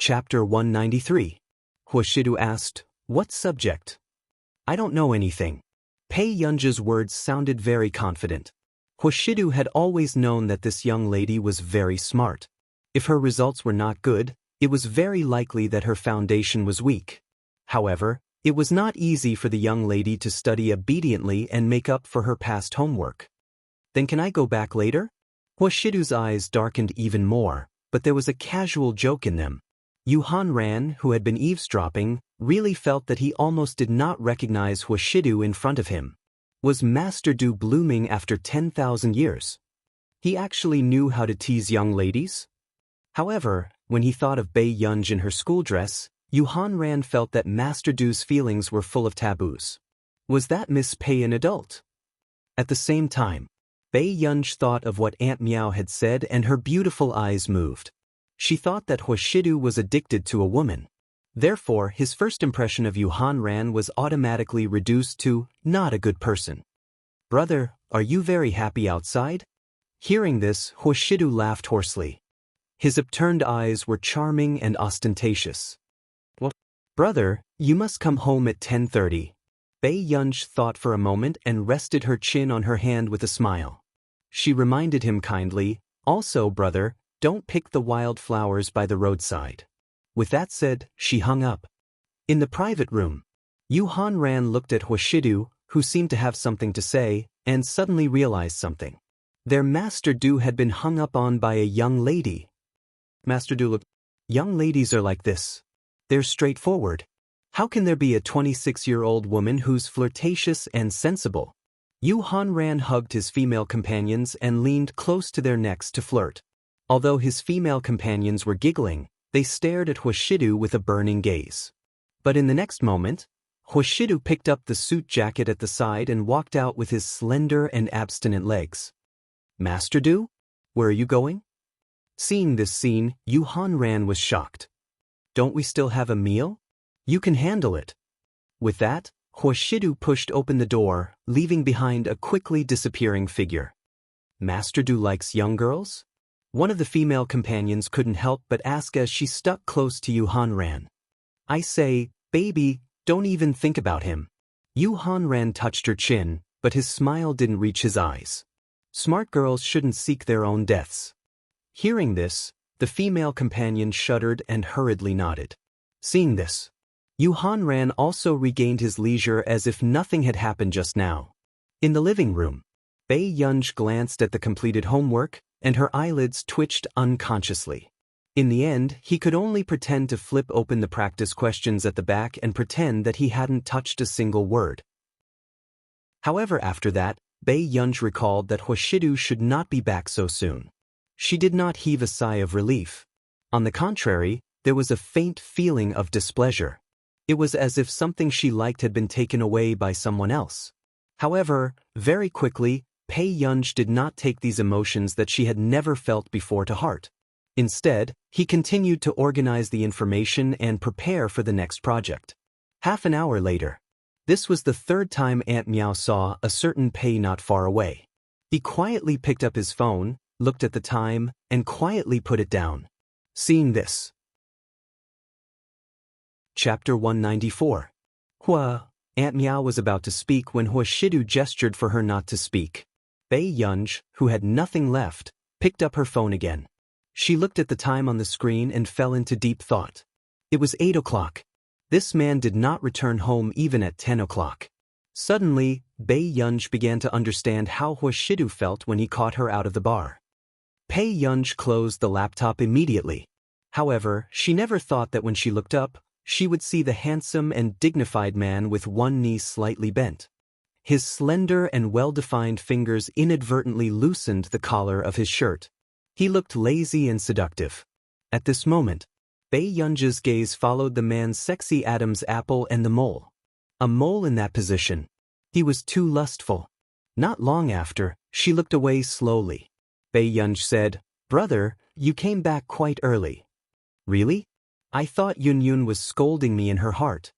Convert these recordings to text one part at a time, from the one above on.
Chapter 193. Huashidu asked, "What subject?" "I don't know anything." Pei Yunji's words sounded very confident. Huashidu had always known that this young lady was very smart. If her results were not good, it was very likely that her foundation was weak. However, it was not easy for the young lady to study obediently and make up for her past homework. "Then can I go back later?" Huashidu's eyes darkened even more, but there was a casual joke in them. Yuhan Ran, who had been eavesdropping, really felt that he almost did not recognize Huashidu in front of him. Was Master Du blooming after 10,000 years? He actually knew how to tease young ladies? However, when he thought of Bei Yunj in her school dress, Yuhan Ran felt that Master Du's feelings were full of taboos. Was that Miss Pei an adult? At the same time, Bei Yunj thought of what Aunt Miao had said and her beautiful eyes moved. She thought that Huashidu was addicted to a woman. Therefore, his first impression of Yuhan Ran was automatically reduced to not a good person. "Brother, are you very happy outside?" Hearing this, Huashidu laughed hoarsely. His upturned eyes were charming and ostentatious. "Well, brother, you must come home at 10:30. Bei Yunj thought for a moment and rested her chin on her hand with a smile. She reminded him kindly, "Also, brother, don't pick the wild flowers by the roadside." With that said, she hung up. In the private room, Yuhan Ran looked at Huashidu, who seemed to have something to say, and suddenly realized something. Their Master Du had been hung up on by a young lady. Master Du looked. Young ladies are like this. They're straightforward. How can there be a 26-year-old woman who's flirtatious and sensible? Yuhan Ran hugged his female companions and leaned close to their necks to flirt. Although his female companions were giggling, they stared at Huashidu with a burning gaze. But in the next moment, Huashidu picked up the suit jacket at the side and walked out with his slender and abstinent legs. "Master Du? Where are you going?" Seeing this scene, Yuhan Ran was shocked. "Don't we still have a meal? You can handle it." With that, Huashidu pushed open the door, leaving behind a quickly disappearing figure. "Master Du likes young girls?" One of the female companions couldn't help but ask as she stuck close to Yuhan Ran. "I say, baby, don't even think about him." Yuhan Ran touched her chin, but his smile didn't reach his eyes. Smart girls shouldn't seek their own deaths. Hearing this, the female companion shuddered and hurriedly nodded. Seeing this, Yuhan Ran also regained his leisure as if nothing had happened just now. In the living room, Bei Yunj glanced at the completed homework, and her eyelids twitched unconsciously. In the end, he could only pretend to flip open the practice questions at the back and pretend that he hadn't touched a single word. However, after that, Bei Yunj recalled that Huashidu should not be back so soon. She did not heave a sigh of relief. On the contrary, there was a faint feeling of displeasure. It was as if something she liked had been taken away by someone else. However, very quickly, Pei Yunj did not take these emotions that she had never felt before to heart. Instead, he continued to organize the information and prepare for the next project. Half an hour later, this was the third time Aunt Miao saw a certain Pei not far away. He quietly picked up his phone, looked at the time, and quietly put it down. Seeing this. Chapter 194. Aunt Miao was about to speak when Huashidu gestured for her not to speak. Bei Yunj, who had nothing left, picked up her phone again. She looked at the time on the screen and fell into deep thought. It was 8 o'clock. This man did not return home even at 10 o'clock. Suddenly, Bei Yunj began to understand how Huashidu felt when he caught her out of the bar. Pei Yunj closed the laptop immediately. However, she never thought that when she looked up, she would see the handsome and dignified man with one knee slightly bent. His slender and well-defined fingers inadvertently loosened the collar of his shirt. He looked lazy and seductive. At this moment, Bei Yunj's gaze followed the man's sexy Adam's apple and the mole. A mole in that position. He was too lustful. Not long after, she looked away slowly. Bei Yunj said, "Brother, you came back quite early." "Really? I thought Yun Yun was scolding me in her heart."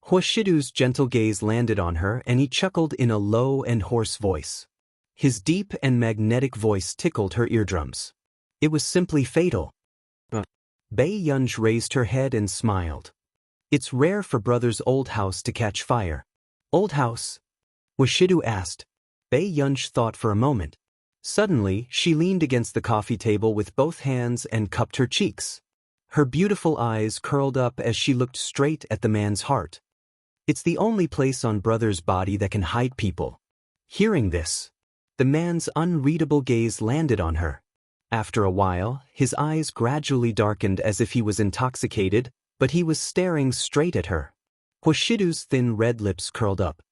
Huashidu's gentle gaze landed on her and he chuckled in a low and hoarse voice. His deep and magnetic voice tickled her eardrums. It was simply fatal. Bei Yunj raised her head and smiled. It's rare for brother's old house to catch fire. Old house? Hwashidu asked. Bei Yunj thought for a moment. Suddenly, she leaned against the coffee table with both hands and cupped her cheeks. Her beautiful eyes curled up as she looked straight at the man's heart. It's the only place on brother's body that can hide people. Hearing this, the man's unreadable gaze landed on her. After a while, his eyes gradually darkened as if he was intoxicated, but he was staring straight at her. Hwashidu's thin red lips curled up.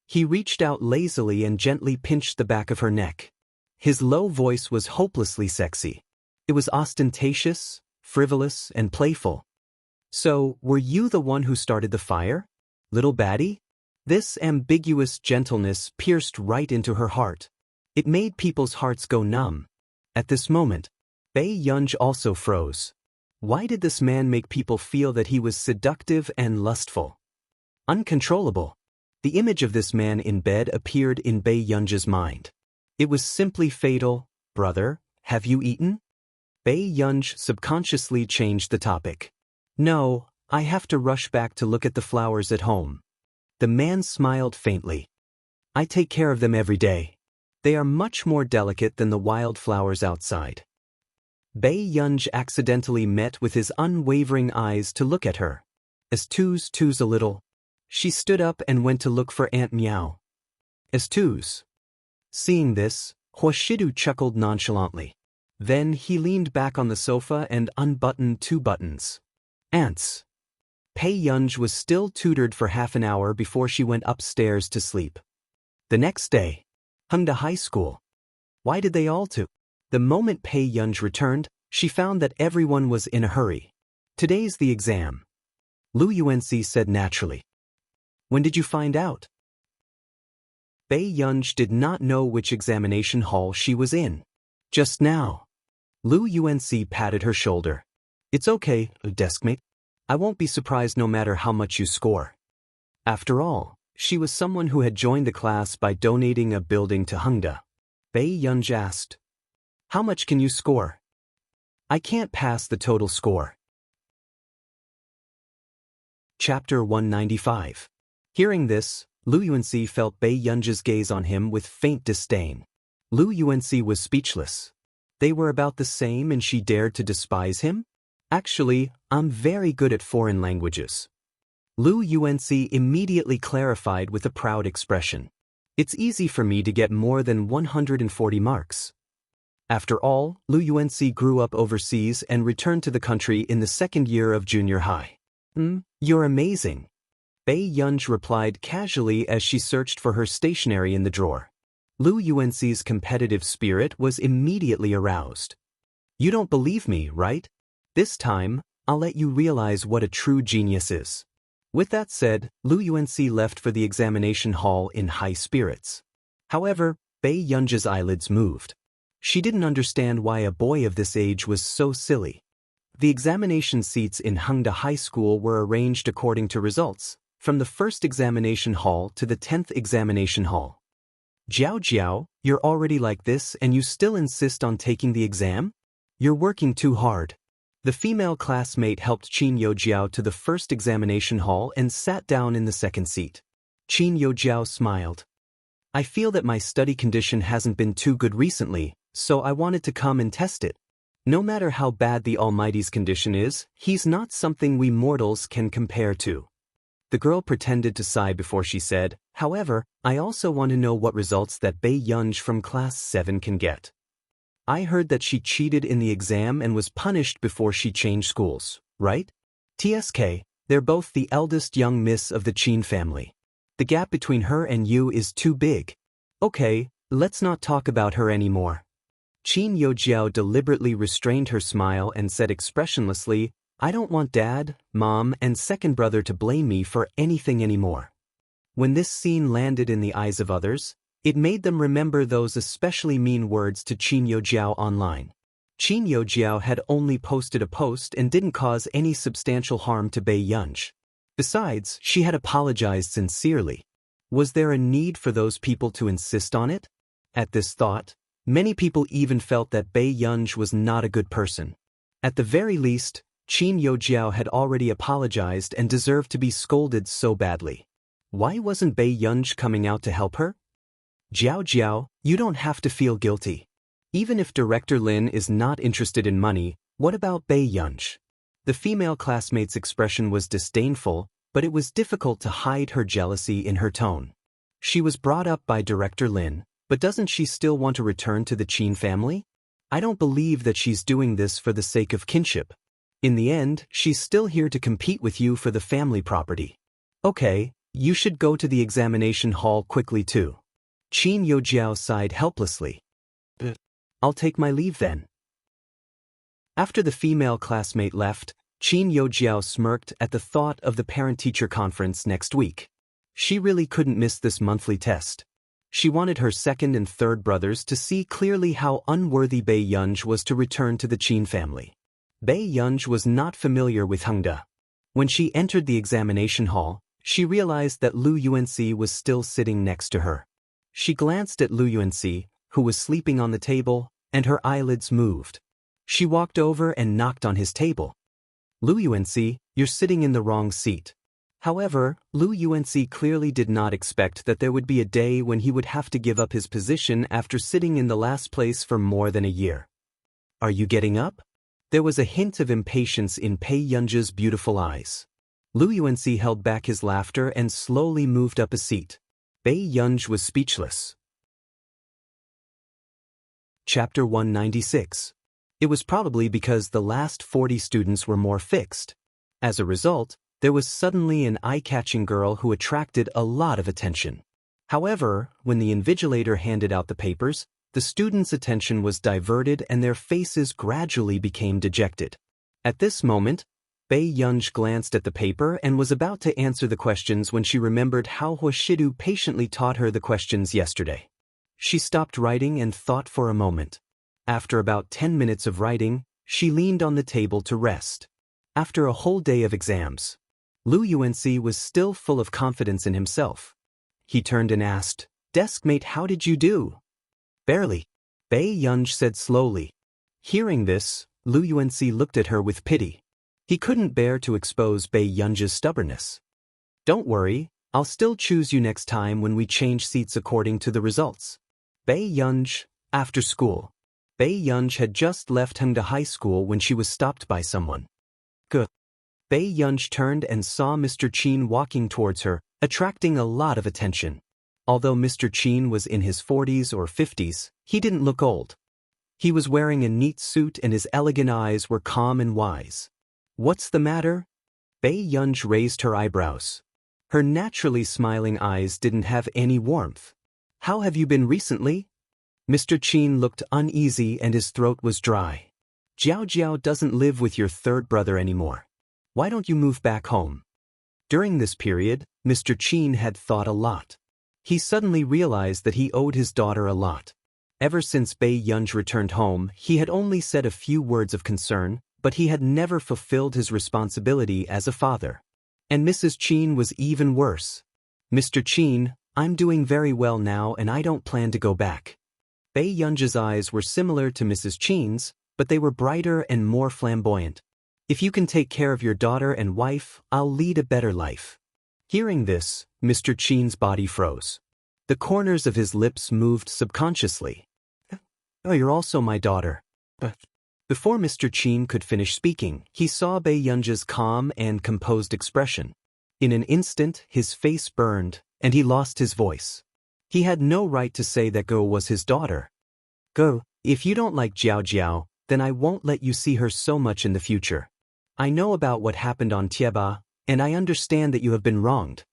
He reached out lazily and gently pinched the back of her neck. His low voice was hopelessly sexy. It was ostentatious, frivolous, and playful. So, were you the one who started the fire, little baddie? This ambiguous gentleness pierced right into her heart. It made people's hearts go numb. At this moment, Bei Yunj also froze. Why did this man make people feel that he was seductive and lustful? Uncontrollable. The image of this man in bed appeared in Bei Yunj's mind. It was simply fatal. Brother, have you eaten? Bei Yunj subconsciously changed the topic. No, I have to rush back to look at the flowers at home. The man smiled faintly. I take care of them every day. They are much more delicate than the wild flowers outside. Bei Yunj accidentally met with his unwavering eyes to look at her. As twos a little. She stood up and went to look for Aunt Meow. As twos. Seeing this, Hwashidu chuckled nonchalantly. Then he leaned back on the sofa and unbuttoned 2 buttons. Ants. Bei Yunj was still tutored for half an hour before she went upstairs to sleep. The next day, Hungda High School. Why did they all to? The moment Bei Yunj returned, she found that everyone was in a hurry. Today's the exam. Lu Yuanci said naturally. When did you find out? Bei Yunj did not know which examination hall she was in. Just now. Lu Yuanci patted her shoulder. It's okay, deskmate. I won't be surprised no matter how much you score. After all, she was someone who had joined the class by donating a building to Hungda. Bei Yunj asked. How much can you score? I can't pass the total score. Chapter 195. Hearing this, Lu Yuanci felt Bei Yunj's gaze on him with faint disdain. Lu Yuanci was speechless. They were about the same and she dared to despise him? Actually, I'm very good at foreign languages. Lu Yuanci immediately clarified with a proud expression. It's easy for me to get more than 140 marks. After all, Lu Yuanci grew up overseas and returned to the country in the 2nd year of junior high. You're amazing. Bei Yunj replied casually as she searched for her stationery in the drawer. Lu Yuanci's competitive spirit was immediately aroused. You don't believe me, right? This time, I'll let you realize what a true genius is. With that said, Lu Yuanci left for the examination hall in high spirits. However, Bei Yunj's eyelids moved. She didn't understand why a boy of this age was so silly. The examination seats in Hungda High School were arranged according to results, from the 1st examination hall to the 10th examination hall. Jiao, you're already like this and you still insist on taking the exam? You're working too hard. The female classmate helped Qin Yojiao to the 1st examination hall and sat down in the 2nd seat. Qin Yojiao smiled. I feel that my study condition hasn't been too good recently, so I wanted to come and test it. No matter how bad the Almighty's condition is, he's not something we mortals can compare to. The girl pretended to sigh before she said, however, I also want to know what results that Bei Yunj from class 7 can get. I heard that she cheated in the exam and was punished before she changed schools, right? TSK, they're both the eldest young miss of the Qin family. The gap between her and you is too big. Okay, let's not talk about her anymore. Qin Yojiao deliberately restrained her smile and said expressionlessly, I don't want Dad, Mom, and second brother to blame me for anything anymore. When this scene landed in the eyes of others, it made them remember those especially mean words to Qin Yojiao online. Qin Yojiao had only posted a post and didn't cause any substantial harm to Bei Yunj. Besides, she had apologized sincerely. Was there a need for those people to insist on it? At this thought, many people even felt that Bei Yunj was not a good person. At the very least, Qin Yojiao had already apologized and deserved to be scolded so badly. Why wasn't Bei Yunj coming out to help her? Jiao Jiao, you don't have to feel guilty. Even if Director Lin is not interested in money, what about Bei Yunj? The female classmate's expression was disdainful, but it was difficult to hide her jealousy in her tone. She was brought up by Director Lin, but doesn't she still want to return to the Qin family? I don't believe that she's doing this for the sake of kinship. In the end, she's still here to compete with you for the family property. Okay, you should go to the examination hall quickly too. Qin Yojiao sighed helplessly. I'll take my leave then. After the female classmate left, Qin Yojiao smirked at the thought of the parent-teacher conference next week. She really couldn't miss this monthly test. She wanted her second and third brothers to see clearly how unworthy Bei Yunj was to return to the Qin family. Bei Yunj was not familiar with Hengda. When she entered the examination hall, she realized that Lu Yuanxi was still sitting next to her. She glanced at Lu Yuanxi, who was sleeping on the table, and her eyelids moved. She walked over and knocked on his table. Lu Yuanxi, you're sitting in the wrong seat. However, Lu Yuanxi clearly did not expect that there would be a day when he would have to give up his position after sitting in the last place for more than a year. Are you getting up? There was a hint of impatience in Bei Yunj's beautiful eyes. Lu Yuanxi held back his laughter and slowly moved up a seat. Bei Yunj was speechless. Chapter 196. It was probably because the last 40 students were more fixed. As a result, there was suddenly an eye-catching girl who attracted a lot of attention. However, when the invigilator handed out the papers, the students' attention was diverted and their faces gradually became dejected. At this moment, Bei Yunj glanced at the paper and was about to answer the questions when she remembered how Huashidu patiently taught her the questions yesterday. She stopped writing and thought for a moment. After about 10 minutes of writing, she leaned on the table to rest. After a whole day of exams, Lu Yuanxi was still full of confidence in himself. He turned and asked, "Deskmate, how did you do?" "Barely," Bei Yunj said slowly. Hearing this, Lu Yuanxi looked at her with pity. He couldn't bear to expose Bei Yunj's stubbornness. "Don't worry, I'll still choose you next time when we change seats according to the results." Bei Yunj, after school. Bei Yunj had just left Hengda High School when she was stopped by someone. Good. Bei Yunj turned and saw Mr. Qin walking towards her, attracting a lot of attention. Although Mr. Qin was in his 40s or 50s, he didn't look old. He was wearing a neat suit and his elegant eyes were calm and wise. "What's the matter?" Bei Yunj raised her eyebrows. Her naturally smiling eyes didn't have any warmth. "How have you been recently?" Mr. Qin looked uneasy and his throat was dry. "Jiao Jiao doesn't live with your third brother anymore. Why don't you move back home?" During this period, Mr. Qin had thought a lot. He suddenly realized that he owed his daughter a lot. Ever since Bei Yunj returned home, he had only said a few words of concern, but he had never fulfilled his responsibility as a father. And Mrs. Qin was even worse. "Mr. Qin, I'm doing very well now and I don't plan to go back." Bei Yunj's eyes were similar to Mrs. Qin's, but they were brighter and more flamboyant. "If you can take care of your daughter and wife, I'll lead a better life." Hearing this, Mr. Qin's body froze. The corners of his lips moved subconsciously. "Oh, you're also my daughter." Before Mr. Qin could finish speaking, he saw Bei Yunj's calm and composed expression. In an instant, his face burned, and he lost his voice. He had no right to say that Go was his daughter. "Go, if you don't like Jiao Jiao, then I won't let you see her so much in the future. I know about what happened on Tieba, and I understand that you have been wronged."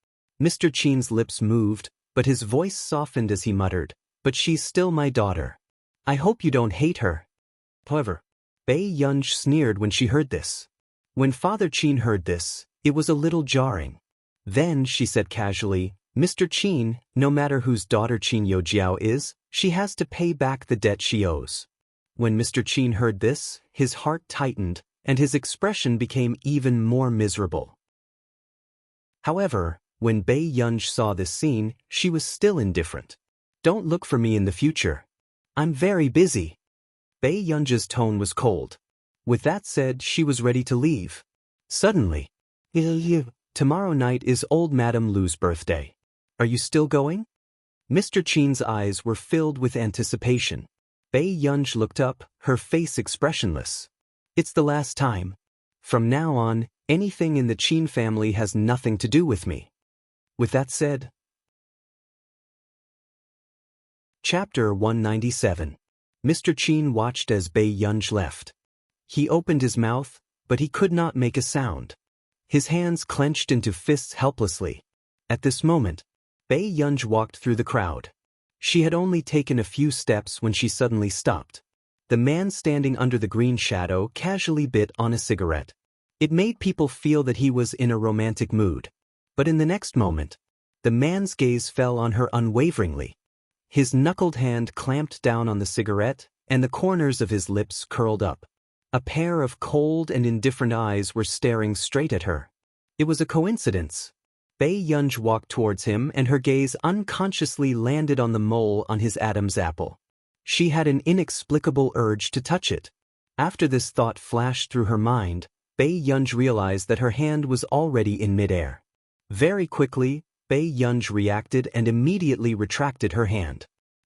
Mr. Qin's lips moved, but his voice softened as he muttered, "But she's still my daughter. I hope you don't hate her." However, Bei Yunj sneered when she heard this. When Father Qin heard this, it was a little jarring. Then she said casually, "Mr. Qin, no matter whose daughter Qin Yojiao is, she has to pay back the debt she owes." When Mr. Qin heard this, his heart tightened, and his expression became even more miserable. However, when Bei Yunj saw this scene, she was still indifferent. "Don't look for me in the future. I'm very busy." Bei Yunj's tone was cold. With that said, she was ready to leave. Suddenly, tomorrow night is old Madame Lu's birthday. Are you still going? Mr. Chin's eyes were filled with anticipation. Bei Yunj looked up, her face expressionless. It's the last time. From now on, anything in the Chin family has nothing to do with me. With that said. Chapter 197. Mr. Chin watched as Bei Yunj left. He opened his mouth, but he could not make a sound. His hands clenched into fists helplessly. At this moment, Bei Yunj walked through the crowd. She had only taken a few steps when she suddenly stopped. The man standing under the green shadow casually bit on a cigarette. It made people feel that he was in a romantic mood. But in the next moment, the man's gaze fell on her unwaveringly. His knuckled hand clamped down on the cigarette, and the corners of his lips curled up. A pair of cold and indifferent eyes were staring straight at her. It was a coincidence. Bei Yunj walked towards him and her gaze unconsciously landed on the mole on his Adam's apple. She had an inexplicable urge to touch it. After this thought flashed through her mind, Bei Yunj realized that her hand was already in midair. Very quickly, Bei Yunj reacted and immediately retracted her hand.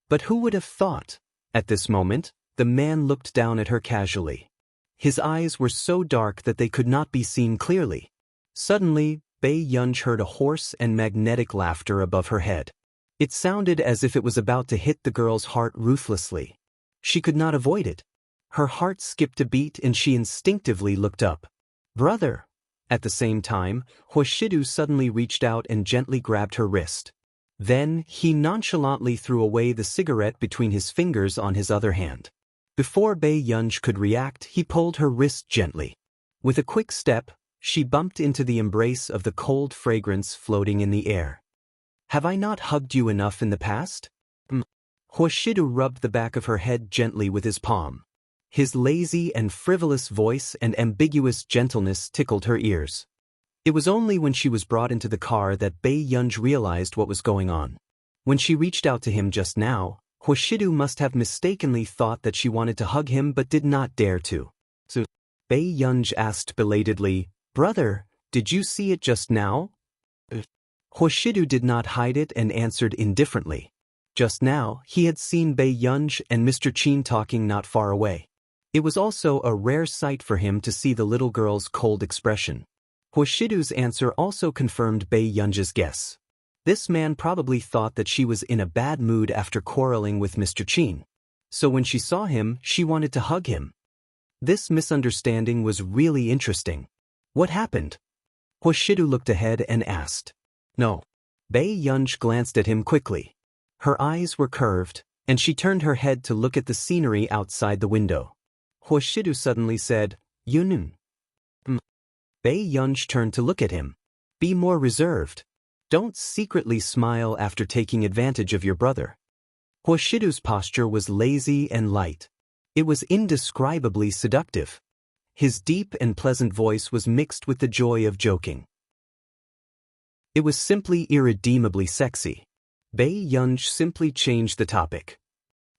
But who would have thought? At this moment, the man looked down at her casually. His eyes were so dark that they could not be seen clearly. Suddenly, Bei Yunj heard a hoarse and magnetic laughter above her head. It sounded as if it was about to hit the girl's heart ruthlessly. She could not avoid it. Her heart skipped a beat and she instinctively looked up. "Brother!" At the same time, Hoshidu suddenly reached out and gently grabbed her wrist. Then, he nonchalantly threw away the cigarette between his fingers on his other hand. Before Bei Yunj could react, he pulled her wrist gently. With a quick step, she bumped into the embrace of the cold fragrance floating in the air. "Have I not hugged you enough in the past?" Hoshidu rubbed the back of her head gently with his palm. His lazy and frivolous voice and ambiguous gentleness tickled her ears. It was only when she was brought into the car that Bei Yunj realized what was going on. When she reached out to him just now, Hoshidu must have mistakenly thought that she wanted to hug him but did not dare to. So, Bei Yunj asked belatedly, "Brother, did you see it just now?" Hoshidu did not hide it and answered indifferently. Just now, he had seen Bei Yunj and Mr. Chin talking not far away. It was also a rare sight for him to see the little girl's cold expression. Hoshidu's answer also confirmed Bei Yunj's guess. This man probably thought that she was in a bad mood after quarreling with Mr. Chin. So when she saw him, she wanted to hug him. This misunderstanding was really interesting. What happened? Hoshidu looked ahead and asked. No. Bei Yunj glanced at him quickly. Her eyes were curved, and she turned her head to look at the scenery outside the window. Hoshidu suddenly said, "Yunun." Bei Yunj turned to look at him. "Be more reserved. Don't secretly smile after taking advantage of your brother." Hoshidu's posture was lazy and light. It was indescribably seductive. His deep and pleasant voice was mixed with the joy of joking. It was simply irredeemably sexy. Bei Yunj simply changed the topic.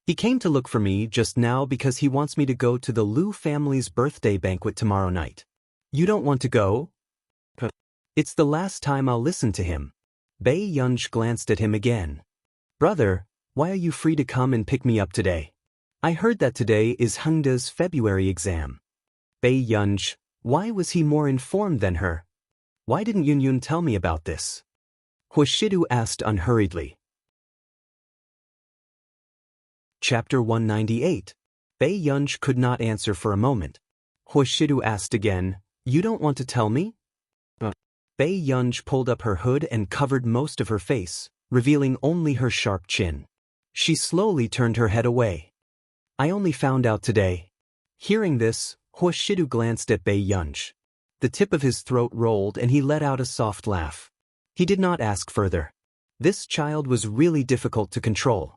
"He came to look for me just now because he wants me to go to the Lu family's birthday banquet tomorrow night. You don't want to go?" "It's the last time I'll listen to him." Bei Yunj glanced at him again. "Brother, why are you free to come and pick me up today? I heard that today is Hengda's February exam." Bei Yunj, why was he more informed than her? Why didn't Yunyun tell me about this? Hoshidu asked unhurriedly. Chapter 198. Bei Yunj could not answer for a moment. Hoshidu asked again, "You don't want to tell me?" Bei Yunj pulled up her hood and covered most of her face, revealing only her sharp chin. She slowly turned her head away. "I only found out today." Hearing this, Hoshidu glanced at Bei Yunj. The tip of his throat rolled and he let out a soft laugh. He did not ask further. This child was really difficult to control.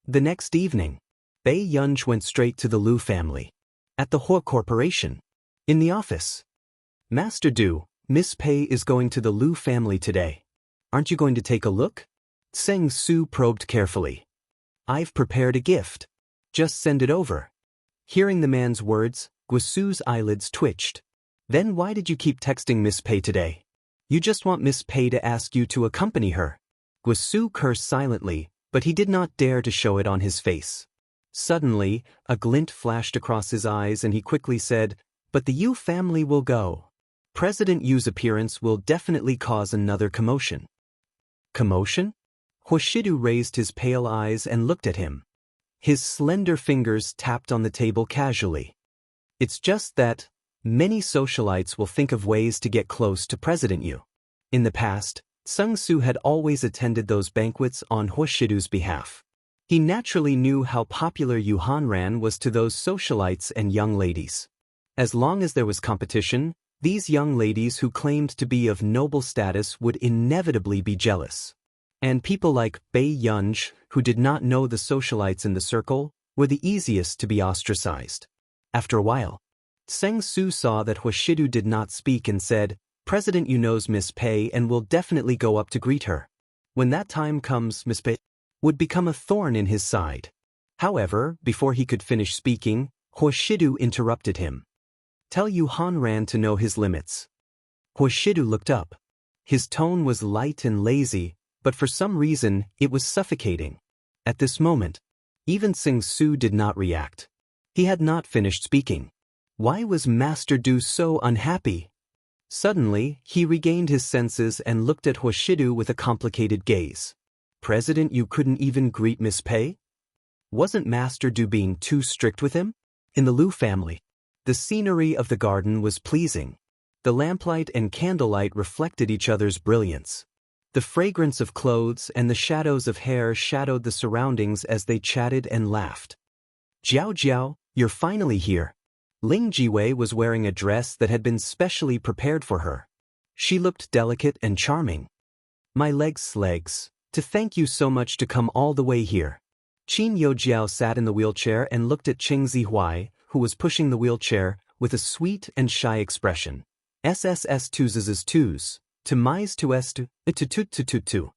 The next evening, Bei Yunj went straight to the Lu family. At the Hua Corporation. In the office. "Master Du, Miss Pei is going to the Lu family today. Aren't you going to take a look?" Seng Su probed carefully. "I've prepared a gift. Just send it over." Hearing the man's words, Guisu's eyelids twitched. Then why did you keep texting Miss Pei today? You just want Miss Pei to ask you to accompany her. Guisu cursed silently, but he did not dare to show it on his face. Suddenly, a glint flashed across his eyes and he quickly said, "But the Yu family will go. President Yu's appearance will definitely cause another commotion." Commotion? Hoshidu raised his pale eyes and looked at him. His slender fingers tapped on the table casually. It's just that many socialites will think of ways to get close to President Yu. In the past, Sung-Soo had always attended those banquets on Hoshidu's behalf. He naturally knew how popular Yu Hanran was to those socialites and young ladies. As long as there was competition, these young ladies who claimed to be of noble status would inevitably be jealous. And people like Bei Yunj, who did not know the socialites in the circle, were the easiest to be ostracized. After a while, Sung-Soo saw that Hoshidu did not speak and said, "President Yu knows Miss Pei and will definitely go up to greet her. When that time comes, Miss Pei would become a thorn in his side." However, before he could finish speaking, Hoshidu interrupted him. "Tell Yu Hanran to know his limits." Hoshidu looked up. His tone was light and lazy, but for some reason, it was suffocating. At this moment, even Sung-Soo did not react. He had not finished speaking. Why was Master Du so unhappy? Suddenly, he regained his senses and looked at Hoshidu with a complicated gaze. President Yu couldn't even greet Miss Pei? Wasn't Master Du being too strict with him? In the Liu family, the scenery of the garden was pleasing. The lamplight and candlelight reflected each other's brilliance. The fragrance of clothes and the shadows of hair shadowed the surroundings as they chatted and laughed. "Jiao Jiao, you're finally here." Ling Jiwei was wearing a dress that had been specially prepared for her. She looked delicate and charming. "My legs, to thank you so much to come all the way here." Qin Yojiao sat in the wheelchair and looked at Cheng Zihuai, who was pushing the wheelchair, with a sweet and shy expression. "SSS twos to mais to est to.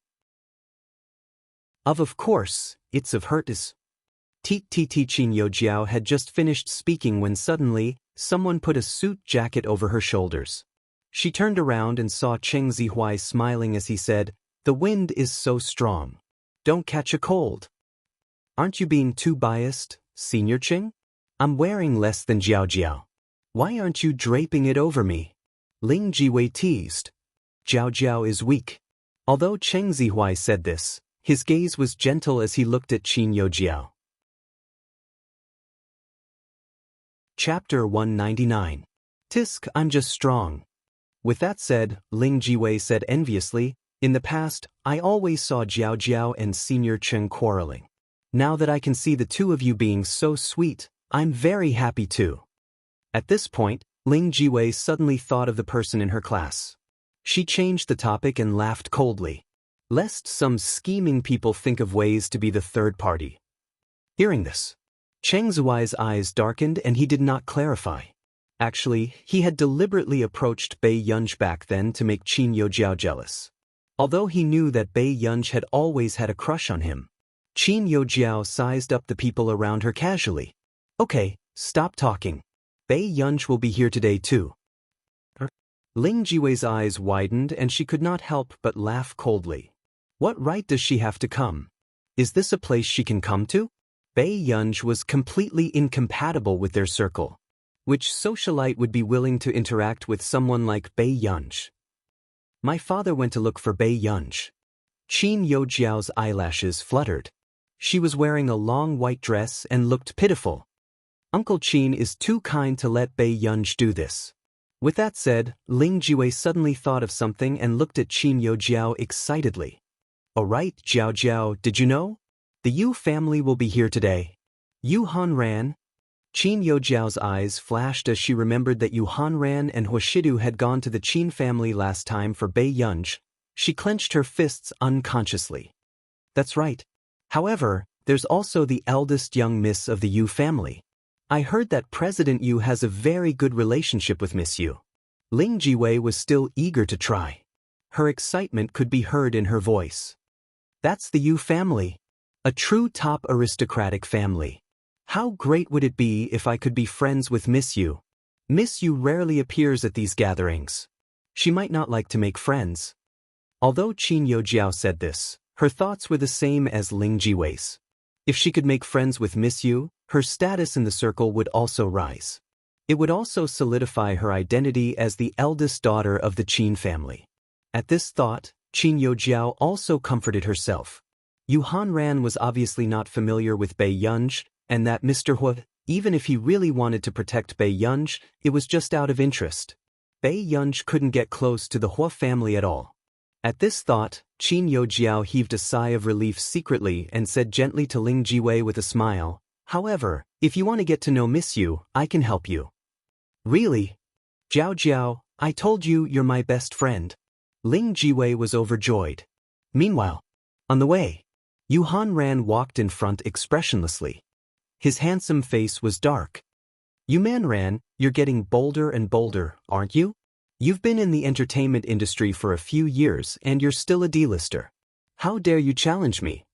Of course, it's of hurtis." Qin Yojiao had just finished speaking when suddenly, someone put a suit jacket over her shoulders. She turned around and saw Cheng Zihuai smiling as he said, "The wind is so strong. Don't catch a cold." "Aren't you being too biased, Senior Cheng? I'm wearing less than Jiao Jiao. Why aren't you draping it over me?" Ling Jiwei teased. Jiao Jiao is weak. Although Cheng Zihuai said this, his gaze was gentle as he looked at Qin Yojiao. Chapter 199. Tisk, I'm just strong. With that said, Ling Jiwei said enviously, "In the past, I always saw Jiao Jiao and Senior Cheng quarreling. Now that I can see the two of you being so sweet, I'm very happy too." At this point, Ling Jiwei suddenly thought of the person in her class. She changed the topic and laughed coldly, lest some scheming people think of ways to be the third party. Hearing this, Cheng Zihuai's eyes darkened and he did not clarify. Actually, he had deliberately approached Bei Yunj back then to make Qin Yojiao jealous. Although he knew that Bei Yunj had always had a crush on him, Qin Yojiao sized up the people around her casually. "Okay, stop talking. Bei Yunj will be here today too." Ling Jiwei's eyes widened and she could not help but laugh coldly. What right does she have to come? Is this a place she can come to? Bei Yunj was completely incompatible with their circle. Which socialite would be willing to interact with someone like Bei Yunj? "My father went to look for Bei Yunj." Qin Yojiao's eyelashes fluttered. She was wearing a long white dress and looked pitiful. "Uncle Qin is too kind to let Bei Yunj do this." With that said, Ling Jiwei suddenly thought of something and looked at Qin Yojiao excitedly. "All right, Jiao Jiao, did you know? The Yu family will be here today." "Yu Hanran?" Qin Yojiao's eyes flashed as she remembered that Yu Hanran and Hoshidu had gone to the Qin family last time for Bei Yunj. She clenched her fists unconsciously. "That's right. However, there's also the eldest young miss of the Yu family. I heard that President Yu has a very good relationship with Miss Yu." Ling Jiwei was still eager to try. Her excitement could be heard in her voice. "That's the Yu family. A true top aristocratic family. How great would it be if I could be friends with Miss Yu?" Miss Yu rarely appears at these gatherings. She might not like to make friends. Although Qin Yojiao said this, her thoughts were the same as Ling Jiwei's. If she could make friends with Miss Yu, her status in the circle would also rise. It would also solidify her identity as the eldest daughter of the Qin family. At this thought, Qin Yojiao also comforted herself. Yu Hanran was obviously not familiar with Bei Yunj, and that Mr. Hua, even if he really wanted to protect Bei Yunj, it was just out of interest. Bei Yunj couldn't get close to the Hua family at all. At this thought, Qin Yojiao heaved a sigh of relief secretly and said gently to Ling Jiwei with a smile, "However, if you want to get to know Miss Yu, I can help you." "Really? Jiao Jiao, I told you you're my best friend." Ling Jiwei was overjoyed. Meanwhile, on the way, Yu Hanran walked in front expressionlessly. His handsome face was dark. "You Manran, you're getting bolder and bolder, aren't you? You've been in the entertainment industry for a few years and you're still a D-lister. How dare you challenge me?"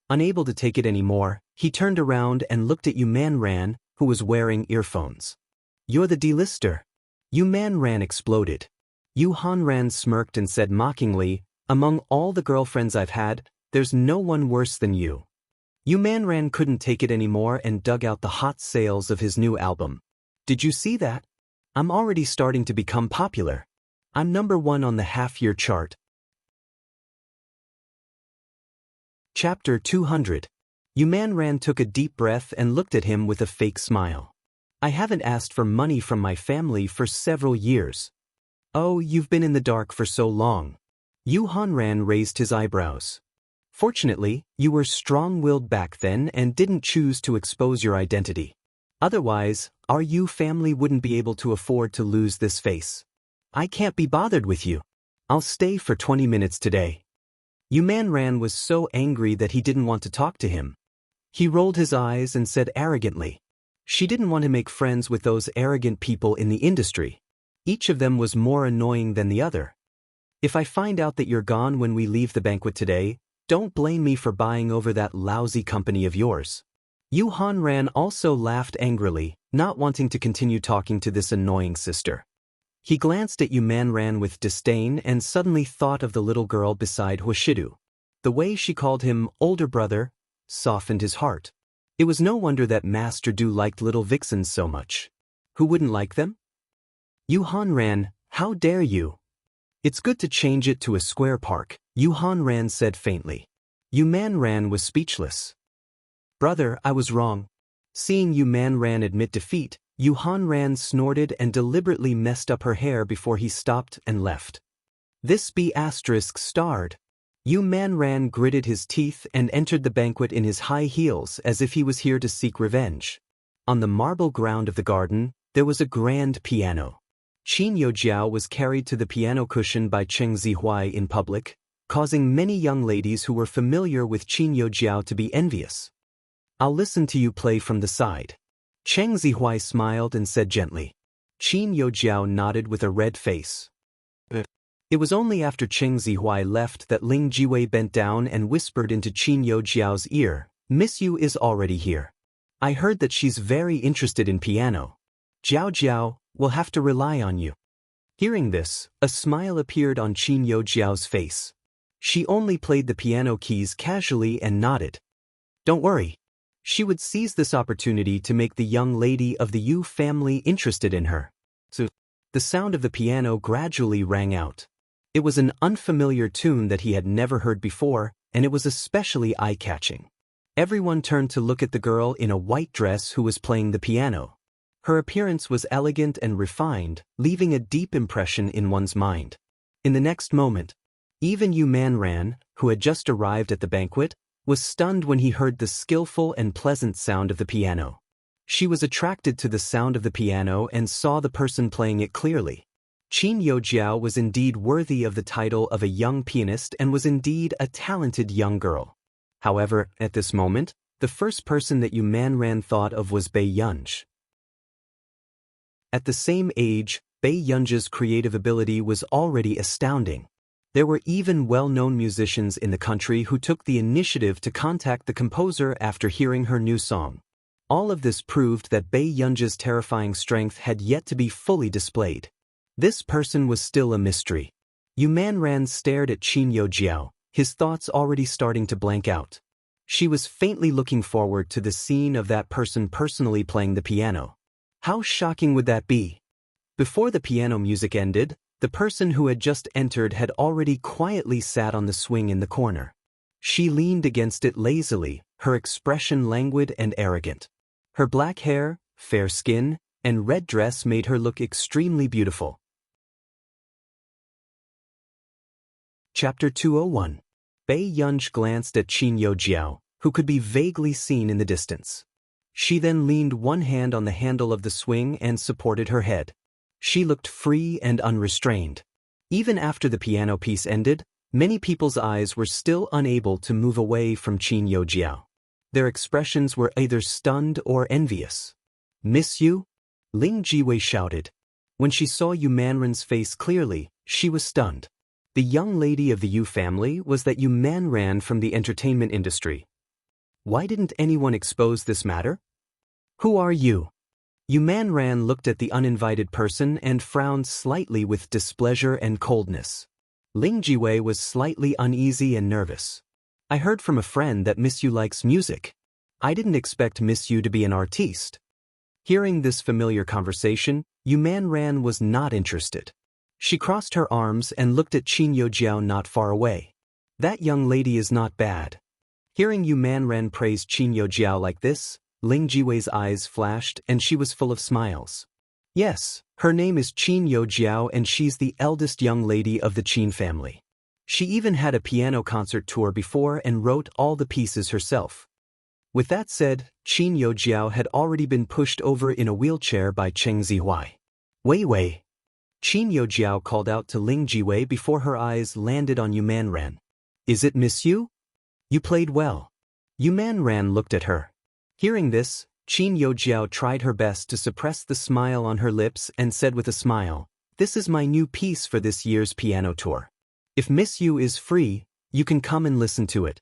Unable to take it anymore, he turned around and looked at Yu Manran, who was wearing earphones. "You're the D-lister?" Yu Manran exploded. Yu Hanran smirked and said mockingly, "Among all the girlfriends I've had, there's no one worse than you." Yu Manran couldn't take it anymore and dug out the hot sales of his new album. "Did you see that? I'm already starting to become popular. I'm #1 on the half-year chart." Chapter 200. Yu Manran took a deep breath and looked at him with a fake smile. "I haven't asked for money from my family for several years." "Oh, you've been in the dark for so long." Yu Hanran raised his eyebrows. "Fortunately, you were strong-willed back then and didn't choose to expose your identity. Otherwise, our Yu family wouldn't be able to afford to lose this face. I can't be bothered with you. I'll stay for 20 minutes today." Yu Manran was so angry that he didn't want to talk to him. He rolled his eyes and said arrogantly. She didn't want to make friends with those arrogant people in the industry. Each of them was more annoying than the other. "If I find out that you're gone when we leave the banquet today, don't blame me for buying over that lousy company of yours." Yu Hanran also laughed angrily, not wanting to continue talking to this annoying sister. He glanced at Yu Manran with disdain and suddenly thought of the little girl beside Huashidu. The way she called him older brother softened his heart. It was no wonder that Master Du liked little vixens so much. Who wouldn't like them? "Yu Hanran, how dare you?" "It's good to change it to a square park," Yu Hanran said faintly. Yu Manran was speechless. "Brother, I was wrong." Seeing Yu Manran admit defeat, Yu Hanran snorted and deliberately messed up her hair before he stopped and left. "This be asterisk starred." Yu Manran gritted his teeth and entered the banquet in his high heels as if he was here to seek revenge. On the marble ground of the garden, there was a grand piano. Qin Yojiao was carried to the piano cushion by Cheng Zihuai in public, causing many young ladies who were familiar with Qin Yojiao to be envious. "I'll listen to you play from the side." Cheng Zihuai smiled and said gently. Qin Yojiao nodded with a red face. It was only after Cheng Zihuai left that Ling Jiwei bent down and whispered into Qin Yojiao's ear, "Miss Yu is already here. I heard that she's very interested in piano. Jiao Jiao, we'll have to rely on you." Hearing this, a smile appeared on Qin Yojiao's face. She only played the piano keys casually and nodded. "Don't worry." She would seize this opportunity to make the young lady of the Yu family interested in her. So, the sound of the piano gradually rang out. It was an unfamiliar tune that he had never heard before, and it was especially eye-catching. Everyone turned to look at the girl in a white dress who was playing the piano. Her appearance was elegant and refined, leaving a deep impression in one's mind. In the next moment, even Yu Manran, who had just arrived at the banquet, was stunned when he heard the skillful and pleasant sound of the piano. She was attracted to the sound of the piano and saw the person playing it clearly. Qin Yojiao was indeed worthy of the title of a young pianist and was indeed a talented young girl. However, at this moment, the first person that Yu Manran thought of was Bei Yunj. At the same age, Bei Yunj's creative ability was already astounding. There were even well-known musicians in the country who took the initiative to contact the composer after hearing her new song. All of this proved that Bei Yunji's terrifying strength had yet to be fully displayed. This person was still a mystery. Yu Manran stared at Qin Yojiao, his thoughts already starting to blank out. She was faintly looking forward to the scene of that person personally playing the piano. How shocking would that be? Before the piano music ended, the person who had just entered had already quietly sat on the swing in the corner. She leaned against it lazily, her expression languid and arrogant. Her black hair, fair skin, and red dress made her look extremely beautiful. Chapter 201. Bei Yunji glanced at Qin Yojiao, who could be vaguely seen in the distance. She then leaned one hand on the handle of the swing and supported her head. She looked free and unrestrained. Even after the piano piece ended, many people's eyes were still unable to move away from Qin Yojiao. Their expressions were either stunned or envious. "Miss Yu?" Ling Jiwei shouted. When she saw Yu Manran's face clearly, she was stunned. The young lady of the Yu family was that Yu Manran from the entertainment industry. Why didn't anyone expose this matter? "Who are you?" Yu Manran looked at the uninvited person and frowned slightly with displeasure and coldness. Ling Jiwei was slightly uneasy and nervous. "I heard from a friend that Miss Yu likes music. I didn't expect Miss Yu to be an artiste." Hearing this familiar conversation, Yu Manran was not interested. She crossed her arms and looked at Qin Yojiao not far away. "That young lady is not bad." Hearing Yu Manran praise Qin Yojiao like this, Ling Jiwei's eyes flashed and she was full of smiles. "Yes, her name is Qin Yojiao and she's the eldest young lady of the Qin family. She even had a piano concert tour before and wrote all the pieces herself." With that said, Qin Yojiao had already been pushed over in a wheelchair by Cheng Zihuai. "Wei Wei." Qin Yojiao called out to Ling Jiwei before her eyes landed on Yu Manran. "Is it Miss Yu? You played well." Yu Manran looked at her. Hearing this, Qin Yojiao tried her best to suppress the smile on her lips and said with a smile, "This is my new piece for this year's piano tour. If Miss Yu is free, you can come and listen to it."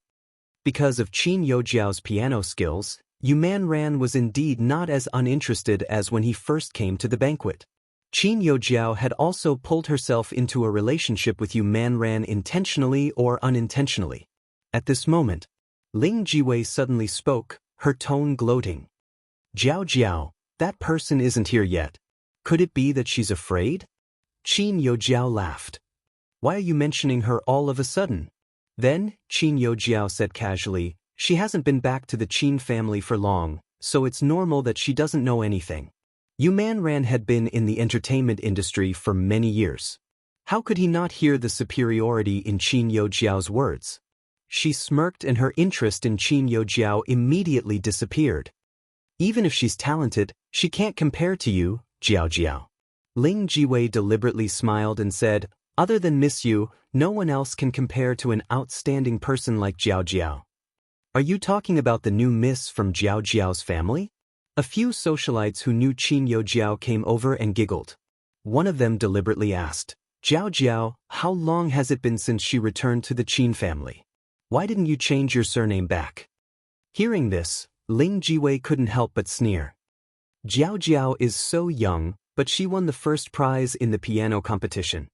Because of Qin Yojiao's piano skills, Yu Manran was indeed not as uninterested as when he first came to the banquet. Qin Yojiao had also pulled herself into a relationship with Yu Manran intentionally or unintentionally. At this moment, Ling Jiwei suddenly spoke, her tone gloating. "Jiao Jiao, that person isn't here yet. Could it be that she's afraid?" Qin Yojiao laughed. "Why are you mentioning her all of a sudden?" Then, Qin Yojiao said casually, "She hasn't been back to the Qin family for long, so it's normal that she doesn't know anything." Yu Manran had been in the entertainment industry for many years. How could he not hear the superiority in Qin Yojiao's words? She smirked and her interest in Qin Yojiao immediately disappeared. "Even if she's talented, she can't compare to you, Jiao Jiao." Ling Jiwei deliberately smiled and said, "Other than Miss Yu, no one else can compare to an outstanding person like Jiao Jiao." "Are you talking about the new miss from Jiao Jiao's family?" A few socialites who knew Qin Yojiao came over and giggled. One of them deliberately asked, "Jiao Jiao, how long has it been since she returned to the Qin family? Why didn't you change your surname back?" Hearing this, Ling Jiwei couldn't help but sneer. "Jiao Jiao is so young, but she won the first prize in the piano competition.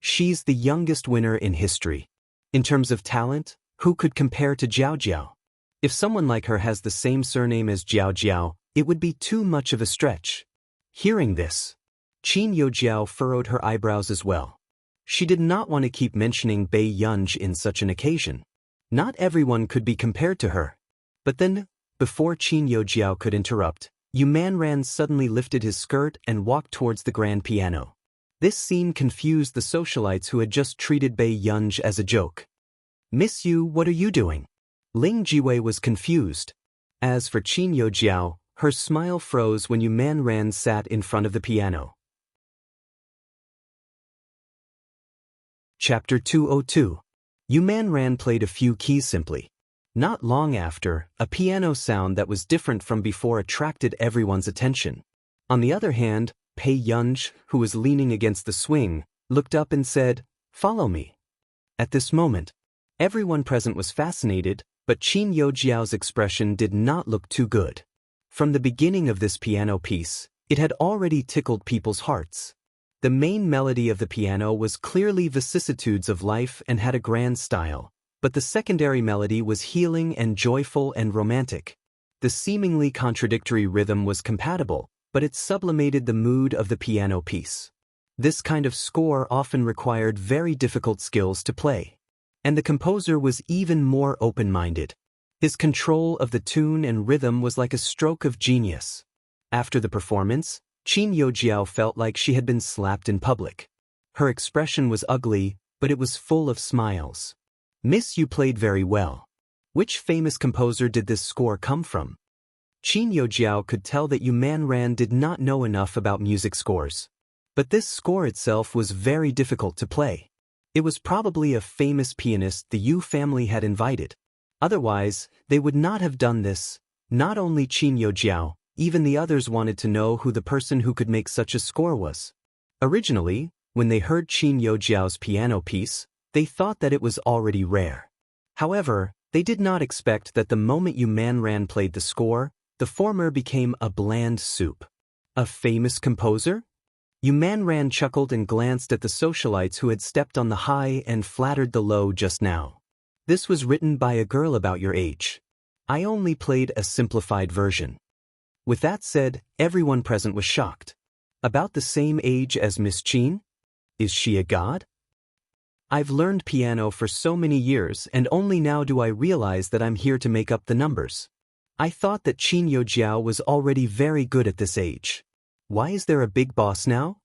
She's the youngest winner in history. In terms of talent, who could compare to Jiao Jiao? If someone like her has the same surname as Jiao Jiao, it would be too much of a stretch." Hearing this, Qin Yojiao furrowed her eyebrows as well. She did not want to keep mentioning Bei Yunji in such an occasion. Not everyone could be compared to her. But then, before Qin Yojiao could interrupt, Yu Manran suddenly lifted his skirt and walked towards the grand piano. This scene confused the socialites who had just treated Bei Yunji as a joke. "Miss Yu, what are you doing?" Ling Jiwei was confused. As for Qin Yojiao, her smile froze when Yu Manran sat in front of the piano. Chapter 202. Yu Manran played a few keys simply. Not long after, a piano sound that was different from before attracted everyone's attention. On the other hand, Bei Yunji, who was leaning against the swing, looked up and said, "Follow me." At this moment, everyone present was fascinated, But Qin Yojiao's expression did not look too good. From the beginning of this piano piece, it had already tickled people's hearts. The main melody of the piano was clearly vicissitudes of life and had a grand style, but the secondary melody was healing and joyful and romantic. The seemingly contradictory rhythm was compatible, but it sublimated the mood of the piano piece. This kind of score often required very difficult skills to play. And the composer was even more open-minded. His control of the tune and rhythm was like a stroke of genius. After the performance, Qin Yojiao felt like she had been slapped in public. Her expression was ugly, but it was full of smiles. "Miss, you played very well. Which famous composer did this score come from?" Qin Yojiao could tell that Yu Manran did not know enough about music scores. But this score itself was very difficult to play. It was probably a famous pianist the Yu family had invited. Otherwise, they would not have done this. Not only Qin Yojiao, even the others wanted to know who the person who could make such a score was. Originally, when they heard Qin Yojiao's piano piece, they thought that it was already rare. However, they did not expect that the moment Yu Manran played the score, the former became a bland soup. A famous composer? Yu Manran chuckled and glanced at the socialites who had stepped on the high and flattered the low just now. "This was written by a girl about your age. I only played a simplified version." With that said, everyone present was shocked. "About the same age as Miss Qin? Is she a god?" "I've learned piano for so many years and only now do I realize that I'm here to make up the numbers. I thought that Qin Yojiao was already very good at this age. Why is there a big boss now?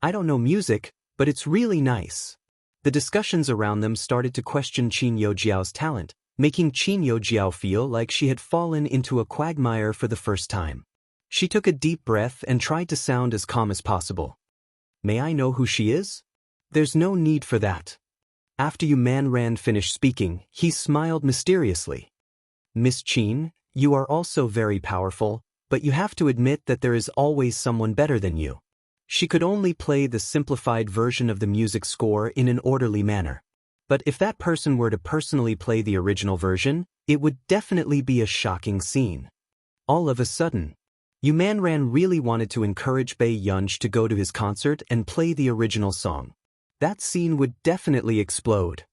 I don't know music, but it's really nice." The discussions around them started to question Qin Yojiao's talent, making Qin Yojiao feel like she had fallen into a quagmire for the first time. She took a deep breath and tried to sound as calm as possible. "May I know who she is?" "There's no need for that." After Yu Manran finished speaking, he smiled mysteriously. "Miss Qin, you are also very powerful, but you have to admit that there is always someone better than you." She could only play the simplified version of the music score in an orderly manner. But if that person were to personally play the original version, it would definitely be a shocking scene. All of a sudden, Yu Manran really wanted to encourage Bei Yunj to go to his concert and play the original song. That scene would definitely explode.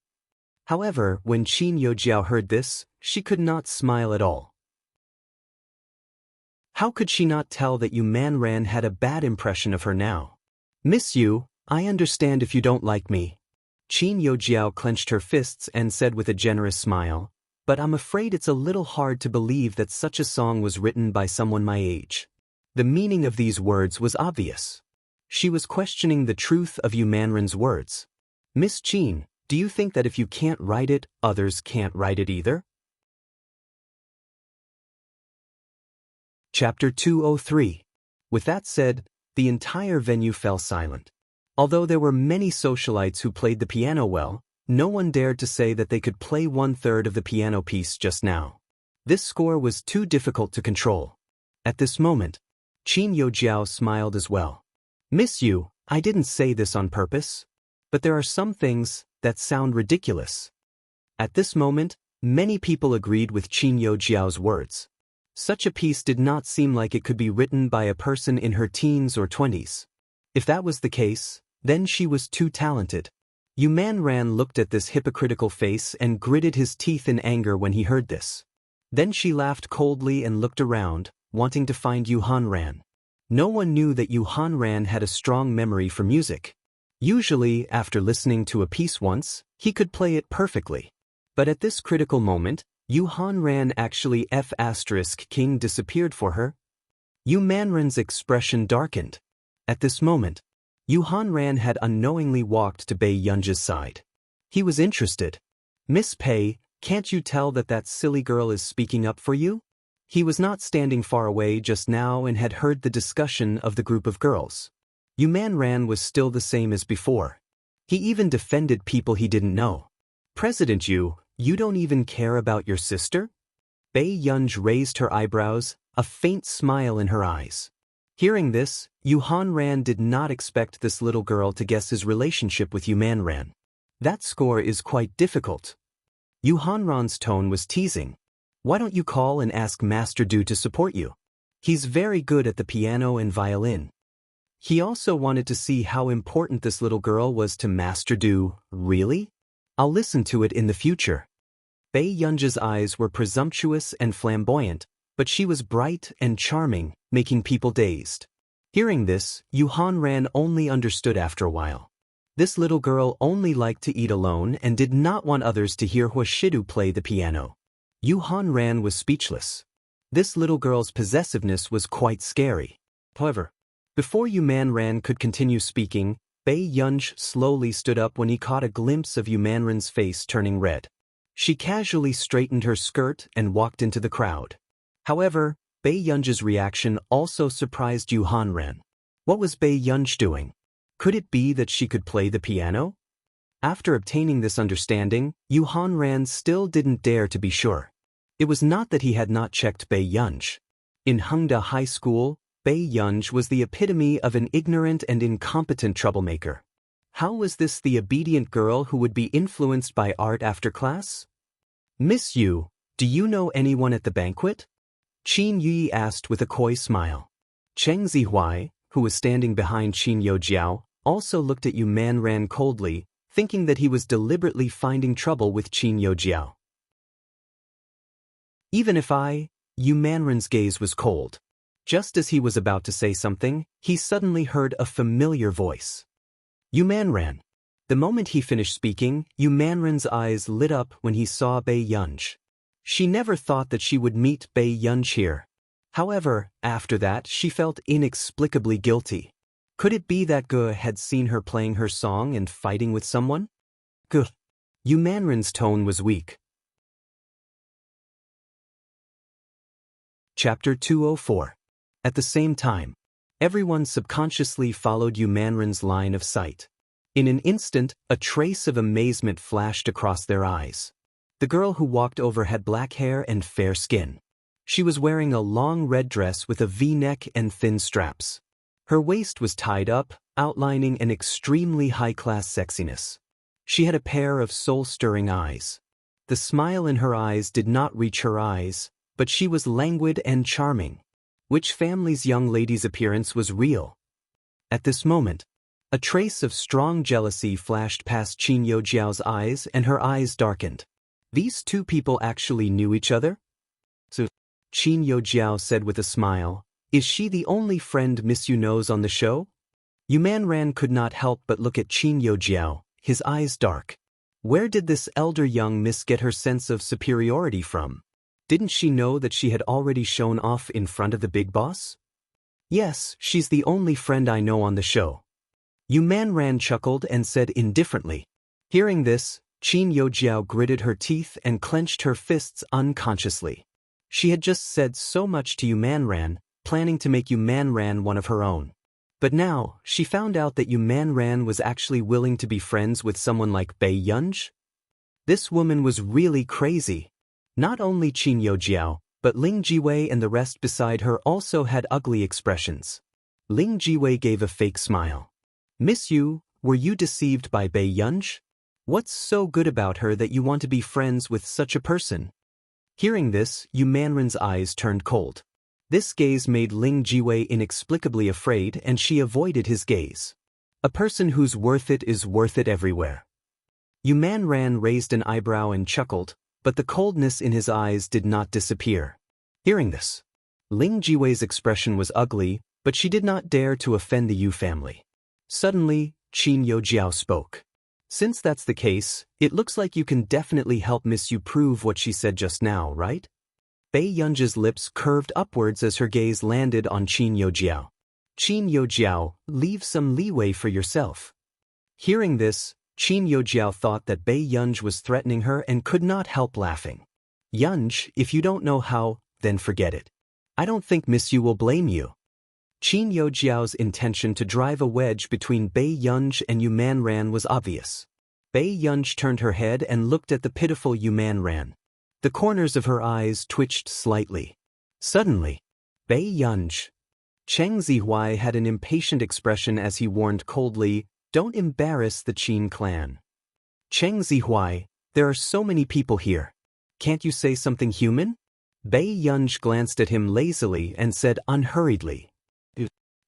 However, when Qin Yojiao heard this, she could not smile at all. How could she not tell that Yu Manran had a bad impression of her now? "Miss Yu, I understand if you don't like me." Qin Yojiao clenched her fists and said with a generous smile, "But I'm afraid it's a little hard to believe that such a song was written by someone my age." The meaning of these words was obvious. She was questioning the truth of Yu Manran's words. "Miss Qin, do you think that if you can't write it, others can't write it either?" Chapter 203. With that said, the entire venue fell silent. Although there were many socialites who played the piano well, no one dared to say that they could play 1/3 of the piano piece just now. This score was too difficult to control. At this moment, Qin Yojiao smiled as well. "Miss Yu, I didn't say this on purpose, but there are some things that sound ridiculous." At this moment, many people agreed with Qin Yojiao's words. Such a piece did not seem like it could be written by a person in her teens or 20s. If that was the case, then she was too talented. Yu Manran looked at this hypocritical face and gritted his teeth in anger when he heard this. Then she laughed coldly and looked around, wanting to find Yu Hanran. No one knew that Yu Hanran had a strong memory for music. Usually, after listening to a piece once, he could play it perfectly. But at this critical moment, Yu Hanran actually King disappeared for her. Yu Manran's expression darkened. At this moment, Yu Hanran had unknowingly walked to Bei Yunj's side. He was interested. "Miss Pei, can't you tell that that silly girl is speaking up for you?" He was not standing far away just now and had heard the discussion of the group of girls. Yu Manran was still the same as before. He even defended people he didn't know. "President Yu, you don't even care about your sister?" Bei Yunj raised her eyebrows, a faint smile in her eyes. Hearing this, Yu Hanran did not expect this little girl to guess his relationship with Yu Manran. That score is quite difficult. Yu Hanran's tone was teasing. Why don't you call and ask Master Du to support you? He's very good at the piano and violin. He also wanted to see how important this little girl was to Master Du. Really? I'll listen to it in the future. Bei Yunja's eyes were presumptuous and flamboyant, but she was bright and charming, making people dazed. Hearing this, Yu Hanran only understood after a while. This little girl only liked to eat alone and did not want others to hear Huashidu play the piano. Yu Hanran was speechless. This little girl's possessiveness was quite scary. However, before Yu Manran could continue speaking, Bei Yunj slowly stood up when he caught a glimpse of Yu Manran's face turning red. She casually straightened her skirt and walked into the crowd. However, Bei Yunj's reaction also surprised Yu Hanran. What was Bei Yunj doing? Could it be that she could play the piano? After obtaining this understanding, Yu Hanran still didn't dare to be sure. It was not that he had not checked Bei Yunj. In Hengda High School, Bei Yunj was the epitome of an ignorant and incompetent troublemaker. How was this the obedient girl who would be influenced by art after class? Miss Yu, do you know anyone at the banquet? Qin Yi asked with a coy smile. Cheng Zihuai, who was standing behind Qin Youjiao, also looked at Yu Manran coldly, thinking that he was deliberately finding trouble with Qin Youjiao. Even if Yu Manran's gaze was cold. Just as he was about to say something, he suddenly heard a familiar voice. Yu Manran. The moment he finished speaking, Yu Manran's eyes lit up when he saw Bei Yunj. She never thought that she would meet Bei Yunj here. However, after that, she felt inexplicably guilty. Could it be that Ge had seen her playing her song and fighting with someone? Ge. Yu Manran's tone was weak. Chapter 204. At the same time, everyone subconsciously followed Yu Manran's line of sight. In an instant, a trace of amazement flashed across their eyes. The girl who walked over had black hair and fair skin. She was wearing a long red dress with a V-neck and thin straps. Her waist was tied up, outlining an extremely high-class sexiness. She had a pair of soul-stirring eyes. The smile in her eyes did not reach her eyes, but she was languid and charming. Which family's young lady's appearance was real? At this moment, a trace of strong jealousy flashed past Qin Youjiao's eyes and her eyes darkened. These two people actually knew each other? So, Qin Youjiao said with a smile, is she the only friend Miss Yu knows on the show? Yu Manran could not help but look at Qin Youjiao, his eyes dark. Where did this elder young miss get her sense of superiority from? Didn't she know that she had already shown off in front of the big boss? Yes, she's the only friend I know on the show. Yu Manran chuckled and said indifferently. Hearing this, Qin Youjiao gritted her teeth and clenched her fists unconsciously. She had just said so much to Yu Manran, planning to make Yu Manran one of her own. But now, she found out that Yu Manran was actually willing to be friends with someone like Bei Yunj? This woman was really crazy. Not only Qin Youjiao, but Ling Jiwei and the rest beside her also had ugly expressions. Ling Jiwei gave a fake smile. Miss Yu, were you deceived by Bei Yunj? What's so good about her that you want to be friends with such a person? Hearing this, Yu Manran's eyes turned cold. This gaze made Ling Jiwei inexplicably afraid and she avoided his gaze. A person who's worth it is worth it everywhere. Yu Manran raised an eyebrow and chuckled, but the coldness in his eyes did not disappear. Hearing this, Ling Jiwei's expression was ugly, but she did not dare to offend the Yu family. Suddenly, Qin Youjiao spoke. Since that's the case, it looks like you can definitely help Miss Yu prove what she said just now, right? Bei Yunja's lips curved upwards as her gaze landed on Qin Youjiao. Qin Youjiao, leave some leeway for yourself. Hearing this, Qin Youjiao thought that Bei Yunj was threatening her and could not help laughing. Yunj, if you don't know how, then forget it. I don't think Miss Yu will blame you. Qin Youjiao's intention to drive a wedge between Bei Yunj and Yu Manran was obvious. Bei Yunj turned her head and looked at the pitiful Yu Manran. The corners of her eyes twitched slightly. Suddenly, Bei Yunj. Cheng Zihuai had an impatient expression as he warned coldly, don't embarrass the Qin clan. Cheng Zihuai, There are so many people here. Can't you say something human? Bei Yunj glanced at him lazily and said unhurriedly.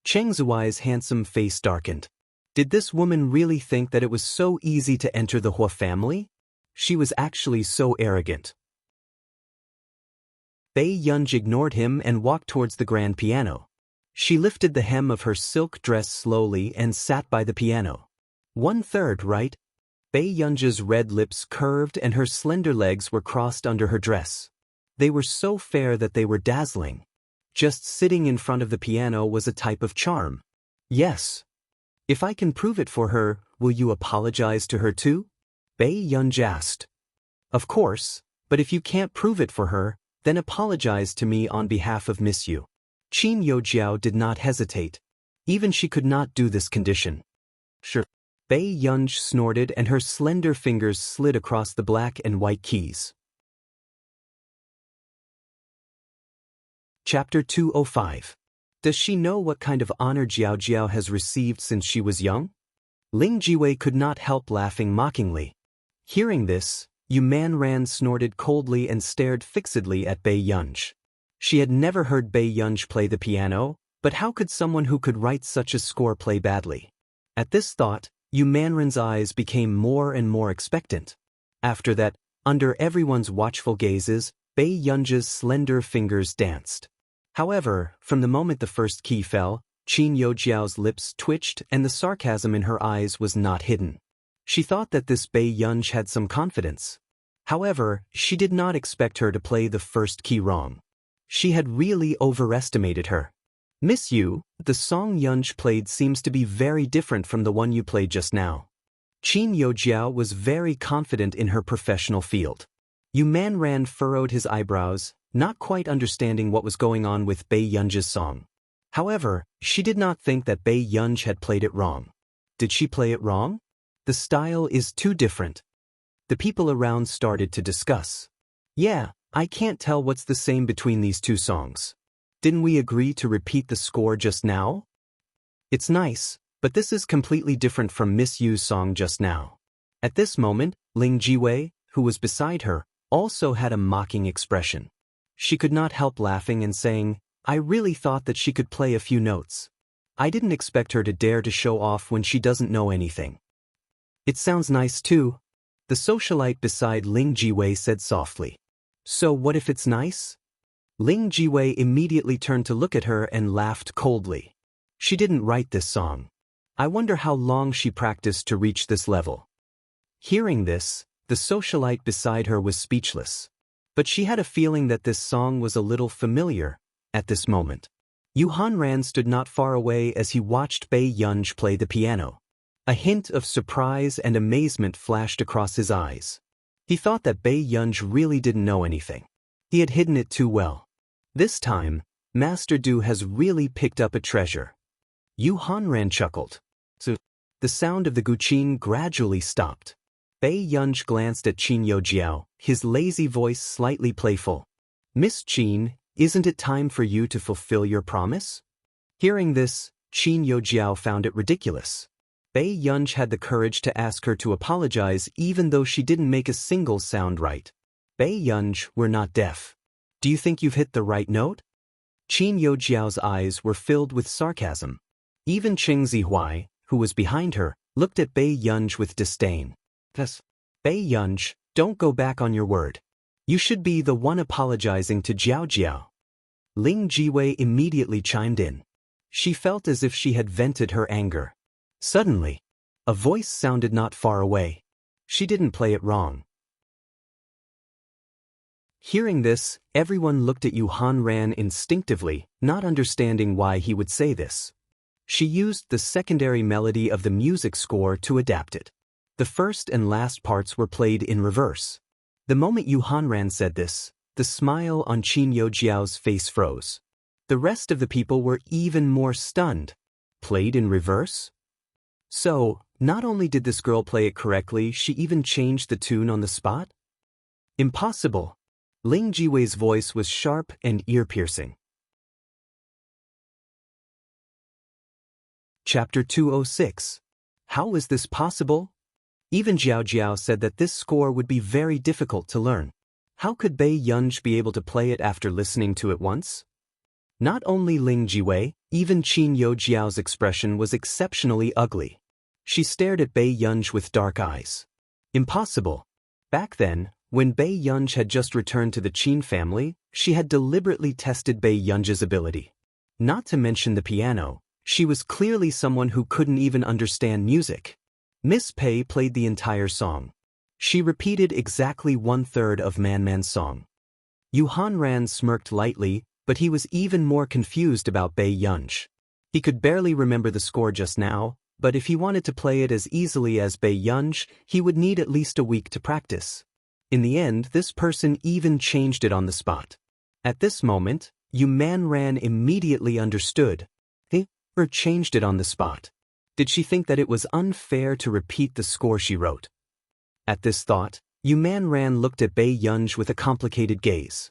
Cheng Zuai's handsome face darkened. Did this woman really think that it was so easy to enter the Hua family? She was actually so arrogant. Bei Yunj ignored him and walked towards the grand piano. She lifted the hem of her silk dress slowly and sat by the piano. 1/3, right? Bei Yunj's red lips curved and her slender legs were crossed under her dress. They were so fair that they were dazzling. Just sitting in front of the piano was a type of charm. Yes. If I can prove it for her, will you apologize to her too? Bei Yunj asked. Of course, but if you can't prove it for her, then apologize to me on behalf of Miss Yu. Qin Youjiao did not hesitate. Even she could not do this condition. Sure. Bei Yunj snorted and her slender fingers slid across the black and white keys. Chapter 205. Does she know what kind of honor Jiao Jiao has received since she was young? Ling Jiwei could not help laughing mockingly. Hearing this, Yu Manran snorted coldly and stared fixedly at Bei Yunj. She had never heard Bei Yunj play the piano, but how could someone who could write such a score play badly? At this thought, Yu Manran's eyes became more and more expectant. After that, under everyone's watchful gazes, Bei Yunj's slender fingers danced. However, from the moment the first key fell, Qin Youjiao's lips twitched and the sarcasm in her eyes was not hidden. She thought that this Bei Yunj had some confidence. However, she did not expect her to play the first key wrong. She had really overestimated her. Miss Yu, the song Yunj played seems to be very different from the one you played just now. Qin Youjiao was very confident in her professional field. Yu Manran furrowed his eyebrows, not quite understanding what was going on with Bei Yunj's song. However, she did not think that Bei Yunj had played it wrong. Did she play it wrong? The style is too different. The people around started to discuss. Yeah, I can't tell what's the same between these two songs. Didn't we agree to repeat the score just now? It's nice, but this is completely different from Miss Yu's song just now. At this moment, Ling Jiwei, who was beside her, also had a mocking expression. She could not help laughing and saying, I really thought that she could play a few notes. I didn't expect her to dare to show off when she doesn't know anything. It sounds nice too, the socialite beside Ling Jiwei said softly. So what if it's nice? Ling Jiwei immediately turned to look at her and laughed coldly. She didn't write this song. I wonder how long she practiced to reach this level. Hearing this, the socialite beside her was speechless. But she had a feeling that this song was a little familiar at this moment. Yu Hanran stood not far away as he watched Bei Yunj play the piano. A hint of surprise and amazement flashed across his eyes. He thought that Bei Yunj really didn't know anything. He had hidden it too well. This time, Master Du has really picked up a treasure. Yu Hanran chuckled. So, the sound of the guqin gradually stopped. Bei Yunj glanced at Qin Youjiao, his lazy voice slightly playful. Miss Qin, isn't it time for you to fulfill your promise? Hearing this, Qin Youjiao found it ridiculous. Bei Yunj had the courage to ask her to apologize even though she didn't make a single sound right. Bei Yunj, we're not deaf. Do you think you've hit the right note? Qin Youjiao's eyes were filled with sarcasm. Even Cheng Zihuai, who was behind her, looked at Bei Yunj with disdain. Thus, Bei Yunj, don't go back on your word. You should be the one apologizing to Jiao Jiao. Ling Jiwei immediately chimed in. She felt as if she had vented her anger. Suddenly, a voice sounded not far away. She didn't play it wrong. Hearing this, everyone looked at Yu Hanran instinctively, not understanding why he would say this. She used the secondary melody of the music score to adapt it. The first and last parts were played in reverse. The moment Yu Hanran said this, the smile on Qin Youjiao's face froze. The rest of the people were even more stunned. Played in reverse? So, not only did this girl play it correctly, she even changed the tune on the spot? Impossible. Ling Jiwei's voice was sharp and ear-piercing. Chapter 206. How is this possible? Even Jiao Jiao said that this score would be very difficult to learn. How could Bei Yunj be able to play it after listening to it once? Not only Ling Jiwei, even Qin Yo Jiao's expression was exceptionally ugly. She stared at Bei Yunj with dark eyes. Impossible. Back then, when Bei Yunj had just returned to the Qin family, she had deliberately tested Bei Yunj's ability. Not to mention the piano, she was clearly someone who couldn't even understand music. Miss Pei played the entire song. She repeated exactly 1/3 of Man Man's song. Yu Hanran smirked lightly, but he was even more confused about Bei Yunj. He could barely remember the score just now, but if he wanted to play it as easily as Bei Yunj, he would need at least a week to practice. In the end, this person even changed it on the spot. At this moment, Yu Manran immediately understood. Or changed it on the spot. Did she think that it was unfair to repeat the score she wrote? At this thought, Yu Manran looked at Bei Yunj with a complicated gaze.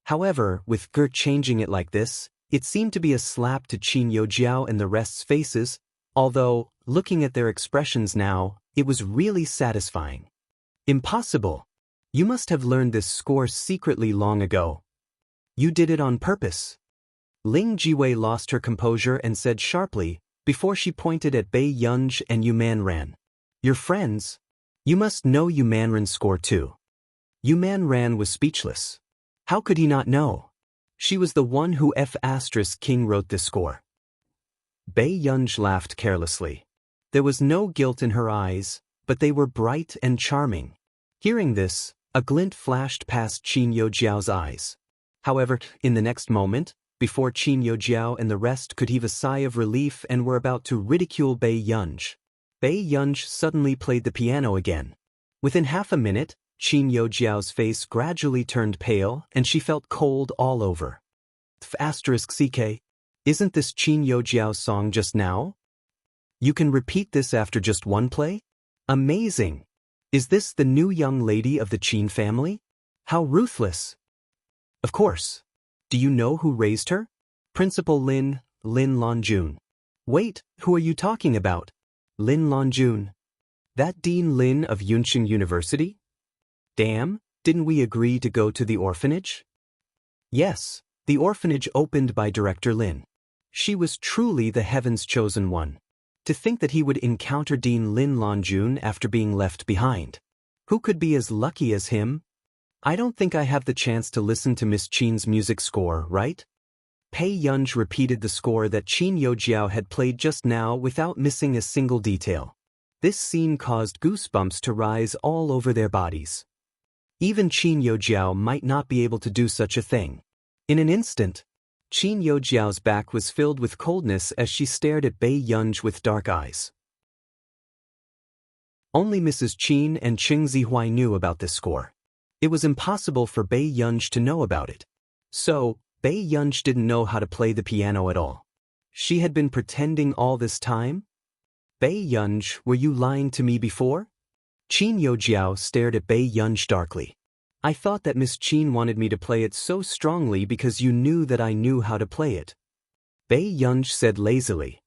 However, with Ger changing it like this, it seemed to be a slap to Qin Yo Jiao and the rest's faces, although, looking at their expressions now, it was really satisfying. Impossible. You must have learned this score secretly long ago. You did it on purpose. Ling Jiwei lost her composure and said sharply, before she pointed at Bei Yunj and Yu Manran. You're friends. You must know Yu Manran's score too. Yu Manran was speechless. How could he not know? She was the one who King wrote this score. Bei Yunj laughed carelessly. There was no guilt in her eyes, but they were bright and charming. Hearing this, a glint flashed past Qin Yo Jiao's eyes. However, in the next moment, before Qin Yo Jiao and the rest could heave a sigh of relief and were about to ridicule Bei Yunj, Bei Yunj suddenly played the piano again. Within half a minute, Qin Yo Jiao's face gradually turned pale and she felt cold all over. *CK, isn't this Qin Yo Jiao's song just now? You can repeat this after just one play? Amazing! Is this the new young lady of the Qin family? How ruthless! Of course. Do you know who raised her? Principal Lin Longjun. Wait, who are you talking about? Lin Longjun. That Dean Lin of Yunqing University? Damn, didn't we agree to go to the orphanage? Yes, the orphanage opened by Director Lin. She was truly the heaven's chosen one. To think that he would encounter Dean Lin Longjun after being left behind. Who could be as lucky as him? I don't think I have the chance to listen to Miss Qin's music score, right? Bei Yunj repeated the score that Qin Yo Jiao had played just now without missing a single detail. This scene caused goosebumps to rise all over their bodies. Even Qin Yo Jiao might not be able to do such a thing. In an instant, Qin Yo Jiao's back was filled with coldness as she stared at Bei Yunj with dark eyes. Only Mrs. Qin and Qing Zihuai knew about this score. It was impossible for Bei Yunj to know about it. So, Bei Yunj didn't know how to play the piano at all. She had been pretending all this time? Bei Yunj, were you lying to me before? Qin Yo Jiao stared at Bei Yunj darkly. I thought that Miss Qin wanted me to play it so strongly because you knew that I knew how to play it. Bei Yunj said lazily.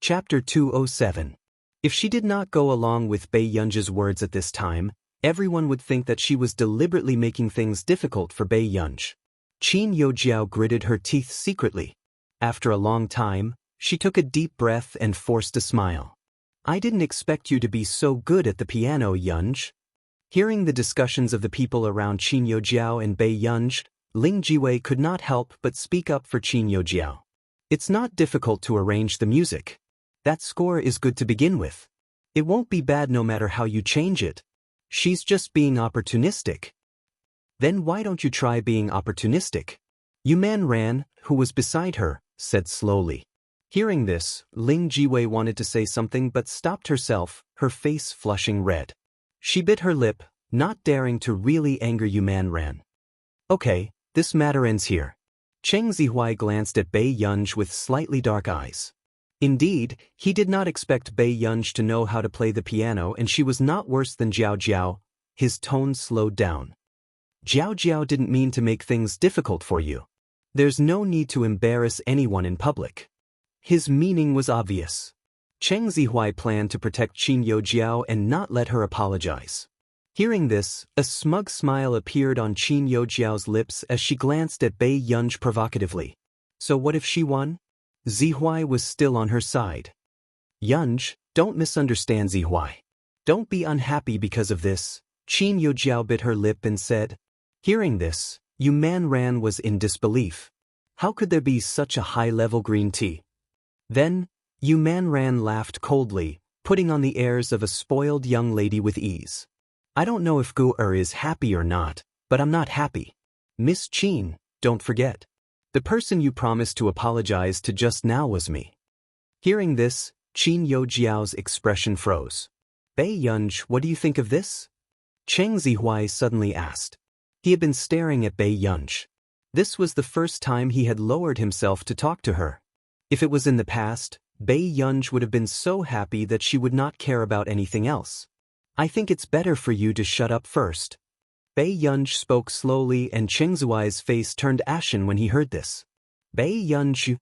Chapter 207. If she did not go along with Bei Yunj's words at this time, everyone would think that she was deliberately making things difficult for Bei Yunj. Qin Yo Jiao gritted her teeth secretly. After a long time, she took a deep breath and forced a smile. I didn't expect you to be so good at the piano, Yunj. Hearing the discussions of the people around Qin Yo Jiao and Bei Yunj, Ling Jiwei could not help but speak up for Qin Yo Jiao. It's not difficult to arrange the music. That score is good to begin with. It won't be bad no matter how you change it. She's just being opportunistic. Then why don't you try being opportunistic? Yu Manran, who was beside her, said slowly. Hearing this, Ling Jiwei wanted to say something but stopped herself, her face flushing red. She bit her lip, not daring to really anger Yu Manran. Okay, this matter ends here. Cheng Zihuai glanced at Bei Yunj with slightly dark eyes. Indeed, he did not expect Bei Yunj to know how to play the piano and she was not worse than Jiao Jiao. His tone slowed down. Jiao Jiao didn't mean to make things difficult for you. There's no need to embarrass anyone in public. His meaning was obvious. Cheng Zihuai planned to protect Qin Youjiao and not let her apologize. Hearing this, a smug smile appeared on Qin Youjiao's lips as she glanced at Bei Yunj provocatively. So what if she won? Zihuai was still on her side. Yunj, don't misunderstand Zihuai. Don't be unhappy because of this, Qin Youjiao bit her lip and said. Hearing this, Yu Manran was in disbelief. How could there be such a high-level green tea? Then, Yu Manran laughed coldly, putting on the airs of a spoiled young lady with ease. I don't know if Gu is happy or not, but I'm not happy. Miss Qin, don't forget. The person you promised to apologize to just now was me. Hearing this, Qin Youjiao's expression froze. Bei Yunj, what do you think of this? Cheng Zihuai suddenly asked. He had been staring at Bei Yunj. This was the first time he had lowered himself to talk to her. If it was in the past, Bei Yunj would have been so happy that she would not care about anything else. I think it's better for you to shut up first. Bei Yunj spoke slowly and Cheng Zihuai's face turned ashen when he heard this. Bei Yunj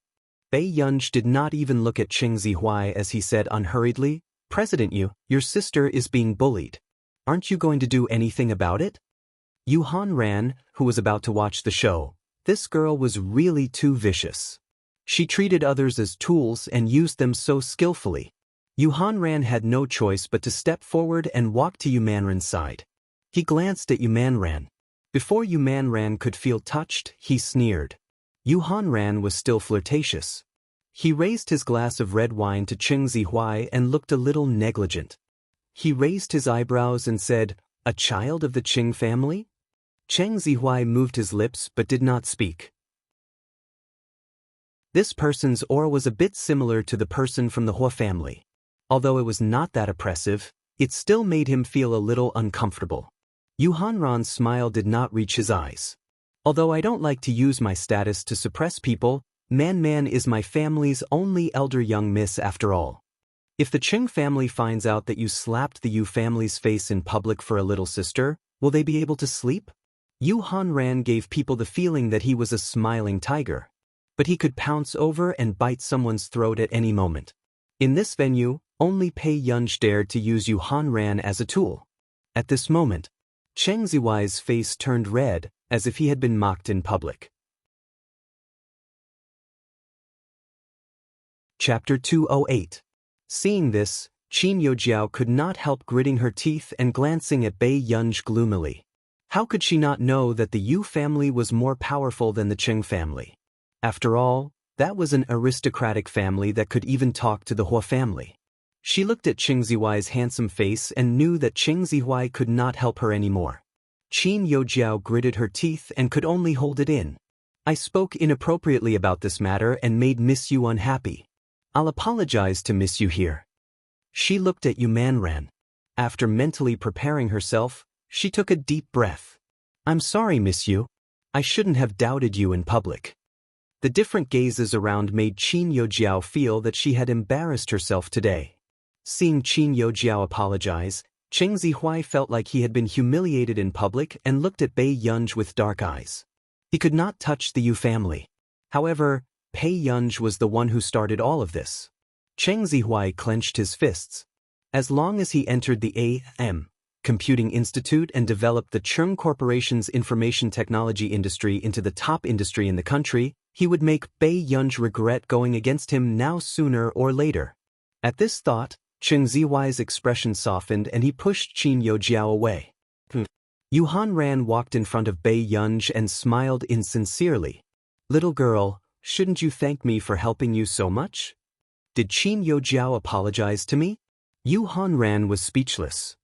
did not even look at Cheng Zihuai as he said unhurriedly, President Yu, your sister is being bullied. Aren't you going to do anything about it? Yu Hanran, who was about to watch the show, this girl was really too vicious. She treated others as tools and used them so skillfully. Yu Hanran had no choice but to step forward and walk to Yu Manran's side. He glanced at Yu Manran. Before Yu Manran could feel touched, he sneered. Yu Hanran was still flirtatious. He raised his glass of red wine to Cheng Zihuai and looked a little negligent. He raised his eyebrows and said, A child of the Qing family? Cheng Zihuai moved his lips but did not speak. This person's aura was a bit similar to the person from the Hua family. Although it was not that oppressive, it still made him feel a little uncomfortable. Yu Hanran's smile did not reach his eyes. Although I don't like to use my status to suppress people, Man is my family's only elder young miss after all. If the Qing family finds out that you slapped the Yu family's face in public for a little sister, will they be able to sleep? Yu Hanran gave people the feeling that he was a smiling tiger. But he could pounce over and bite someone's throat at any moment. In this venue, only Bei Yunj dared to use Yu Hanran as a tool. At this moment, Cheng Zihuai's face turned red, as if he had been mocked in public. Chapter 208. Seeing this, Qin Youjiao could not help gritting her teeth and glancing at Bei Yunj gloomily. How could she not know that the Yu family was more powerful than the Qing family? After all, that was an aristocratic family that could even talk to the Hua family. She looked at Cheng Zihuai's handsome face and knew that Cheng Zihuai could not help her anymore. Qin Youjiao gritted her teeth and could only hold it in. I spoke inappropriately about this matter and made Miss Yu unhappy. I'll apologize to Miss Yu here. She looked at Yu Manran. After mentally preparing herself, she took a deep breath. I'm sorry, Miss Yu. I shouldn't have doubted you in public. The different gazes around made Qin Youjiao feel that she had embarrassed herself today. Seeing Qin Youjiao apologize, Cheng Zihuai felt like he had been humiliated in public and looked at Bei Yunj with dark eyes. He could not touch the Yu family. However, Bei Yunj was the one who started all of this. Cheng Zihuai clenched his fists. As long as he entered the A.M. Computing Institute and developed the Chung Corporation's information technology industry into the top industry in the country, he would make Bei Yunj regret going against him now sooner or later. At this thought, Cheng Zihuai's expression softened and he pushed Qin Youjiao away. Yu Hanran walked in front of Bei Yunj and smiled insincerely. Little girl, shouldn't you thank me for helping you so much? Did Qin Youjiao apologize to me? Yu Hanran was speechless.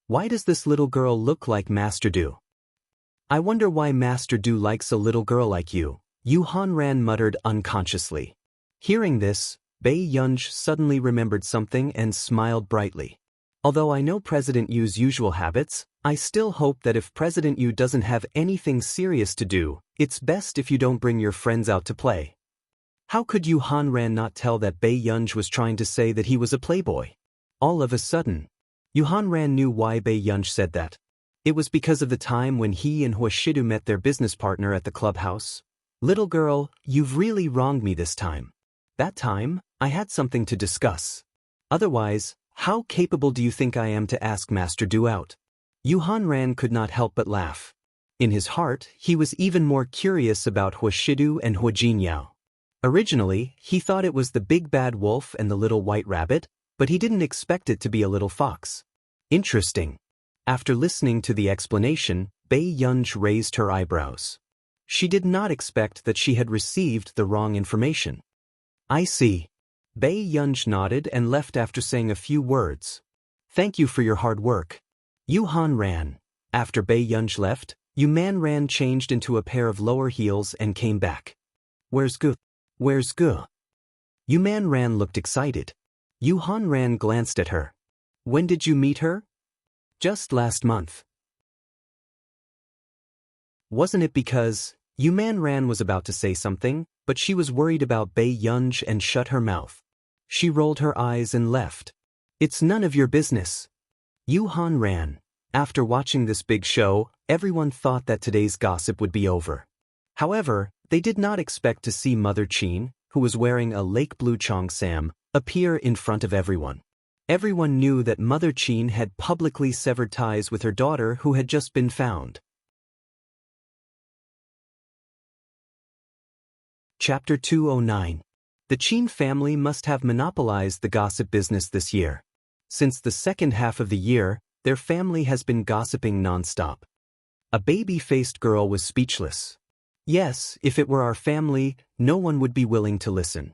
Why does this little girl look like Master Du? I wonder why Master Du likes a little girl like you, Yu Hanran muttered unconsciously. Hearing this, Bei Yunj suddenly remembered something and smiled brightly. Although I know President Yu's usual habits, I still hope that if President Yu doesn't have anything serious to do, it's best if you don't bring your friends out to play. How could Yu Hanran not tell that Bei Yunj was trying to say that he was a playboy? All of a sudden, Yu Hanran knew why Bei Yunj said that. It was because of the time when he and Huashidu met their business partner at the clubhouse. Little girl, you've really wronged me this time. That time, I had something to discuss. Otherwise, how capable do you think I am to ask Master Du out? Yu Hanran could not help but laugh. In his heart, he was even more curious about Hua Shidu and Hua Jinyao. Originally, he thought it was the big bad wolf and the little white rabbit, but he didn't expect it to be a little fox. Interesting. After listening to the explanation, Bai Yunj raised her eyebrows. She did not expect that she had received the wrong information. I see. Bai Yunj nodded and left after saying a few words. Thank you for your hard work. Yu Han ran. After Bai Yunj left, Yu Man Ran changed into a pair of lower heels and came back. Where's Gu? Where's Gu? Yu Man Ran looked excited. Yu Han Ran glanced at her. When did you meet her? Just last month. Wasn't it because... Yu Man Ran was about to say something, but she was worried about Bai Yunj and shut her mouth. She rolled her eyes and left. It's none of your business. Yu Han ran. After watching this big show, everyone thought that today's gossip would be over. However, they did not expect to see Mother Qin, who was wearing a lake blue cheongsam, appear in front of everyone. Everyone knew that Mother Qin had publicly severed ties with her daughter who had just been found. Chapter 209. The Qin family must have monopolized the gossip business this year. Since the second half of the year, their family has been gossiping non-stop. A baby-faced girl was speechless. Yes, if it were our family, no one would be willing to listen.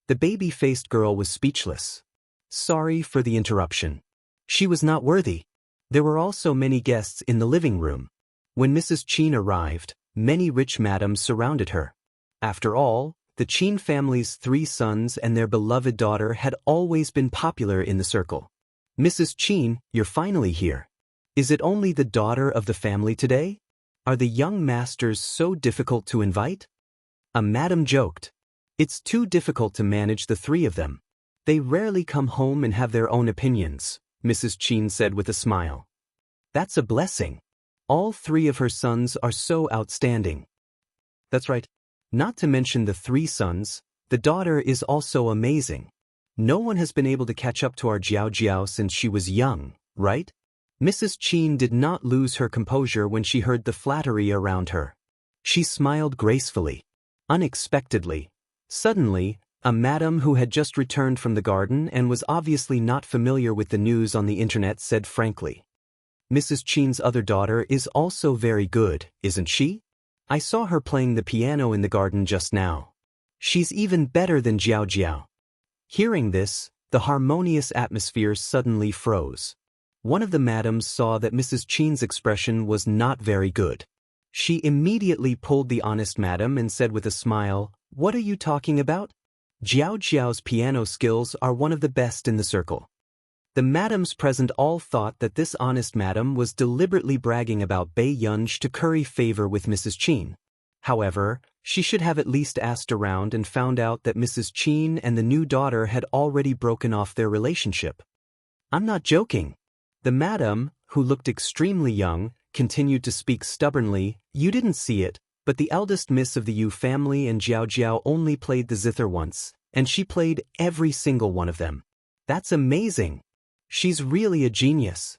The baby-faced girl was speechless. Sorry for the interruption. She was not worthy. There were also many guests in the living room. When Mrs. Qin arrived, many rich madams surrounded her. After all, the Qin family's 3 sons and their beloved daughter had always been popular in the circle. Mrs. Qin, you're finally here. Is it only the daughter of the family today? Are the young masters so difficult to invite? A madam joked. It's too difficult to manage the 3 of them. They rarely come home and have their own opinions, Mrs. Qin said with a smile. That's a blessing. All 3 of her sons are so outstanding. That's right. Not to mention the 3 sons, the daughter is also amazing. No one has been able to catch up to our Jiao Jiao since she was young, right? Mrs. Qin did not lose her composure when she heard the flattery around her. She smiled gracefully. Unexpectedly, suddenly, a madam who had just returned from the garden and was obviously not familiar with the news on the internet said frankly, Mrs. Qin's other daughter is also very good, isn't she? I saw her playing the piano in the garden just now. She's even better than Jiao Jiao. Hearing this, the harmonious atmosphere suddenly froze. One of the madams saw that Mrs. Qin's expression was not very good. She immediately pulled the honest madam and said with a smile, What are you talking about? Jiao Jiao's piano skills are one of the best in the circle. The madams present all thought that this honest madam was deliberately bragging about Bai Yunj to curry favor with Mrs. Qin. However, she should have at least asked around and found out that Mrs. Qin and the new daughter had already broken off their relationship. I'm not joking. The madam, who looked extremely young, continued to speak stubbornly. You didn't see it, but the eldest miss of the Yu family and Jiao Jiao only played the zither once, and she played every single one of them. That's amazing. She's really a genius.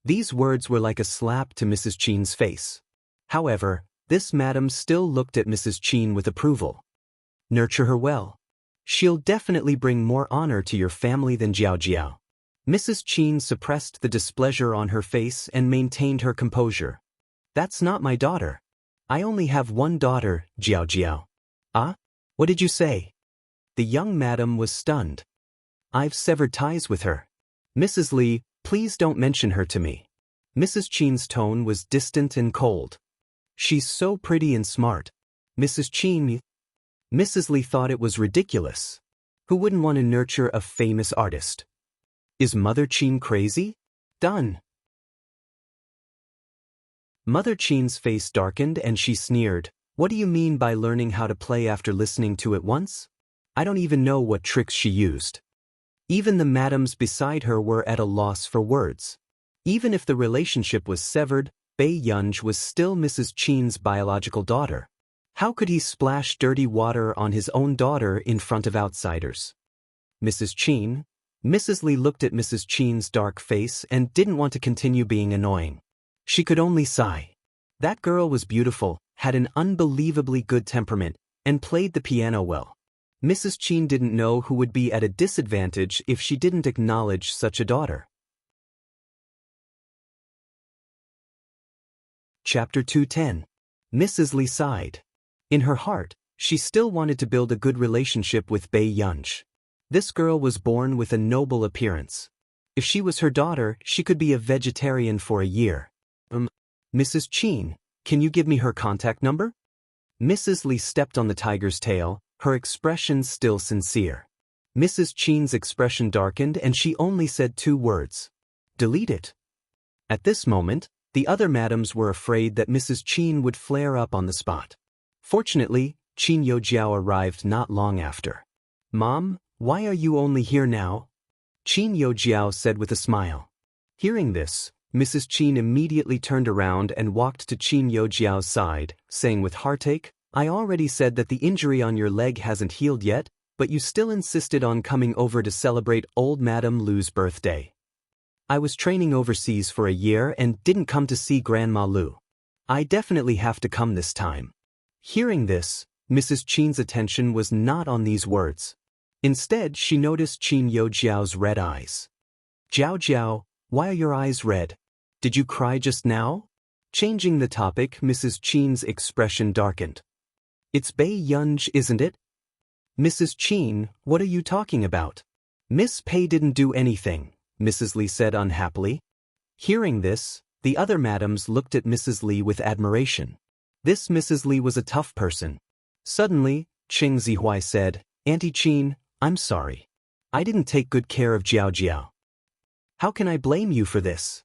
These words were like a slap to Mrs. Qin's face. However, this madam still looked at Mrs. Qin with approval. Nurture her well. She'll definitely bring more honor to your family than Jiao Jiao. Mrs. Qin suppressed the displeasure on her face and maintained her composure. That's not my daughter. I only have one daughter, Jiao Jiao. Ah? What did you say? The young madam was stunned. I've severed ties with her. Mrs. Li, please don't mention her to me. Mrs. Qin's tone was distant and cold. She's so pretty and smart. Mrs. Qin. Mrs. Li thought it was ridiculous. Who wouldn't want to nurture a famous artist? Is Mother Qin crazy? Done. Mother Qin's face darkened and she sneered. What do you mean by learning how to play after listening to it once? I don't even know what tricks she used. Even the madams beside her were at a loss for words. Even if the relationship was severed, Bai Yunj was still Mrs. Qin's biological daughter. How could he splash dirty water on his own daughter in front of outsiders? Mrs. Qin, Mrs. Lee looked at Mrs. Chen's dark face and didn't want to continue being annoying. She could only sigh. That girl was beautiful, had an unbelievably good temperament, and played the piano well. Mrs. Chen didn't know who would be at a disadvantage if she didn't acknowledge such a daughter. Chapter 210. Mrs. Lee sighed. In her heart, she still wanted to build a good relationship with Bai Yunj. This girl was born with a noble appearance. If she was her daughter, she could be a vegetarian for a year. Mrs. Chen, can you give me her contact number? Mrs. Lee stepped on the tiger's tail, her expression still sincere. Mrs. Chen's expression darkened and she only said 2 words. Delete it. At this moment, the other madams were afraid that Mrs. Chen would flare up on the spot. Fortunately, Qin Yojiao arrived not long after. Mom, why are you only here now? Qin Yojiao said with a smile. Hearing this, Mrs. Chen immediately turned around and walked to Qin Yojiao's side, saying with heartache, I already said that the injury on your leg hasn't healed yet, but you still insisted on coming over to celebrate old Madame Lu's birthday. I was training overseas for a year and didn't come to see Grandma Lu. I definitely have to come this time. Hearing this, Mrs. Chen's attention was not on these words. Instead, she noticed Qin Yojiao's red eyes. Jiao Jiao, why are your eyes red? Did you cry just now? Changing the topic, Mrs. Chen's expression darkened. It's Bai Yunj, isn't it? Mrs. Chen, what are you talking about? Miss Pei didn't do anything, Mrs. Lee said unhappily. Hearing this, the other madams looked at Mrs. Lee with admiration. This Mrs. Lee was a tough person. Suddenly, Cheng Zihuai said, Auntie Chen, I'm sorry. I didn't take good care of Jiao Jiao. How can I blame you for this?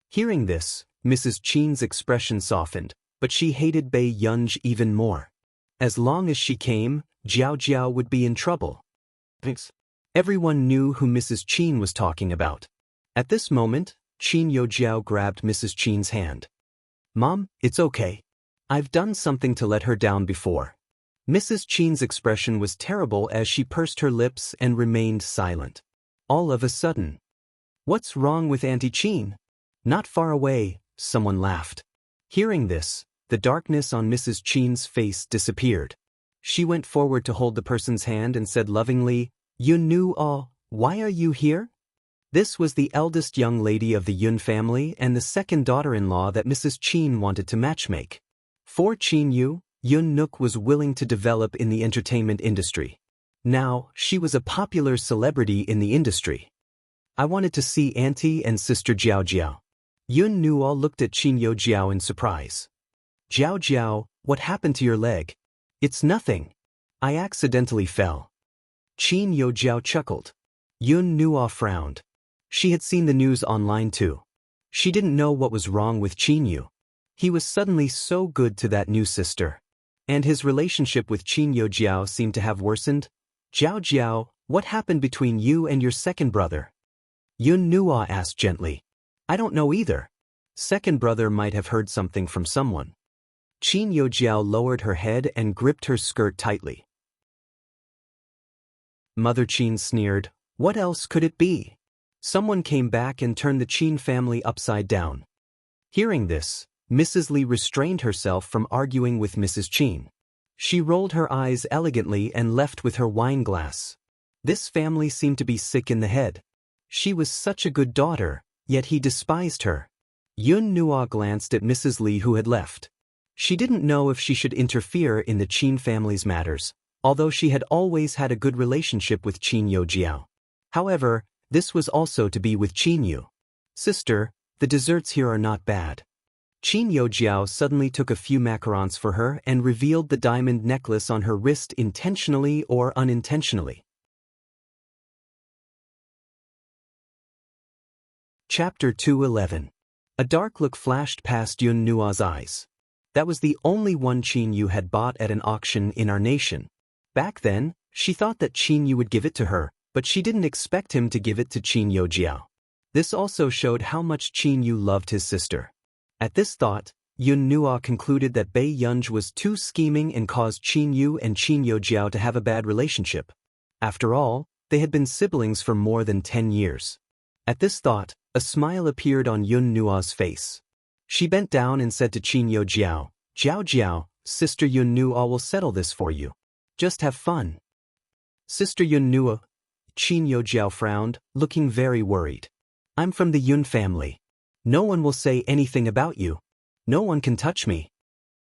Hearing this, Mrs. Chen's expression softened, but she hated Bai Yunj even more. As long as she came, Jiao Jiao would be in trouble. Everyone knew who Mrs. Chen was talking about. At this moment, Qin Yojiao grabbed Mrs. Chen's hand. Mom, it's okay. I've done something to let her down before. Mrs. Chen's expression was terrible as she pursed her lips and remained silent. All of a sudden, what's wrong with Auntie Chen? Not far away, someone laughed. Hearing this, the darkness on Mrs. Chen's face disappeared. She went forward to hold the person's hand and said lovingly, Yun Nu, why are you here? This was the eldest young lady of the Yun family and the second daughter-in-law that Mrs. Chen wanted to matchmake. For Qin Yu, Yun Nuk was willing to develop in the entertainment industry. Now, she was a popular celebrity in the industry. I wanted to see Auntie and Sister Jiao Jiao. Yun Nuo looked at Qin Yojiao in surprise. Jiao Jiao, what happened to your leg? It's nothing. I accidentally fell. Qin Yojiao chuckled. Yun Nuo frowned. She had seen the news online too. She didn't know what was wrong with Qin Yu. He was suddenly so good to that new sister. And his relationship with Qin Yojiao seemed to have worsened. Jiao Jiao, what happened between you and your second brother? Yun Nuo asked gently. I don't know either. Second brother might have heard something from someone. Qin Yojiao lowered her head and gripped her skirt tightly. Mother Qin sneered, what else could it be? Someone came back and turned the Qin family upside down. Hearing this, Mrs. Lee restrained herself from arguing with Mrs. Chen. She rolled her eyes elegantly and left with her wine glass. This family seemed to be sick in the head. She was such a good daughter, yet he despised her. Yun Nuo glanced at Mrs. Lee who had left. She didn't know if she should interfere in the Qin family's matters, although she had always had a good relationship with Qin Yojiao. However, this was also to be with Qin Yu. Sister, the desserts here are not bad. Qin Yojiao suddenly took a few macarons for her and revealed the diamond necklace on her wrist intentionally or unintentionally. Chapter 211. A dark look flashed past Yun Nuo's eyes. That was the only one Qin Yu had bought at an auction in our nation. Back then, she thought that Qin Yu would give it to her, but she didn't expect him to give it to Qin Yojiao. This also showed how much Qin Yu loved his sister. At this thought, Yun Nuo concluded that Bai Yunj was too scheming and caused Qin Yu and Qin Yojiao to have a bad relationship. After all, They had been siblings for more than 10 years. At this thought, a smile appeared on Yun Nua's face. She bent down and said to Qin Jiao, "Jiao Jiao, Sister Yun Nua will settle this for you. Just have fun." "Sister Yun Nua?" Qin Jiao frowned, looking very worried. "I'm from the Yun family. No one will say anything about you. No one can touch me."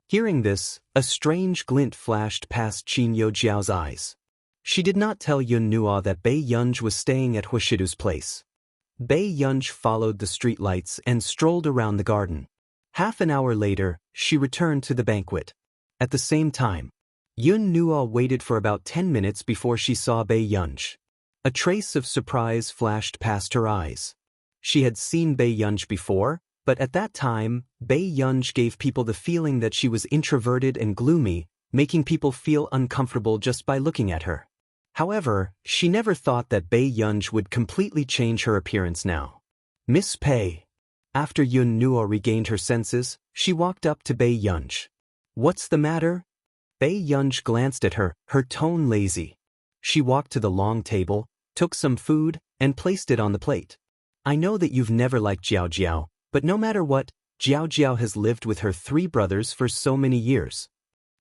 Hearing this, a strange glint flashed past Qin Jiao's eyes. She did not tell Yun Nua that Bei Yunj was staying at Huishidu's place. Bei Yunj followed the streetlights and strolled around the garden. Half an hour later, she returned to the banquet. At the same time, Yun Nua waited for about 10 minutes before she saw Bei Yunj. A trace of surprise flashed past her eyes. She had seen Bei Yunj before, but at that time, Bei Yunj gave people the feeling that she was introverted and gloomy, making people feel uncomfortable just by looking at her. However, she never thought that Bei Yunj would completely change her appearance now. "Miss Pei." After Yun Nua regained her senses, she walked up to Bei Yunj. "What's the matter?" Bei Yunj glanced at her, her tone lazy. She walked to the long table, took some food, and placed it on the plate. "I know that you've never liked Jiao Jiao, but no matter what, Jiao Jiao has lived with her 3 brothers for so many years."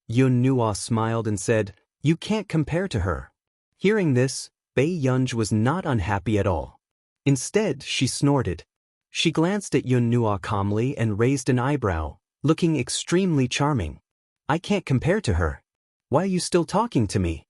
Yun Nua smiled and said, "You can't compare to her." Hearing this, Bei Yunj was not unhappy at all. Instead, she snorted. She glanced at Yun Nua calmly and raised an eyebrow, looking extremely charming. "I can't compare to her. Why are you still talking to me?"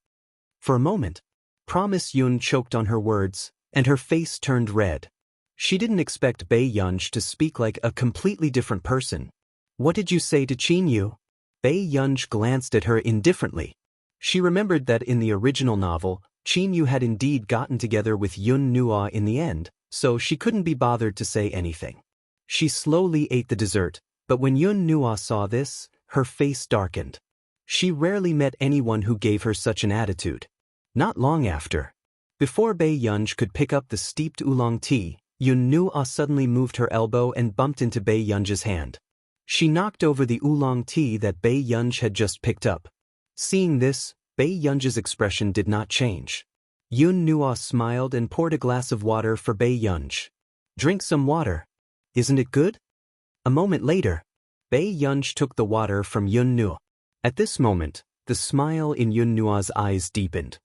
For a moment, Promise Yun choked on her words, and her face turned red. She didn't expect Bei Yunj to speak like a completely different person. "What did you say to Qin Yu?" Bei Yunj glanced at her indifferently. She remembered that in the original novel, Qin Yu had indeed gotten together with Yun Nua in the end, so she couldn't be bothered to say anything. She slowly ate the dessert, but when Yun Nua saw this, her face darkened. She rarely met anyone who gave her such an attitude. Not long after, before Bei Yunj could pick up the steeped oolong tea, Yun Nua suddenly moved her elbow and bumped into Bei Yunj's hand. She knocked over the oolong tea that Bei Yunj had just picked up. Seeing this, Bei Yunj's expression did not change. Yun Nua smiled and poured a glass of water for Bei Yunj. "Drink some water. Isn't it good?" A moment later, Bei Yunj took the water from Yun Nua. At this moment, the smile in Yun Nua's eyes deepened.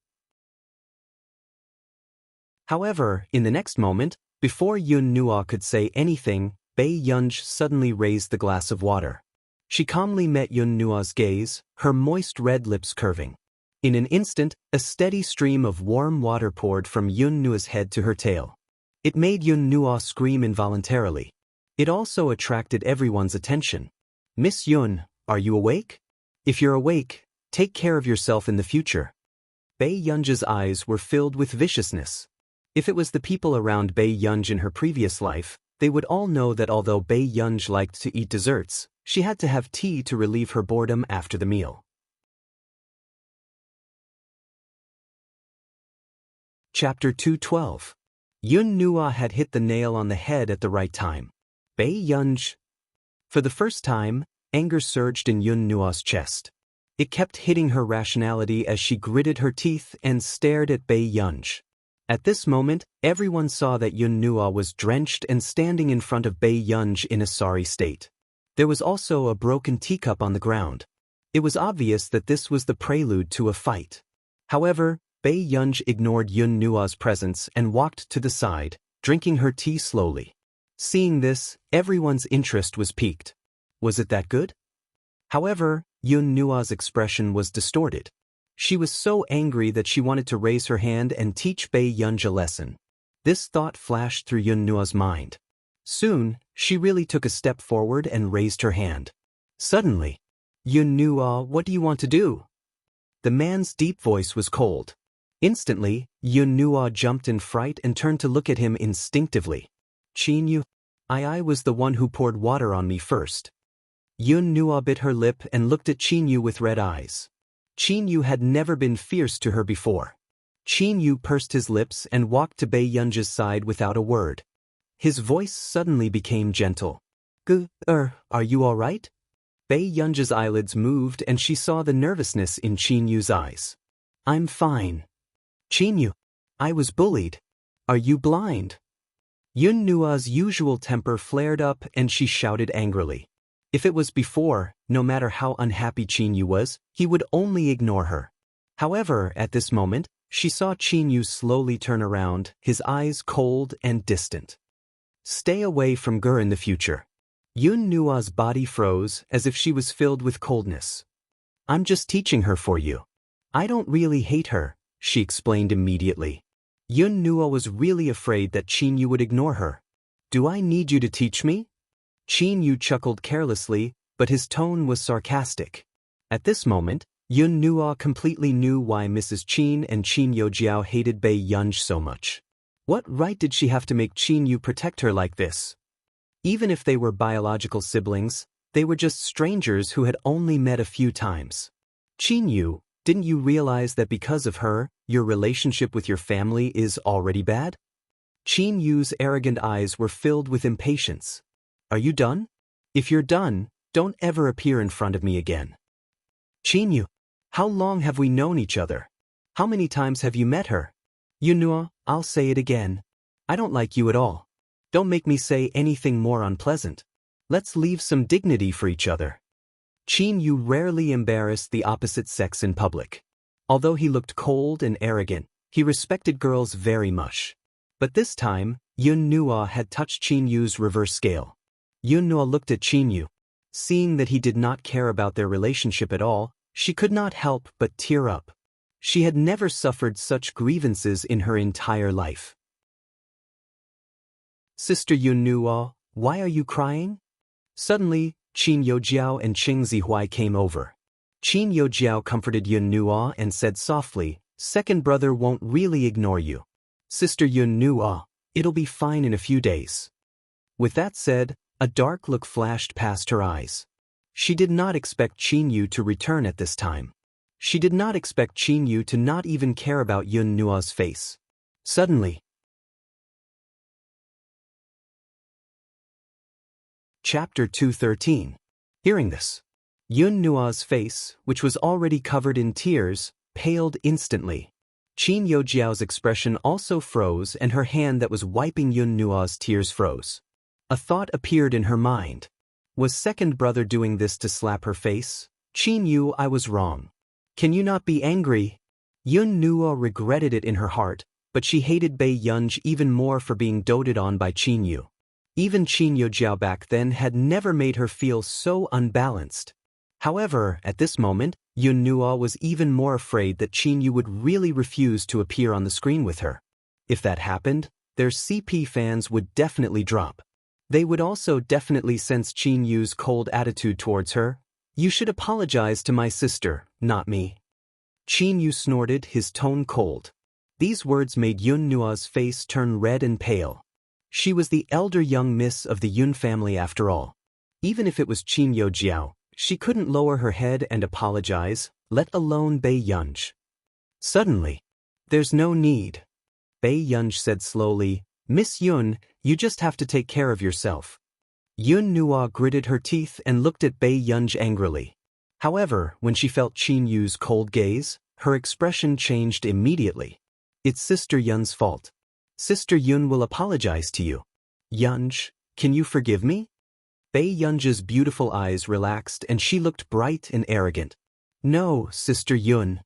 However, in the next moment, before Yun Nua could say anything, Bei Yunj suddenly raised the glass of water. She calmly met Yun Nua's gaze, her moist red lips curving. In an instant, a steady stream of warm water poured from Yun Nua's head to her tail. It made Yun Nua scream involuntarily. It also attracted everyone's attention. "Miss Yun, are you awake? If you're awake, take care of yourself in the future." Bei Yunj's eyes were filled with viciousness. If it was the people around Bei Yunj in her previous life, they would all know that although Bei Yunj liked to eat desserts, she had to have tea to relieve her boredom after the meal. Chapter 212. Yun Nua had hit the nail on the head at the right time. Bei Yunj. For the first time, anger surged in Yun Nua's chest. It kept hitting her rationality as she gritted her teeth and stared at Bei Yunj. At this moment, everyone saw that Yun Nua was drenched and standing in front of Bei Yunj in a sorry state. There was also a broken teacup on the ground. It was obvious that this was the prelude to a fight. However, Bei Yunj ignored Yun Nua's presence and walked to the side, drinking her tea slowly. Seeing this, everyone's interest was piqued. Was it that good? However, Yun Nua's expression was distorted. She was so angry that she wanted to raise her hand and teach Bei Yunj a lesson. This thought flashed through Yun Nua's mind. Soon, she really took a step forward and raised her hand. Suddenly, "Yun Nua, what do you want to do?" The man's deep voice was cold. Instantly, Yun Nua jumped in fright and turned to look at him instinctively. "Qin Yu, I was the one who poured water on me first." Yun Nua bit her lip and looked at Qin Yu with red eyes. Qin Yu had never been fierce to her before. Qin Yu pursed his lips and walked to Bei Yunj's side without a word. His voice suddenly became gentle. Are you all right?" Bei Yunj's eyelids moved and she saw the nervousness in Qin Yu's eyes. "I'm fine." "Qin Yu, I was bullied. Are you blind? Yun Nua's usual temper flared up and she shouted angrily. If it was before, no matter how unhappy Qin Yu was, he would only ignore her. However, at this moment, she saw Qin Yu slowly turn around, his eyes cold and distant. Stay away from Ger in the future. Yun Nua's body froze as if she was filled with coldness. I'm just teaching her for you. I don't really hate her, she explained immediately. Yun Nua was really afraid that Qin Yu would ignore her. Do I need you to teach me? Qin Yu chuckled carelessly, but his tone was sarcastic. At this moment, Yun Nua completely knew why Mrs. Qin and Qin Yojiao hated Bei Yunj so much. What right did she have to make Qin Yu protect her like this? Even if they were biological siblings, they were just strangers who had only met a few times. Qin Yu, didn't you realize that because of her, your relationship with your family is already bad? Qin Yu's arrogant eyes were filled with impatience. Are you done? If you're done, don't ever appear in front of me again. Qin Yu, how long have we known each other? How many times have you met her? Yun Nua, I'll say it again. I don't like you at all. Don't make me say anything more unpleasant. Let's leave some dignity for each other. Qin Yu rarely embarrassed the opposite sex in public. Although he looked cold and arrogant, he respected girls very much. But this time, Yun Nua had touched Qin Yu's reverse scale. Yun Nua looked at Qin Yu. Seeing that he did not care about their relationship at all, she could not help but tear up. She had never suffered such grievances in her entire life. Sister Yun Nua, why are you crying? Suddenly, Qin Yojiao and Qing Zihuai came over. Qin Yojiao comforted Yun Nua and said softly, second brother won't really ignore you. Sister Yun Nua, it'll be fine in a few days. With that said, a dark look flashed past her eyes. She did not expect Qin Yu to return at this time. She did not expect Qin Yu to not even care about Yun Nua's face. Suddenly, Chapter 213. Hearing this, Yun Nua's face, which was already covered in tears, paled instantly. Qin Yojiao's expression also froze and her hand that was wiping Yun Nua's tears froze. A thought appeared in her mind. Was second brother doing this to slap her face? Qin Yu, I was wrong. Can you not be angry? Yun Nua regretted it in her heart, but she hated Bei Yunj even more for being doted on by Qin Yu. Even Qin Yojiao back then had never made her feel so unbalanced. However, at this moment, Yun Nua was even more afraid that Qin Yu would really refuse to appear on the screen with her. If that happened, their CP fans would definitely drop. They would also definitely sense Qin Yu's cold attitude towards her. You should apologize to my sister, not me. Qin Yu snorted, his tone cold. These words made Yun Nua's face turn red and pale. She was the elder young miss of the Yun family after all. Even if it was Qin Yojiao, she couldn't lower her head and apologize, let alone Bei Yunj. Suddenly, there's no need. Bei Yunj said slowly, Miss Yun, you just have to take care of yourself. Yun Nua gritted her teeth and looked at Bei Yunj angrily. However, when she felt Qin Yu's cold gaze, her expression changed immediately. It's Sister Yun's fault. Sister Yun will apologize to you. Yunj, can you forgive me? Bei Yunj's beautiful eyes relaxed and she looked bright and arrogant. No, Sister Yun.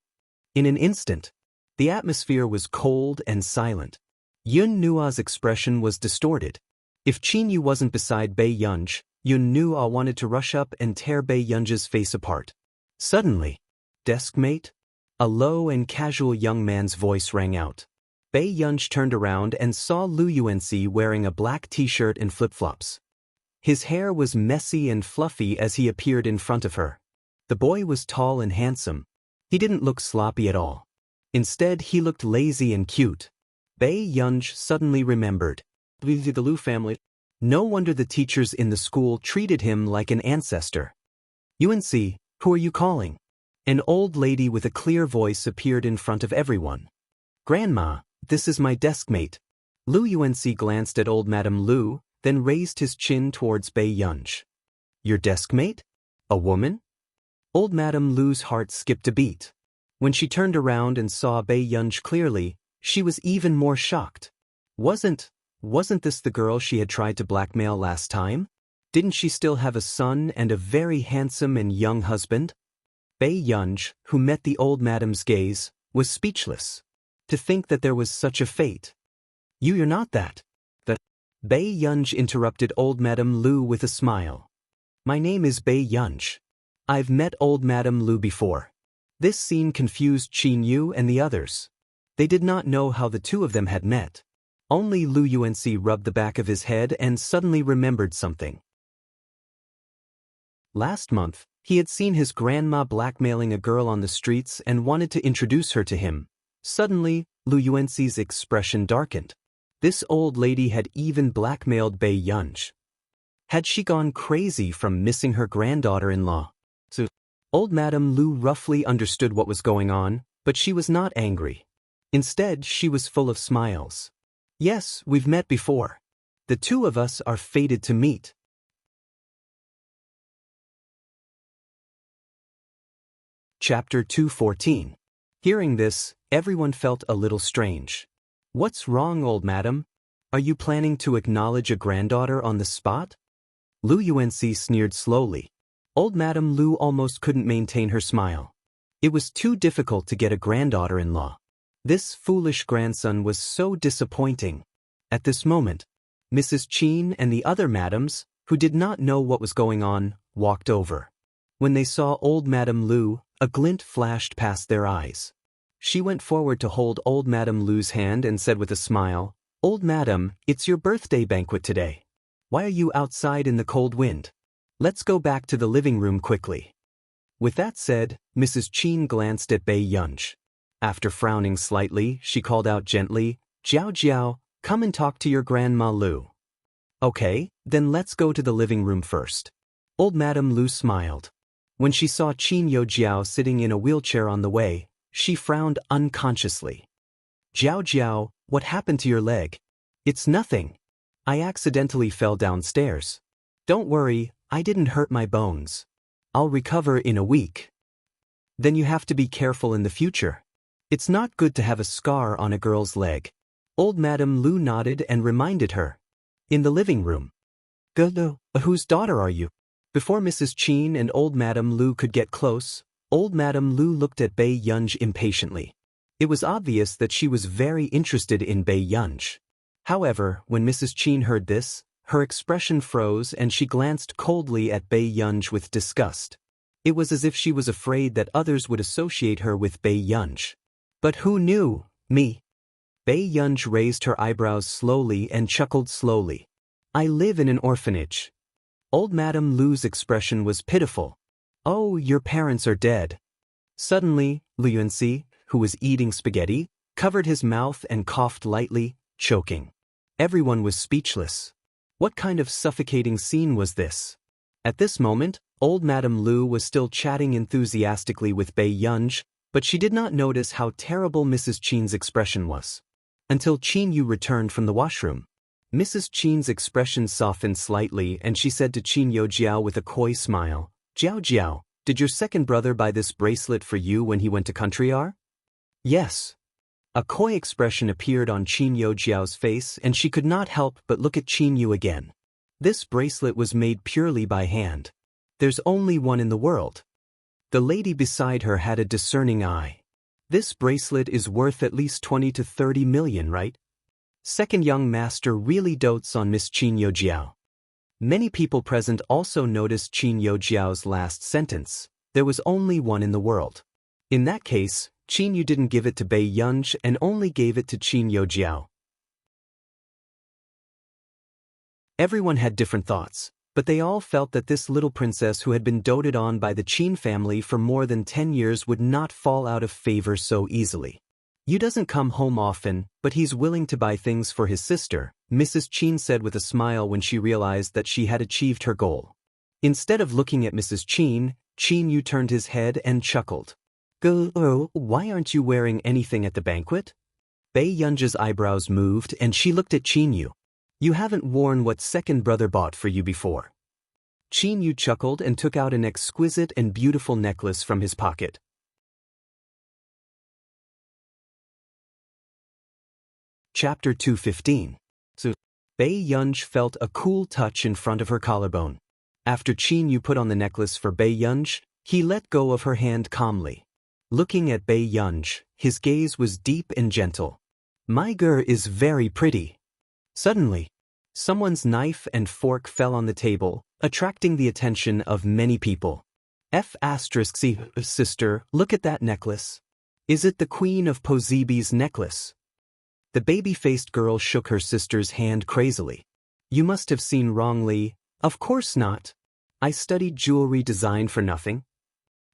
In an instant, the atmosphere was cold and silent. Yun Nua's expression was distorted. If Qin Yu wasn't beside Bei Yunj, Yun Nua wanted to rush up and tear Bei Yunj's face apart. Suddenly, deskmate? A low and casual young man's voice rang out. Bei Yunj turned around and saw Lu Yuanxi wearing a black t-shirt and flip-flops. His hair was messy and fluffy as he appeared in front of her. The boy was tall and handsome. He didn't look sloppy at all. Instead, he looked lazy and cute. Bei Yunj suddenly remembered. The Lu family. No wonder the teachers in the school treated him like an ancestor. Yuanxi, who are you calling? An old lady with a clear voice appeared in front of everyone. Grandma, this is my deskmate. Lu Yuanxi glanced at old Madame Lu, then raised his chin towards Bei Yunj. Your deskmate? A woman? Old Madame Lu's heart skipped a beat. When she turned around and saw Bei Yunj clearly, She was even more shocked. Wasn't this the girl she had tried to blackmail last time? Didn't she still have a son and a very handsome and young husband? Bei Yunj, who met the old madam's gaze, was speechless. To think that there was such a fate. You're not that. Bei Yunj interrupted old Madame Lu with a smile. My name is Bei Yunj. I've met old Madame Lu before. This scene confused Qin Yu and the others. They did not know how the two of them had met. Only Lu Yuanxi rubbed the back of his head and suddenly remembered something. Last month, he had seen his grandma blackmailing a girl on the streets and wanted to introduce her to him. Suddenly, Lu Yuanxi's expression darkened. This old lady had even blackmailed Bei Yunj. Had she gone crazy from missing her granddaughter-in-law? So, old Madame Lu roughly understood what was going on, but she was not angry. Instead, she was full of smiles. Yes, we've met before. The two of us are fated to meet. Chapter 214. Hearing this, everyone felt a little strange. What's wrong, old madam? Are you planning to acknowledge a granddaughter on the spot? Lu Yuanxi sneered slowly. Old Madame Lu almost couldn't maintain her smile. It was too difficult to get a granddaughter-in-law. This foolish grandson was so disappointing. At this moment, Mrs. Qin and the other madams, who did not know what was going on, walked over. When they saw old Madame Lu, a glint flashed past their eyes. She went forward to hold old Madame Lu's hand and said with a smile, Old Madam, it's your birthday banquet today. Why are you outside in the cold wind? Let's go back to the living room quickly. With that said, Mrs. Qin glanced at Bei Yunj. After frowning slightly, she called out gently, Jiao Jiao, come and talk to your Grandma Lu. Okay, then let's go to the living room first. Old Madame Lu smiled. When she saw Qin Yo Jiao sitting in a wheelchair on the way, she frowned unconsciously. Jiao Jiao, what happened to your leg? It's nothing. I accidentally fell downstairs. Don't worry, I didn't hurt my bones. I'll recover in a week. Then you have to be careful in the future. It's not good to have a scar on a girl's leg. Old Madame Lu nodded and reminded her. In the living room. Gulu, whose daughter are you? Before Mrs. Qin and old Madame Lu could get close, old Madame Lu looked at Bei Yunj impatiently. It was obvious that she was very interested in Bei Yunj. However, when Mrs. Qin heard this, her expression froze and she glanced coldly at Bei Yunj with disgust. It was as if she was afraid that others would associate her with Bei Yunj. But who knew? Me. Bei Yunj raised her eyebrows slowly and chuckled slowly. I live in an orphanage. Old Madame Lu's expression was pitiful. Oh, your parents are dead. Suddenly, Lu Yuanxi, who was eating spaghetti, covered his mouth and coughed lightly, choking. Everyone was speechless. What kind of suffocating scene was this? At this moment, old Madame Lu was still chatting enthusiastically with Bei Yunj, but she did not notice how terrible Mrs. Qin's expression was. Until Qin Yu returned from the washroom. Mrs. Qin's expression softened slightly and she said to Qin Yo Jiao with a coy smile, Jiao Jiao, did your second brother buy this bracelet for you when he went to country R? Yes. A coy expression appeared on Qin Yo Jiao's face and she could not help but look at Qin Yu again. This bracelet was made purely by hand. There's only one in the world. The lady beside her had a discerning eye. This bracelet is worth at least 20 to 30 million, right? Second young master really dotes on Miss Qin Yo Jiao. Many people present also noticed Qin Yo Jiao's last sentence. There was only one in the world. In that case, Qin Yu didn't give it to Bei Yunj and only gave it to Qin Yo Jiao. Everyone had different thoughts, but they all felt that this little princess who had been doted on by the Qin family for more than 10 years would not fall out of favor so easily. Yu doesn't come home often, but he's willing to buy things for his sister, Mrs. Qin said with a smile when she realized that she had achieved her goal. Instead of looking at Mrs. Qin, Qin Yu turned his head and chuckled. Oh, why aren't you wearing anything at the banquet? Bei Yunj's eyebrows moved and she looked at Qin Yu. You haven't worn what second brother bought for you before. Qin Yu chuckled and took out an exquisite and beautiful necklace from his pocket. Chapter 215. So, Bei Yunj felt a cool touch in front of her collarbone. After Qin Yu put on the necklace for Bei Yunj, he let go of her hand calmly. Looking at Bei Yunj, his gaze was deep and gentle. My girl is very pretty. Suddenly, someone's knife and fork fell on the table, attracting the attention of many people. F***C, sister, look at that necklace. Is it the Queen of Pozeebi's necklace? The baby-faced girl shook her sister's hand crazily. You must have seen wrongly. Of course not. I studied jewelry design for nothing.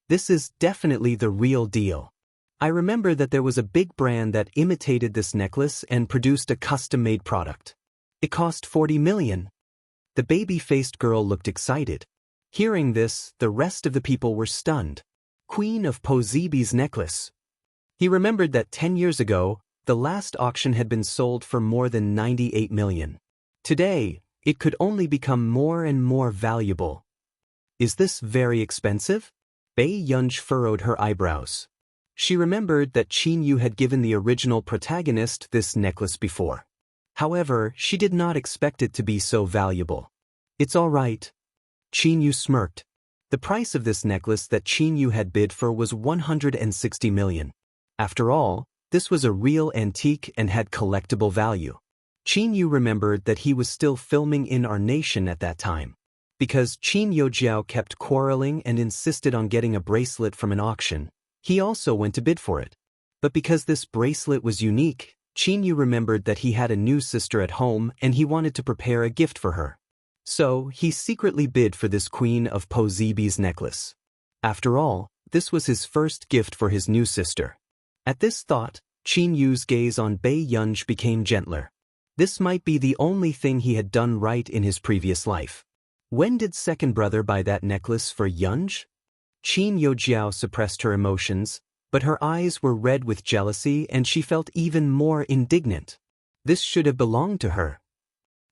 This is definitely the real deal. I remember that there was a big brand that imitated this necklace and produced a custom-made product. It cost 40 million. The baby-faced girl looked excited. Hearing this, the rest of the people were stunned. Queen of Pozeebi's necklace. He remembered that 10 years ago, the last auction had been sold for more than 98 million. Today, it could only become more and more valuable. Is this very expensive? Bei Yunj furrowed her eyebrows. She remembered that Qin Yu had given the original protagonist this necklace before. However, she did not expect it to be so valuable. It's all right. Qin Yu smirked. The price of this necklace that Qin Yu had bid for was 160 million. After all, this was a real antique and had collectible value. Qin Yu remembered that he was still filming in our nation at that time. Because Qin Yojiao kept quarreling and insisted on getting a bracelet from an auction, he also went to bid for it. But because this bracelet was unique, Qin Yu remembered that he had a new sister at home and he wanted to prepare a gift for her. So, he secretly bid for this Queen of Pozeebi's necklace. After all, this was his first gift for his new sister. At this thought, Qin Yu's gaze on Bei Yunj became gentler. This might be the only thing he had done right in his previous life. When did second brother buy that necklace for Yunj? Qin Yojiao suppressed her emotions, but her eyes were red with jealousy and she felt even more indignant. This should have belonged to her.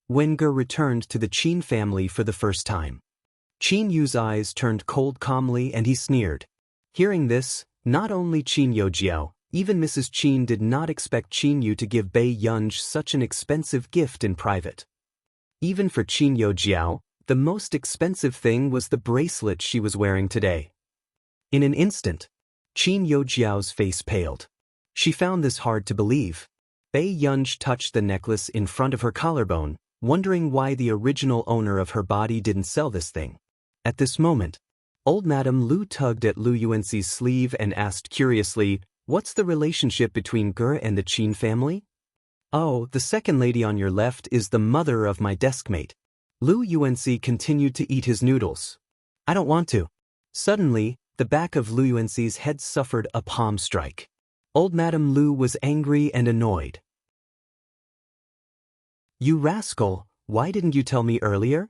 Wenger returned to the Qin family for the first time. Qin Yu's eyes turned cold calmly and he sneered. Hearing this, not only Qin Yojiao, even Mrs. Qin did not expect Qin Yu to give Bei Yunj such an expensive gift in private. Even for Qin Yojiao, the most expensive thing was the bracelet she was wearing today. In an instant, Qin Yojiao's face paled. She found this hard to believe. Bei Yunj touched the necklace in front of her collarbone, wondering why the original owner of her body didn't sell this thing. At this moment, old Madame Lu tugged at Lu Yuanxi's sleeve and asked curiously, "What's the relationship between Ge and the Qin family?" "Oh, the second lady on your left is the mother of my deskmate." Lu Yuanxi continued to eat his noodles. "I don't want to." Suddenly, the back of Lu Yuanxi's head suffered a palm strike. Old Madame Lu was angry and annoyed. "You rascal, why didn't you tell me earlier?"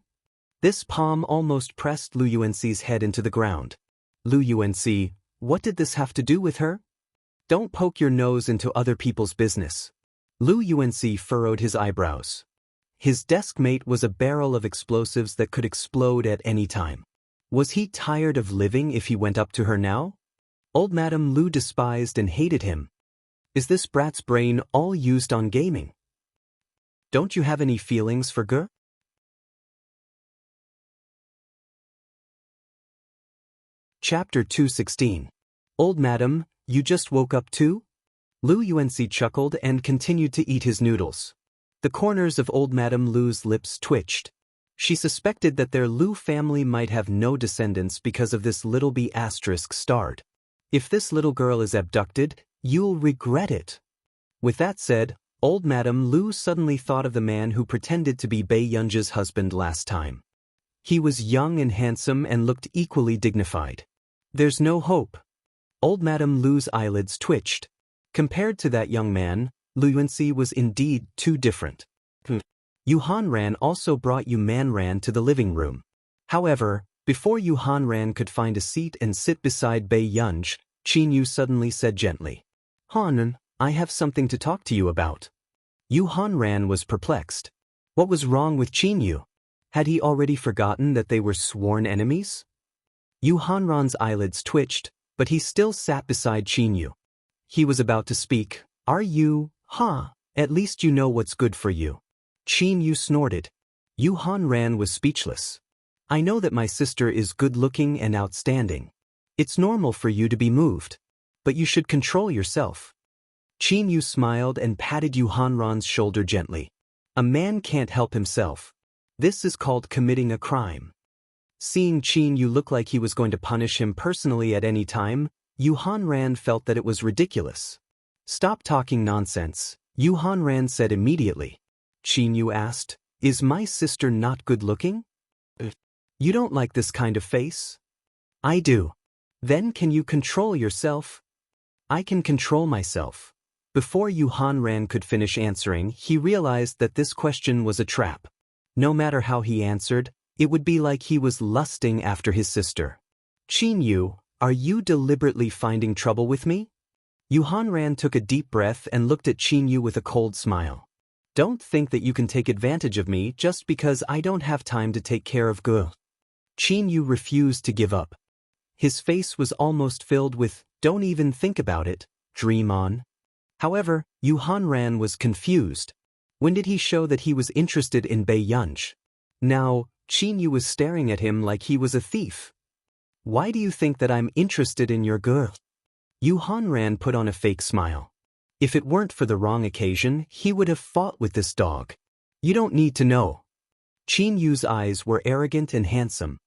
This palm almost pressed Lu Yuanxi's head into the ground. "Lu Yuanxi, what did this have to do with her? Don't poke your nose into other people's business." Lu Yuanxi furrowed his eyebrows. His deskmate was a barrel of explosives that could explode at any time. Was he tired of living if he went up to her now? Old Madame Lu despised and hated him. Is this brat's brain all used on gaming? Don't you have any feelings for Ge? Chapter 216. Old Madam, you just woke up too? Lu Yuanxi chuckled and continued to eat his noodles. The corners of old Madame Lu's lips twitched. She suspected that their Lu family might have no descendants because of this little B** starred. If this little girl is abducted, you'll regret it. With that said, old Madame Lu suddenly thought of the man who pretended to be Bei Yunj's husband last time. He was young and handsome and looked equally dignified. There's no hope. Old Madame Lu's eyelids twitched. Compared to that young man, Lu Yuanxi was indeed too different. Yu Hanran also brought Yu Manran to the living room. However, before Yu Hanran could find a seat and sit beside Bei Yunj, Qin Yu suddenly said gently, "Han, I have something to talk to you about." Yu Hanran was perplexed. What was wrong with Qin Yu? Had he already forgotten that they were sworn enemies? Yu Hanran's eyelids twitched, but he still sat beside Qin Yu. He was about to speak. "Are you, At least you know what's good for you. Qin Yu snorted. Yu Hanran was speechless. I know that my sister is good-looking and outstanding. It's normal for you to be moved. But you should control yourself. Qin Yu smiled and patted Yu Hanran's shoulder gently. A man can't help himself. This is called committing a crime. Seeing Qin Yu look like he was going to punish him personally at any time, Yu Hanran felt that it was ridiculous. Stop talking nonsense, Yu Hanran said immediately. Qin Yu asked, is my sister not good-looking? You don't like this kind of face? I do. Then can you control yourself? I can control myself. Before Yu Hanran could finish answering, he realized that this question was a trap. No matter how he answered, it would be like he was lusting after his sister. Qin Yu, are you deliberately finding trouble with me? Yu Hanran took a deep breath and looked at Qin Yu with a cold smile. Don't think that you can take advantage of me just because I don't have time to take care of Gu. Qin Yu refused to give up. His face was almost filled with, don't even think about it, dream on. However, Yu Hanran was confused. When did he show that he was interested in Bei Yunj? Now, Qin Yu was staring at him like he was a thief. Why do you think that I'm interested in your girl? Yu Hanran put on a fake smile. If it weren't for the wrong occasion, he would have fought with this dog. You don't need to know. Qin Yu's eyes were arrogant and handsome.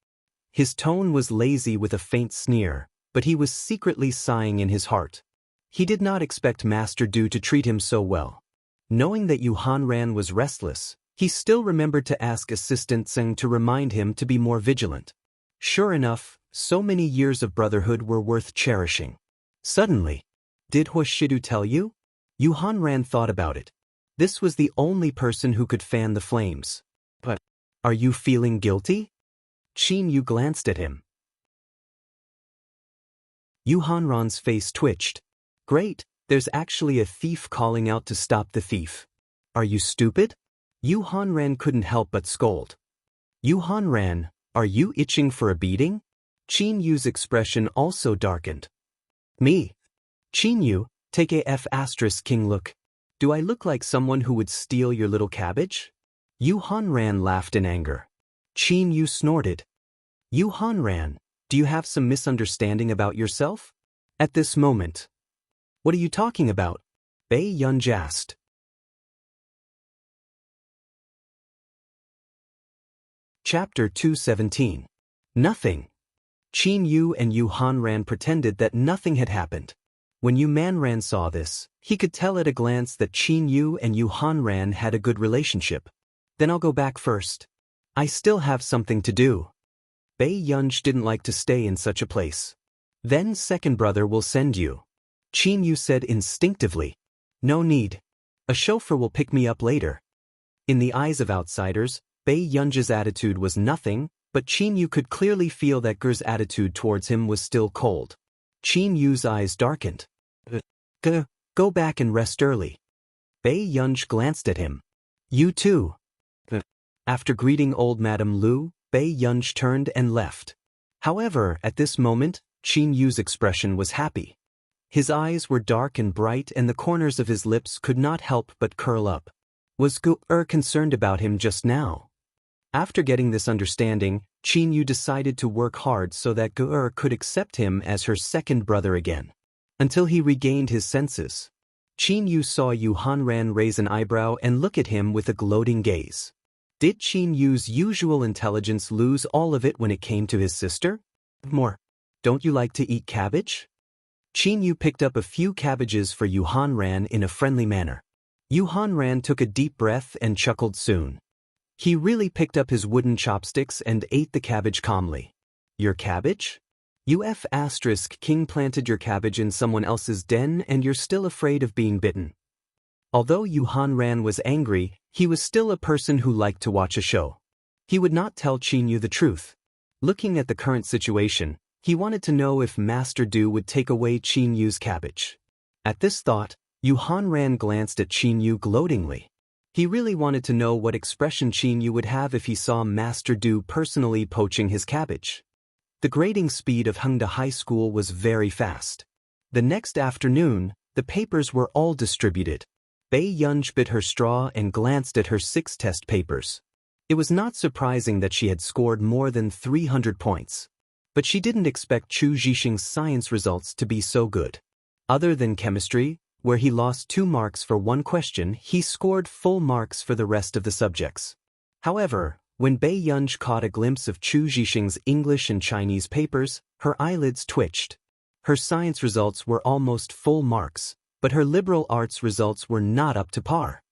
His tone was lazy with a faint sneer, but he was secretly sighing in his heart. He did not expect Master Du to treat him so well. Knowing that Yu Hanran was restless, he still remembered to ask Assistant Tseng to remind him to be more vigilant. Sure enough, so many years of brotherhood were worth cherishing. Suddenly, did Hoshidu tell you? Yu Hanran thought about it. This was the only person who could fan the flames. But, are you feeling guilty? Qin Yu glanced at him. Yu Hanran's face twitched. Great, there's actually a thief calling out to stop the thief. Are you stupid? Yu Hanran couldn't help but scold. Yu Hanran, are you itching for a beating? Qin Yu's expression also darkened. Me? Qin Yu, take a F***king look. Do I look like someone who would steal your little cabbage? Yu Hanran laughed in anger. Qin Yu snorted. Yu Hanran, do you have some misunderstanding about yourself? At this moment. What are you talking about? Bei Yunj asked. Chapter 217. Nothing. Qin Yu and Yu Hanran pretended that nothing had happened. When Yu Manran saw this, he could tell at a glance that Qin Yu and Yu Hanran had a good relationship. Then I'll go back first. I still have something to do. Bei Yunj didn't like to stay in such a place. Then second brother will send you. Qin Yu said instinctively. No need. A chauffeur will pick me up later. In the eyes of outsiders, Bei Yunj's attitude was nothing, but Qin Yu could clearly feel that Ger's attitude towards him was still cold. Qin Yu's eyes darkened. Go back and rest early. Bei Yunj glanced at him. You too. After greeting old Madame Lu, Bei Yunj turned and left. However, at this moment, Qin Yu's expression was happy. His eyes were dark and bright and the corners of his lips could not help but curl up. Was Gu-er concerned about him just now? After getting this understanding, Qin Yu decided to work hard so that Gu-er could accept him as her second brother again. Until he regained his senses. Qin Yu saw Yu Hanran raise an eyebrow and look at him with a gloating gaze. Did Qin Yu's usual intelligence lose all of it when it came to his sister? More. Don't you like to eat cabbage? Qin Yu picked up a few cabbages for Yu Hanran in a friendly manner. Yu Hanran took a deep breath and chuckled soon. He really picked up his wooden chopsticks and ate the cabbage calmly. Your cabbage? King planted your cabbage in someone else's den and you're still afraid of being bitten. Although Yu Hanran was angry, he was still a person who liked to watch a show. He would not tell Qin Yu the truth. Looking at the current situation, he wanted to know if Master Du would take away Qin Yu's cabbage. At this thought, Yu Hanran glanced at Qin Yu gloatingly. He really wanted to know what expression Qin Yu would have if he saw Master Du personally poaching his cabbage. The grading speed of Hengda High School was very fast. The next afternoon, the papers were all distributed. Bei Yunj bit her straw and glanced at her 6 test papers. It was not surprising that she had scored more than 300 points. But she didn't expect Chu Zhixing's science results to be so good. Other than chemistry, where he lost 2 marks for one question, he scored full marks for the rest of the subjects. However, when Bei Yunj caught a glimpse of Chu Zhixing's English and Chinese papers, her eyelids twitched. Her science results were almost full marks, but her liberal arts results were not up to par.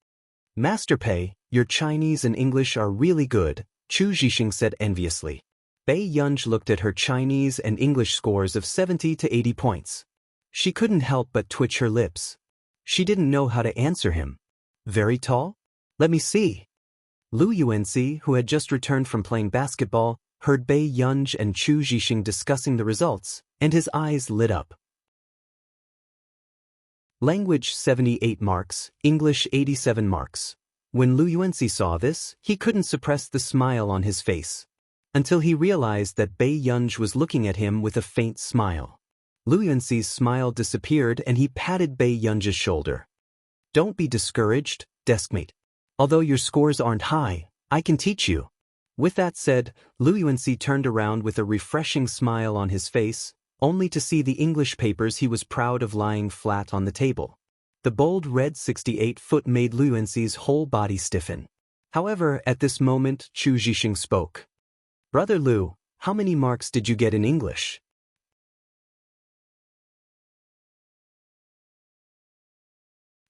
Master Pei, your Chinese and English are really good, Chu Zhixing said enviously. Bei Yunj looked at her Chinese and English scores of 70 to 80 points. She couldn't help but twitch her lips. She didn't know how to answer him. Very tall? Let me see. Lu Yuanxi, who had just returned from playing basketball, heard Bei Yunj and Chu Zhixing discussing the results, and his eyes lit up. Language 78 marks, English 87 marks. When Lu Yuanxi saw this, he couldn't suppress the smile on his face. Until he realized that Bei Yunj was looking at him with a faint smile. Lu Yuanxi's smile disappeared and he patted Bei Yunj's shoulder. Don't be discouraged, deskmate. Although your scores aren't high, I can teach you. With that said, Lu Yuanxi turned around with a refreshing smile on his face, only to see the English papers he was proud of lying flat on the table. The bold red 68-foot made Lu Yuanxi's whole body stiffen. However, at this moment, Chu Zhixing spoke. Brother Lu, how many marks did you get in English?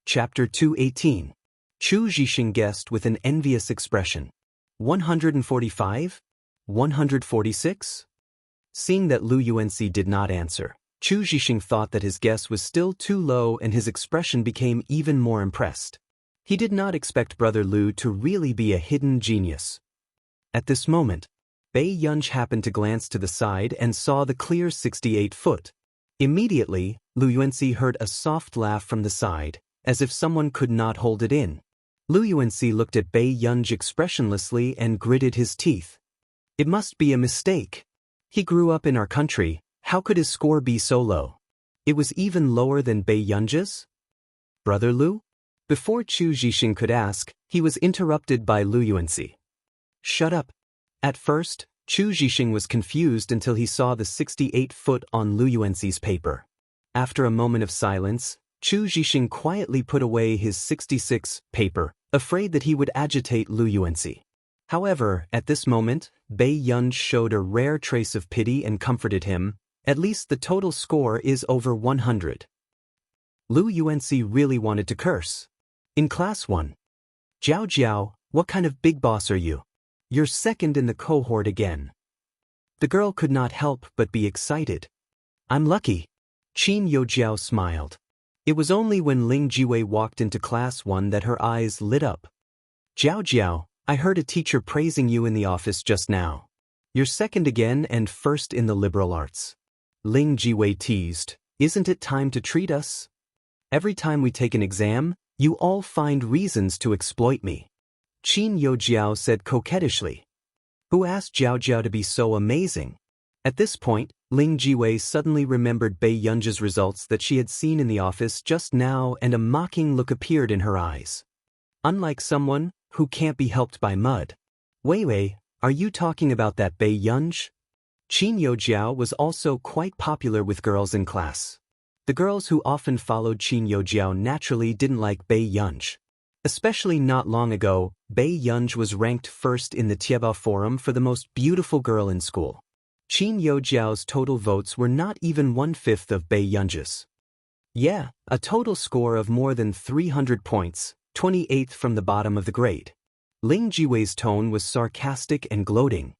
Chapter 218. Chu Zhixing guessed with an envious expression. 145? 146? Seeing that Lu Yuanxi did not answer, Chu Zhixing thought that his guess was still too low and his expression became even more impressed. He did not expect Brother Lu to really be a hidden genius. At this moment, Bei Yunj happened to glance to the side and saw the clear 68-foot. Immediately, Lu Yuanxi heard a soft laugh from the side, as if someone could not hold it in. Lu Yuanxi looked at Bei Yunj expressionlessly and gritted his teeth. It must be a mistake. He grew up in our country, how could his score be so low? It was even lower than Bei Yunj's? Brother Lu? Before Chu Zhixing could ask, he was interrupted by Lu Yuanxi. Shut up. At first, Chu Zhixing was confused until he saw the 68-foot on Lu Yuanxi's paper. After a moment of silence, Chu Zhixing quietly put away his 66 paper, afraid that he would agitate Lu Yuanxi. However, at this moment, Bei Yunj showed a rare trace of pity and comforted him. At least the total score is over 100. Lu Yuanxi really wanted to curse. In class 1. Jiao Jiao, what kind of big boss are you? You're second in the cohort again. The girl could not help but be excited. I'm lucky. Qin Youjiao smiled. It was only when Ling Jiwei walked into class 1 that her eyes lit up. Jiao Jiao, I heard a teacher praising you in the office just now. You're second again and first in the liberal arts. Ling Jiwei teased, isn't it time to treat us? Every time we take an exam, you all find reasons to exploit me. Qin Youjiao said coquettishly. Who asked Jiao Jiao to be so amazing? At this point, Ling Jiwei suddenly remembered Bei Yunj's results that she had seen in the office just now and a mocking look appeared in her eyes. Unlike someone who can't be helped by mud. Wei Wei, are you talking about that Bei Yunj? Qin Youjiao was also quite popular with girls in class. The girls who often followed Qin Youjiao naturally didn't like Bei Yunj. Especially not long ago, Bei Yunj was ranked first in the Tiebao forum for the most beautiful girl in school. Qin Youjiao's total votes were not even 1/5 of Bei Yunj's. Yeah, a total score of more than 300 points, 28th from the bottom of the grade. Ling Jiwei's tone was sarcastic and gloating.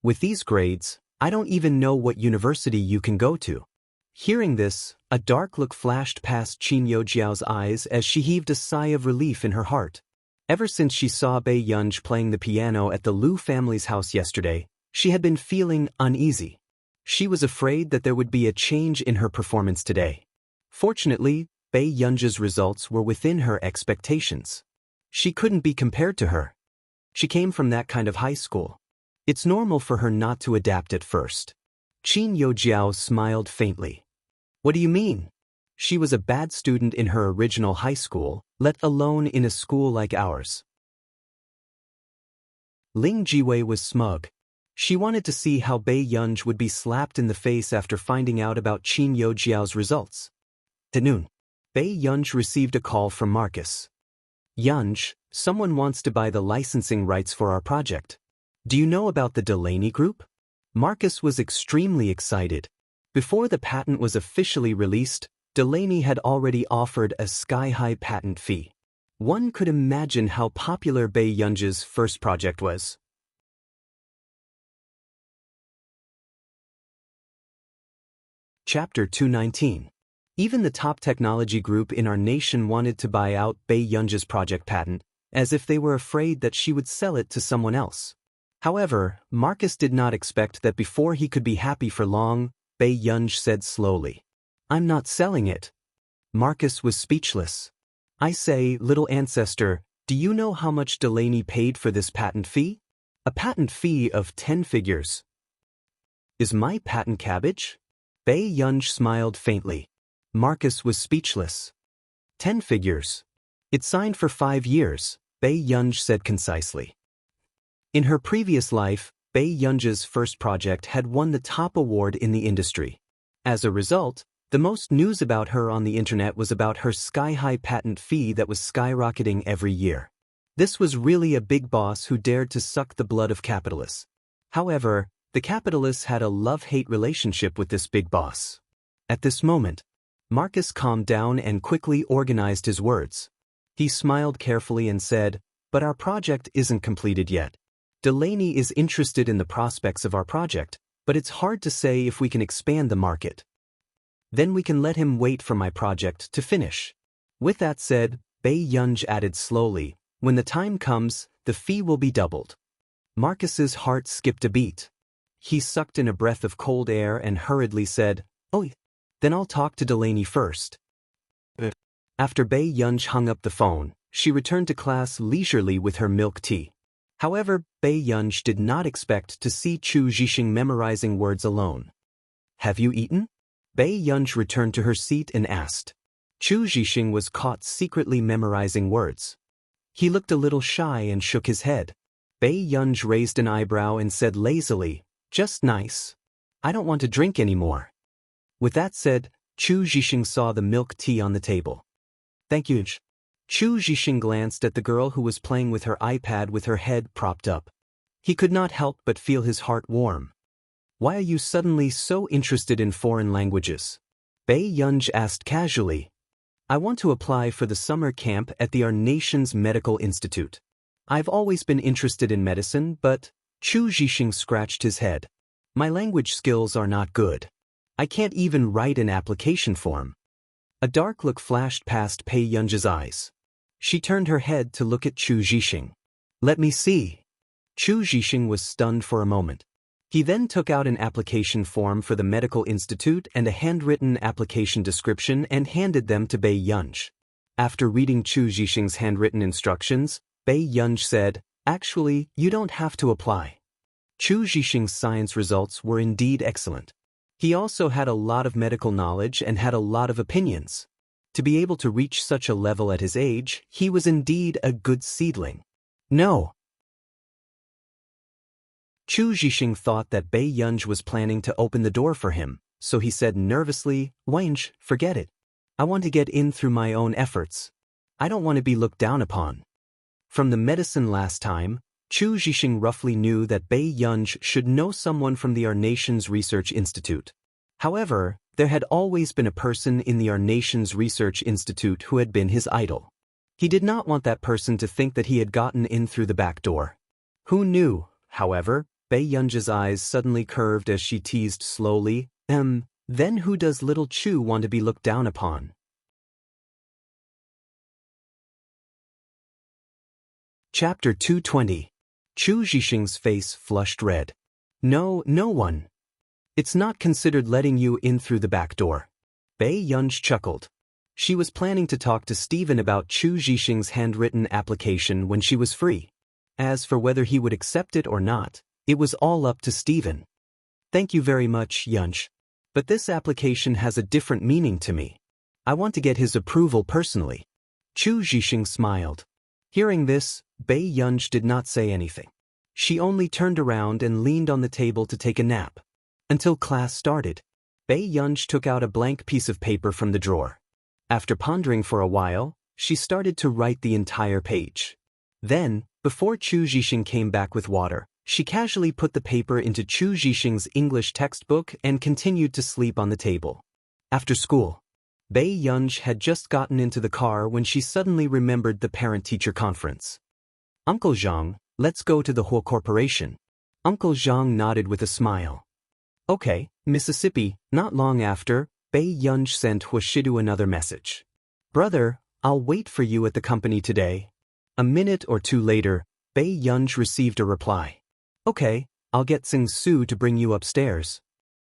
With these grades, I don't even know what university you can go to. Hearing this, a dark look flashed past Qin Youjiao's eyes as she heaved a sigh of relief in her heart. Ever since she saw Bei Yunj playing the piano at the Lu family's house yesterday, she had been feeling uneasy. She was afraid that there would be a change in her performance today. Fortunately, Bei Yunj's results were within her expectations. She couldn't be compared to her. She came from that kind of high school. It's normal for her not to adapt at first. Qin Youjiao smiled faintly. What do you mean? She was a bad student in her original high school, let alone in a school like ours. Ling Jiwei was smug. She wanted to see how Bei Yunj would be slapped in the face after finding out about Qin Youjiao's results. At noon, Bei Yunj received a call from Marcus. Yunj, someone wants to buy the licensing rights for our project. Do you know about the Delaney Group? Marcus was extremely excited. Before the patent was officially released, Delaney had already offered a sky-high patent fee. One could imagine how popular Bei Yunj's first project was. Chapter 219. Even the top technology group in our nation wanted to buy out Bei Yunj's project patent, as if they were afraid that she would sell it to someone else. However, Marcus did not expect that before he could be happy for long, Bei Yunj said slowly, "I'm not selling it." Marcus was speechless. "I say, little ancestor, do you know how much Delaney paid for this patent fee? A patent fee of 10 figures. Is my patent cabbage?" Bei Yunj smiled faintly. Marcus was speechless. 10 figures. It's signed for 5 years, Bei Yunj said concisely. In her previous life, Bei Yunj's first project had won the top award in the industry. As a result, the most news about her on the internet was about her sky-high patent fee that was skyrocketing every year. This was really a big boss who dared to suck the blood of capitalists. However, the capitalists had a love-hate relationship with this big boss. At this moment, Marcus calmed down and quickly organized his words. He smiled carefully and said, "But our project isn't completed yet. Delaney is interested in the prospects of our project, but it's hard to say if we can expand the market. Then we can let him wait for my project to finish." With that said, Bei Yunj added slowly, "When the time comes, the fee will be doubled." Marcus's heart skipped a beat. He sucked in a breath of cold air and hurriedly said, "Oh, then I'll talk to Delaney first." After Bei Yunj hung up the phone, she returned to class leisurely with her milk tea. However, Bei Yunj did not expect to see Chu Zhixing memorizing words alone. "Have you eaten?" Bei Yunj returned to her seat and asked. Chu Zhixing was caught secretly memorizing words. He looked a little shy and shook his head. Bei Yunj raised an eyebrow and said lazily, "Just nice. I don't want to drink anymore." With that said, Chu Zhixing saw the milk tea on the table. "Thank you." Chu Zhixing glanced at the girl who was playing with her iPad with her head propped up. He could not help but feel his heart warm. "Why are you suddenly so interested in foreign languages?" Bei Yunj asked casually. "I want to apply for the summer camp at our nation's medical institute. I've always been interested in medicine, but..." Chu Zhixing scratched his head. "My language skills are not good. I can't even write an application form." A dark look flashed past Bei Yunj's eyes. She turned her head to look at Chu Zhixing. "Let me see." Chu Zhixing was stunned for a moment. He then took out an application form for the medical institute and a handwritten application description and handed them to Bei Yunj. After reading Chu Zhixing's handwritten instructions, Bei Yunj said, "Actually, you don't have to apply." Chu Zhixing's science results were indeed excellent. He also had a lot of medical knowledge and had a lot of opinions. To be able to reach such a level at his age, he was indeed a good seedling. "No." Chu Zhixing thought that Bei Yunj was planning to open the door for him, so he said nervously, "Yunj, forget it. I want to get in through my own efforts. I don't want to be looked down upon." From the medicine last time, Chu Zhixing roughly knew that Bei Yunj should know someone from our nation's research institute. However, there had always been a person in our nation's research institute who had been his idol. He did not want that person to think that he had gotten in through the back door. Who knew, however? Bei Yunj's eyes suddenly curved as she teased slowly, Then who does little Chu want to be looked down upon?" Chapter 220. Chu Zhixing's face flushed red. No one. It's not considered letting you in through the back door." Bei Yunj chuckled. She was planning to talk to Stephen about Chu Zhixing's handwritten application when she was free. As for whether he would accept it or not, it was all up to Stephen. "Thank you very much, Yunj. But this application has a different meaning to me. I want to get his approval personally. Chu Zhixing smiled. Hearing this, Bei Yunj did not say anything. She only turned around and leaned on the table to take a nap. Until class started. Bei Yunj took out a blank piece of paper from the drawer. After pondering for a while, she started to write the entire page. Then, before Chu Zhixing came back with water, she casually put the paper into Chu Zhixing's English textbook and continued to sleep on the table. After school, Bei Yunj had just gotten into the car when she suddenly remembered the parent-teacher conference. Uncle Zhang, let's go to the Huo Corporation. Uncle Zhang nodded with a smile. Okay, Mississippi. Not long after, Bei Yunj sent Huoshidu another message. Brother, I'll wait for you at the company today. A minute or two later, Bei Yunj received a reply. Okay, I'll get Sing Su to bring you upstairs.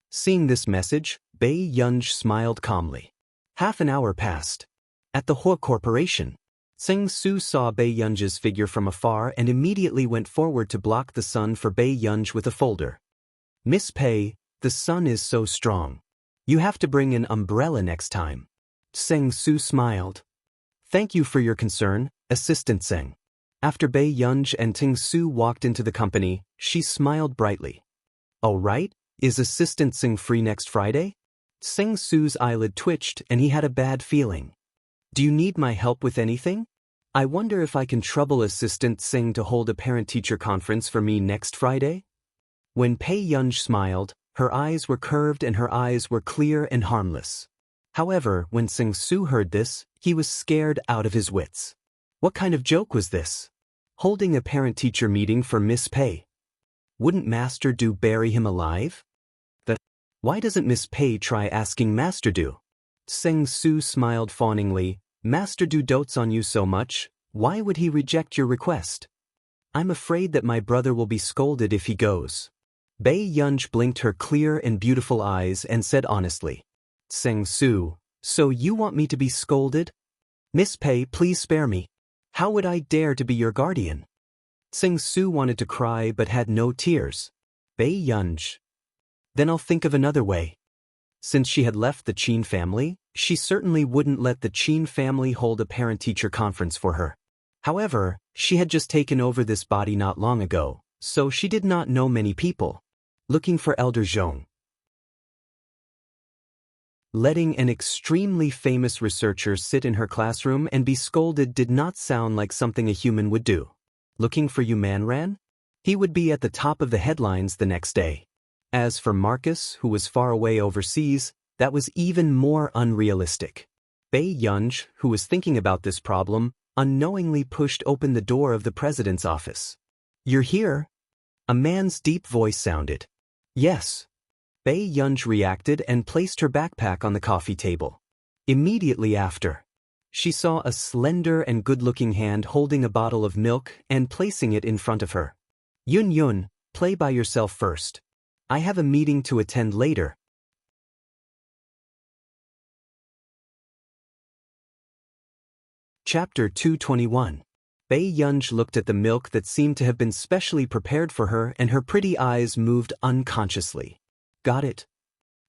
Seeing this message, Bei Yunj smiled calmly. Half an hour passed. At the Huo Corporation, Sing Su saw Bei Yunj's figure from afar and immediately went forward to block the sun for Bei Yunj with a folder. Miss Pei, the sun is so strong. You have to bring an umbrella next time. Sing Su smiled. Thank you for your concern, Assistant Seng. After Bei Yunj and Ting Su walked into the company, she smiled brightly. All right, is Assistant Seng free next Friday? Sing Su's eyelid twitched and he had a bad feeling. Do you need my help with anything? I wonder if I can trouble Assistant Seng to hold a parent-teacher conference for me next Friday? When Bei Yunj smiled, her eyes were curved and her eyes were clear and harmless. However, when Sing Su heard this, he was scared out of his wits. What kind of joke was this? Holding a parent-teacher meeting for Miss Pei. Wouldn't Master Du bury him alive? Why doesn't Miss Pei try asking Master Du? Sing Su smiled fawningly. Master Du dotes on you so much, why would he reject your request? I'm afraid that my brother will be scolded if he goes. Bei Yunj blinked her clear and beautiful eyes and said honestly. Sing Su, so you want me to be scolded? Miss Pei, please spare me. How would I dare to be your guardian? Sing Su wanted to cry but had no tears. Bei Yunj. Then I'll think of another way. Since she had left the Qin family, she certainly wouldn't let the Qin family hold a parent-teacher conference for her. However, she had just taken over this body not long ago, so she did not know many people. Looking for Elder Zhong. Letting an extremely famous researcher sit in her classroom and be scolded did not sound like something a human would do. Looking for Yu Manran? He would be at the top of the headlines the next day. As for Marcus, who was far away overseas, that was even more unrealistic. Bei Yunj, who was thinking about this problem, unknowingly pushed open the door of the president's office. You're here? A man's deep voice sounded. Yes. Bei Yunj reacted and placed her backpack on the coffee table. Immediately after, she saw a slender and good-looking hand holding a bottle of milk and placing it in front of her. Yun Yun, play by yourself first. I have a meeting to attend later. Chapter 221. Bei Yunj looked at the milk that seemed to have been specially prepared for her and her pretty eyes moved unconsciously. Got it.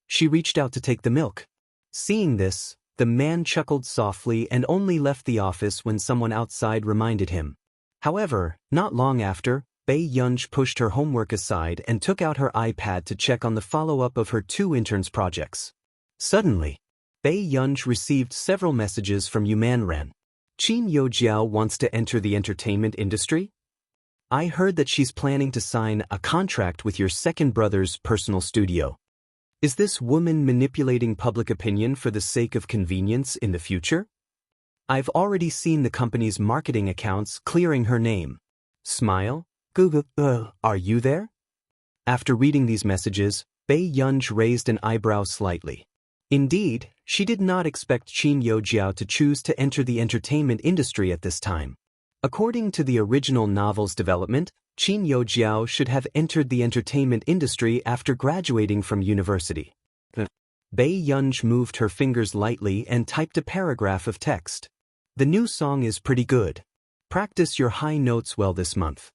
She reached out to take the milk. Seeing this, the man chuckled softly and only left the office when someone outside reminded him. However, not long after, Bei Yunj pushed her homework aside and took out her iPad to check on the follow-up of her 2 interns' projects. Suddenly, Bei Yunj received several messages from Yu Manran. Qin Yojiao wants to enter the entertainment industry? I heard that she's planning to sign a contract with your second brother's personal studio. Is this woman manipulating public opinion for the sake of convenience in the future? I've already seen the company's marketing accounts clearing her name. Smile? Are you there? After reading these messages, Bei Yunj raised an eyebrow slightly. Indeed, she did not expect Qin Yojiao to choose to enter the entertainment industry at this time. According to the original novel's development, Qin Yojiao should have entered the entertainment industry after graduating from university. Bei Yunj moved her fingers lightly and typed a paragraph of text. The new song is pretty good. Practice your high notes well this month.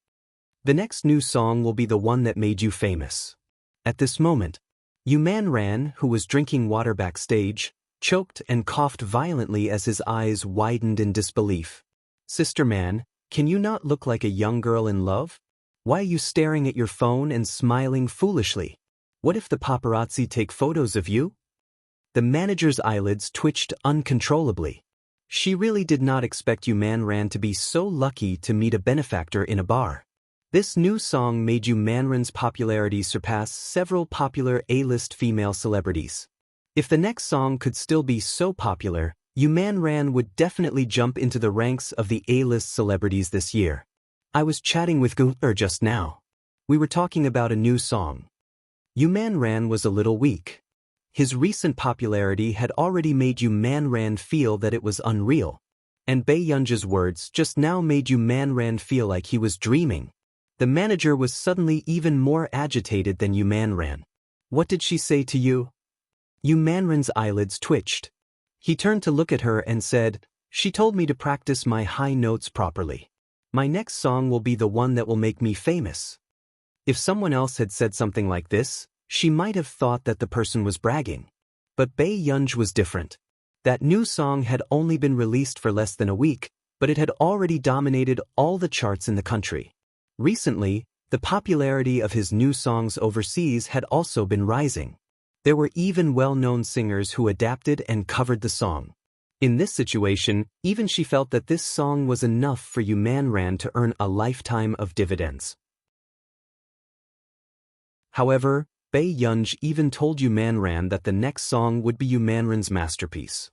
The next new song will be the one that made you famous. At this moment, Yu Manran, who was drinking water backstage, choked and coughed violently as his eyes widened in disbelief. "Sister man, can you not look like a young girl in love? Why are you staring at your phone and smiling foolishly? What if the paparazzi take photos of you?" The manager's eyelids twitched uncontrollably. She really did not expect Yumanran to be so lucky to meet a benefactor in a bar. This new song made Yumanran's popularity surpass several popular A-list female celebrities. If the next song could still be so popular, Yumanran would definitely jump into the ranks of the A-list celebrities this year. "I was chatting with Gunter just now. We were talking about a new song." Yumanran was a little weak. His recent popularity had already made Yumanran feel that it was unreal, and Bae Yunja's words just now made Yumanran feel like he was dreaming. The manager was suddenly even more agitated than Yumanran. "What did she say to you?" Yumanran's eyelids twitched. He turned to look at her and said, "She told me to practice my high notes properly. My next song will be the one that will make me famous." If someone else had said something like this, she might have thought that the person was bragging. But Bae Yunj was different. That new song had only been released for less than a week, but it had already dominated all the charts in the country. Recently, the popularity of his new songs overseas had also been rising. There were even well-known singers who adapted and covered the song. In this situation, even she felt that this song was enough for Yumanran to earn a lifetime of dividends. However, Bae Yunj even told Yumanran that the next song would be Yumanran's masterpiece.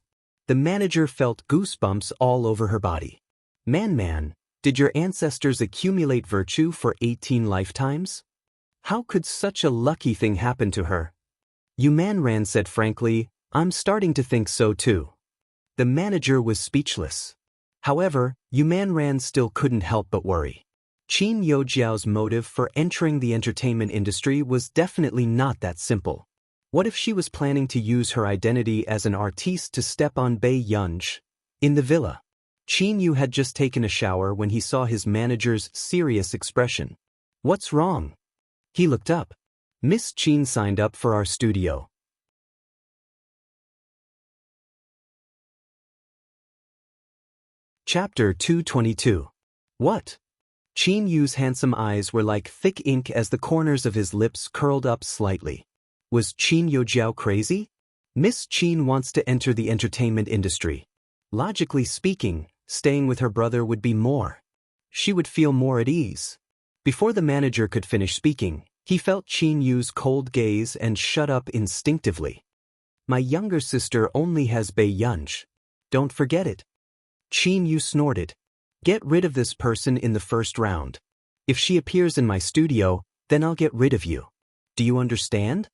The manager felt goosebumps all over her body. Man, did your ancestors accumulate virtue for 18 lifetimes? How could such a lucky thing happen to her?" Yumanran said frankly, "I'm starting to think so too." The manager was speechless. However, Yumanran still couldn't help but worry. Qin Yojiao's motive for entering the entertainment industry was definitely not that simple. What if she was planning to use her identity as an artiste to step on Bae Yunj? In the villa, Qin Yu had just taken a shower when he saw his manager's serious expression. "What's wrong?" He looked up. "Miss Qin signed up for our studio." Chapter 222. What? Qin Yu's handsome eyes were like thick ink as the corners of his lips curled up slightly. Was Qin Yojiao crazy? Miss Qin wants to enter the entertainment industry. Logically speaking, staying with her brother would be more. She would feel more at ease. Before the manager could finish speaking, he felt Qin Yu's cold gaze and shut up instinctively. "My younger sister only has Bae Yunj. Don't forget it." Qin Yu snorted. "Get rid of this person in the first round. If she appears in my studio, then I'll get rid of you. Do you understand?"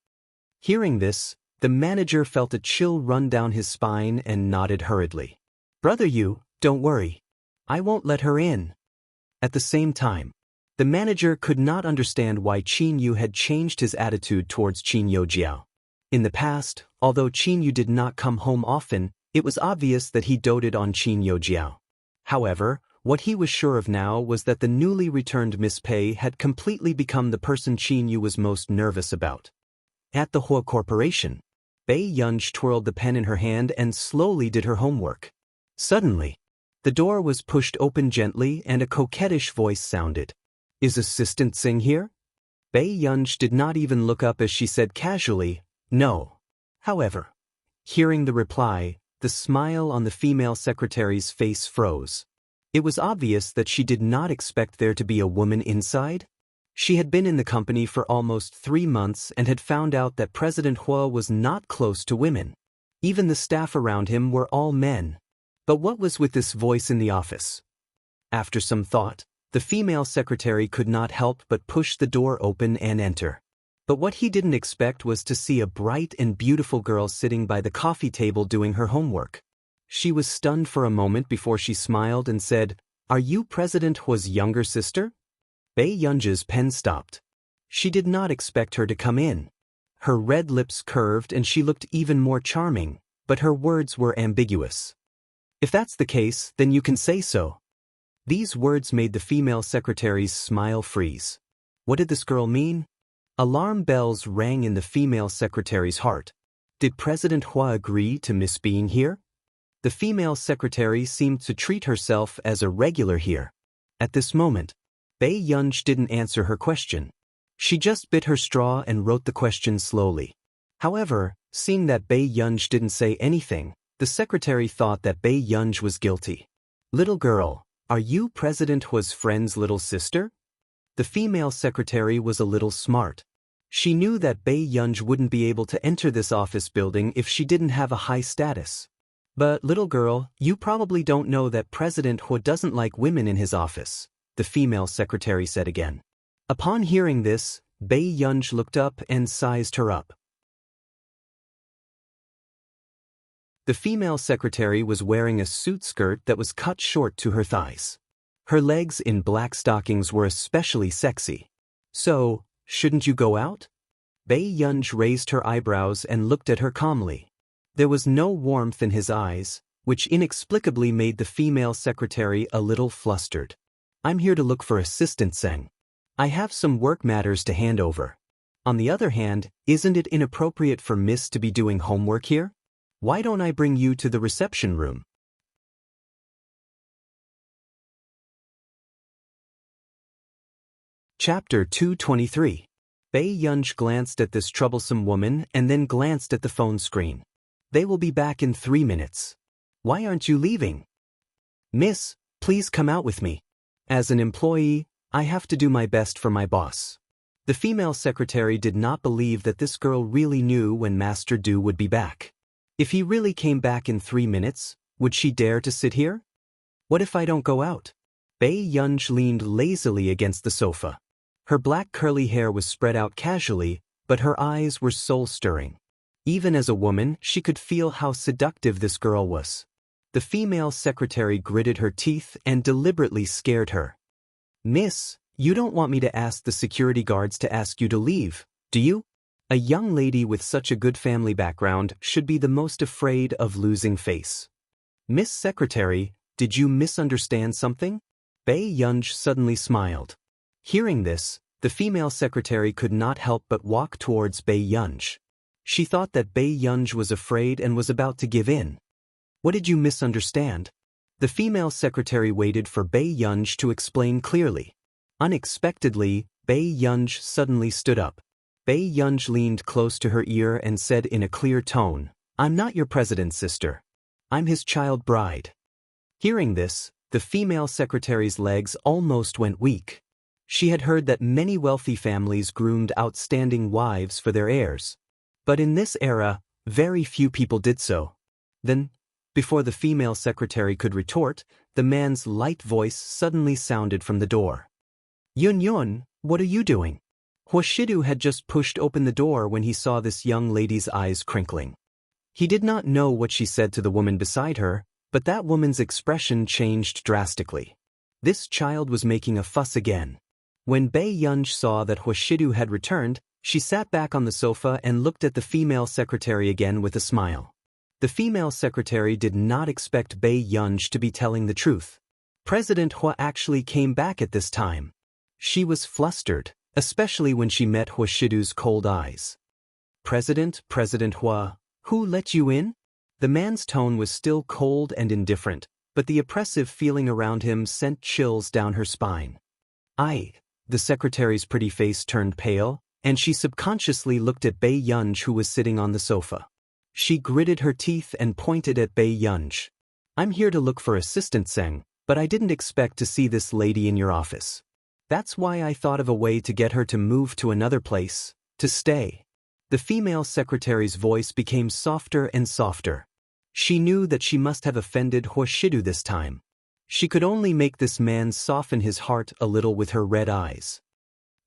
Hearing this, the manager felt a chill run down his spine and nodded hurriedly. "Brother Yu, don't worry. I won't let her in." At the same time, the manager could not understand why Qin Yu had changed his attitude towards Qin Yojiao. In the past, although Qin Yu did not come home often, it was obvious that he doted on Qin Yojiao. However, what he was sure of now was that the newly returned Miss Pei had completely become the person Qin Yu was most nervous about. At the Hua Corporation, Bae Yunj twirled the pen in her hand and slowly did her homework. Suddenly, the door was pushed open gently and a coquettish voice sounded. "Is Assistant Singh here?" Bae Yunj did not even look up as she said casually, "No." However, hearing the reply, the smile on the female secretary's face froze. It was obvious that she did not expect there to be a woman inside. She had been in the company for almost 3 months and had found out that President Hua was not close to women. Even the staff around him were all men. But what was with this voice in the office? After some thought, the female secretary could not help but push the door open and enter. But what he didn't expect was to see a bright and beautiful girl sitting by the coffee table doing her homework. She was stunned for a moment before she smiled and said, "Are you President Hua's younger sister?" Bae Yunja's pen stopped. She did not expect her to come in. Her red lips curved and she looked even more charming, but her words were ambiguous. "If that's the case, then you can say so." These words made the female secretary's smile freeze. What did this girl mean? Alarm bells rang in the female secretary's heart. Did President Hua agree to miss being here? The female secretary seemed to treat herself as a regular here. At this moment, Bei Yunj didn't answer her question. She just bit her straw and wrote the question slowly. However, seeing that Bei Yunj didn't say anything, the secretary thought that Bei Yunj was guilty. Little girl, are you President Hua's friend's little sister? The female secretary was a little smart. She knew that Bei Yunj wouldn't be able to enter this office building if she didn't have a high status. But little girl, you probably don't know that President Hua doesn't like women in his office, the female secretary said again. Upon hearing this, Bei Yunj looked up and sized her up. The female secretary was wearing a suit skirt that was cut short to her thighs. Her legs in black stockings were especially sexy. So, shouldn't you go out? Bei Yunj raised her eyebrows and looked at her calmly. There was no warmth in his eyes, which inexplicably made the female secretary a little flustered. I'm here to look for assistant Seng. I have some work matters to hand over. On the other hand, isn't it inappropriate for Miss to be doing homework here? Why don't I bring you to the reception room? Chapter 223. Bei Yunj glanced at this troublesome woman and then glanced at the phone screen. They will be back in 3 minutes. Why aren't you leaving? Miss, please come out with me. As an employee, I have to do my best for my boss. The female secretary did not believe that this girl really knew when Master Du would be back. If he really came back in 3 minutes, would she dare to sit here? What if I don't go out? Bei Yunj leaned lazily against the sofa. Her black curly hair was spread out casually, but her eyes were soul-stirring. Even as a woman, she could feel how seductive this girl was. The female secretary gritted her teeth and deliberately scared her. Miss, you don't want me to ask the security guards to ask you to leave, do you? A young lady with such a good family background should be the most afraid of losing face. Miss Secretary, did you misunderstand something? Bei Yunj suddenly smiled. Hearing this, the female secretary could not help but walk towards Bei Yunj. She thought that Bei Yunj was afraid and was about to give in. What did you misunderstand? The female secretary waited for Bei Yunj to explain clearly. Unexpectedly, Bei Yunj suddenly stood up. Bei Yunj leaned close to her ear and said in a clear tone, I'm not your president's sister. I'm his child bride. Hearing this, the female secretary's legs almost went weak. She had heard that many wealthy families groomed outstanding wives for their heirs. But in this era, very few people did so. Then, before the female secretary could retort, the man's light voice suddenly sounded from the door. Yun Yun, what are you doing? Huashidu had just pushed open the door when he saw this young lady's eyes crinkling. He did not know what she said to the woman beside her, but that woman's expression changed drastically. This child was making a fuss again. When Bei Yunj saw that Huashidu had returned, she sat back on the sofa and looked at the female secretary again with a smile. The female secretary did not expect Bei Yunj to be telling the truth. President Hua actually came back at this time. She was flustered, especially when she met Huashidu's cold eyes. President Hua, who let you in? The man's tone was still cold and indifferent, but the oppressive feeling around him sent chills down her spine. The secretary's pretty face turned pale, and she subconsciously looked at Bei Yunj who was sitting on the sofa. She gritted her teeth and pointed at Bei Yunj. I'm here to look for assistant Seng, but I didn't expect to see this lady in your office. That's why I thought of a way to get her to move to another place, to stay. The female secretary's voice became softer and softer. She knew that she must have offended Huashidu this time. She could only make this man soften his heart a little with her red eyes.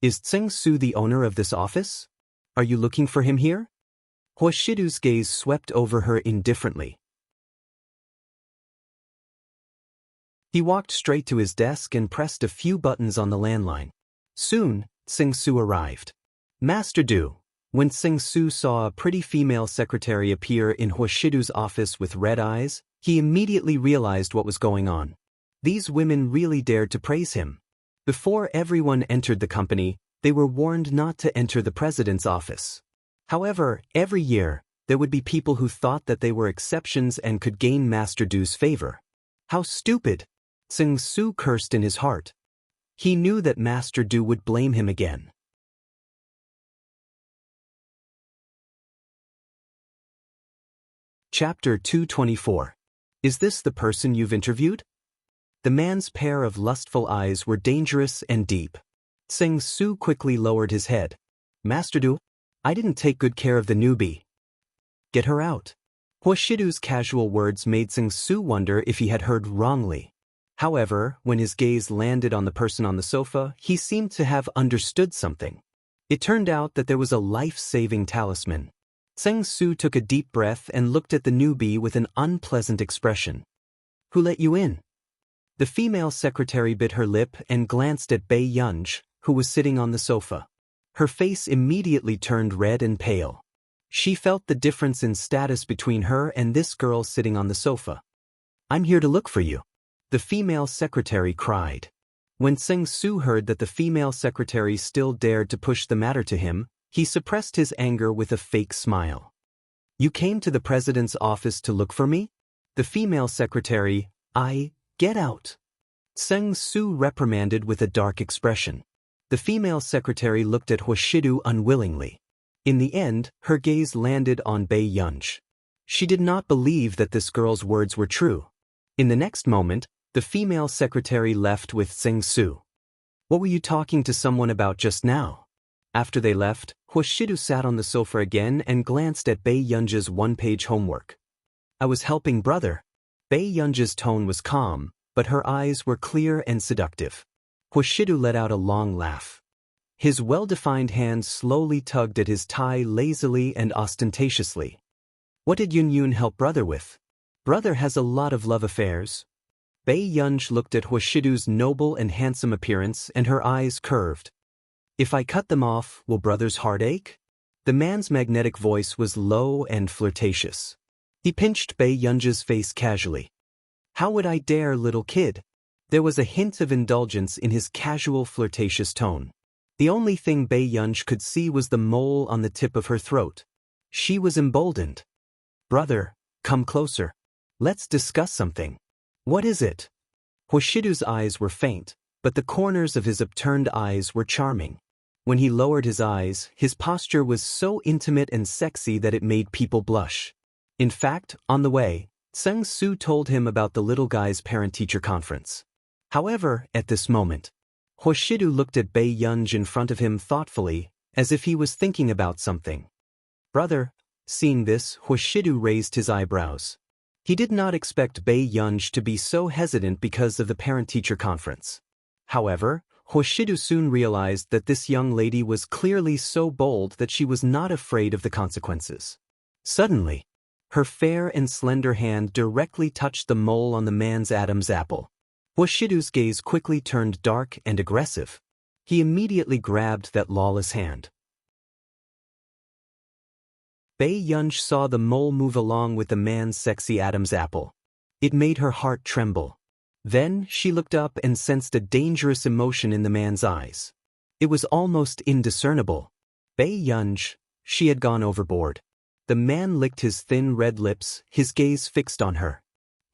Is Tseng Su the owner of this office? Are you looking for him here? Huashidu's gaze swept over her indifferently. He walked straight to his desk and pressed a few buttons on the landline. Soon, Tseng Su arrived. Master Du. When Tseng Su saw a pretty female secretary appear in Huashidu's office with red eyes, he immediately realized what was going on. These women really dared to praise him. Before everyone entered the company, they were warned not to enter the president's office. However, every year, There would be people who thought that they were exceptions and could gain Master Du's favor. How stupid! Tseng Su cursed in his heart. He knew that Master Du would blame him again. Chapter 224. Is this the person you've interviewed? The man's pair of lustful eyes were dangerous and deep. Tseng Su quickly lowered his head. Master Du, I didn't take good care of the newbie. Get her out. Huashidu's casual words made Tseng Su wonder if he had heard wrongly. However, when his gaze landed on the person on the sofa, he seemed to have understood something. It turned out that there was a life-saving talisman. Tseng Su took a deep breath and looked at the newbie with an unpleasant expression. Who let you in? The female secretary bit her lip and glanced at Bei Yunj, who was sitting on the sofa. Her face immediately turned red and pale. She felt the difference in status between her and this girl sitting on the sofa. I'm here to look for you, the female secretary cried. When Tseng Su heard that the female secretary still dared to push the matter to him, he suppressed his anger with a fake smile. You came to the president's office to look for me? The female secretary, get out. Tseng Su reprimanded with a dark expression. The female secretary looked at Huashidu unwillingly. In the end, her gaze landed on Bei Yunj. She did not believe that this girl's words were true. In the next moment, the female secretary left with Tseng Su. What were you talking to someone about just now? After they left, Huashidu sat on the sofa again and glanced at Bei Yunj's one-page homework. I was helping brother. Bei Yunj's tone was calm, but her eyes were clear and seductive. Huashidu let out a long laugh. His well-defined hand slowly tugged at his tie lazily and ostentatiously. What did Yun help brother with? Brother has a lot of love affairs. Bei Yunj looked at Huashidu's noble and handsome appearance and her eyes curved. If I cut them off, will brother's heart ache? The man's magnetic voice was low and flirtatious. He pinched Bei Yunj's face casually. How would I dare, little kid? There was a hint of indulgence in his casual flirtatious tone. The only thing Bei Yunj could see was the mole on the tip of her throat. She was emboldened. Brother, come closer. Let's discuss something. What is it? Huashidu's eyes were faint, but the corners of his upturned eyes were charming. When he lowered his eyes, his posture was so intimate and sexy that it made people blush. In fact, on the way, Tseng Su told him about the little guy's parent-teacher conference. However, at this moment, Huashidu looked at Bei Yunj in front of him thoughtfully, as if he was thinking about something. Brother, seeing this, Huashidu raised his eyebrows. He did not expect Bei Yunj to be so hesitant because of the parent-teacher conference. However, Huashidu soon realized that this young lady was clearly so bold that she was not afraid of the consequences. Suddenly, her fair and slender hand directly touched the mole on the man's Adam's apple. Huashidu's gaze quickly turned dark and aggressive. He immediately grabbed that lawless hand. Bei Yunj saw the mole move along with the man's sexy Adam's apple. It made her heart tremble. Then she looked up and sensed a dangerous emotion in the man's eyes. It was almost indiscernible. Bei Yunj, she had gone overboard. The man licked his thin red lips, his gaze fixed on her.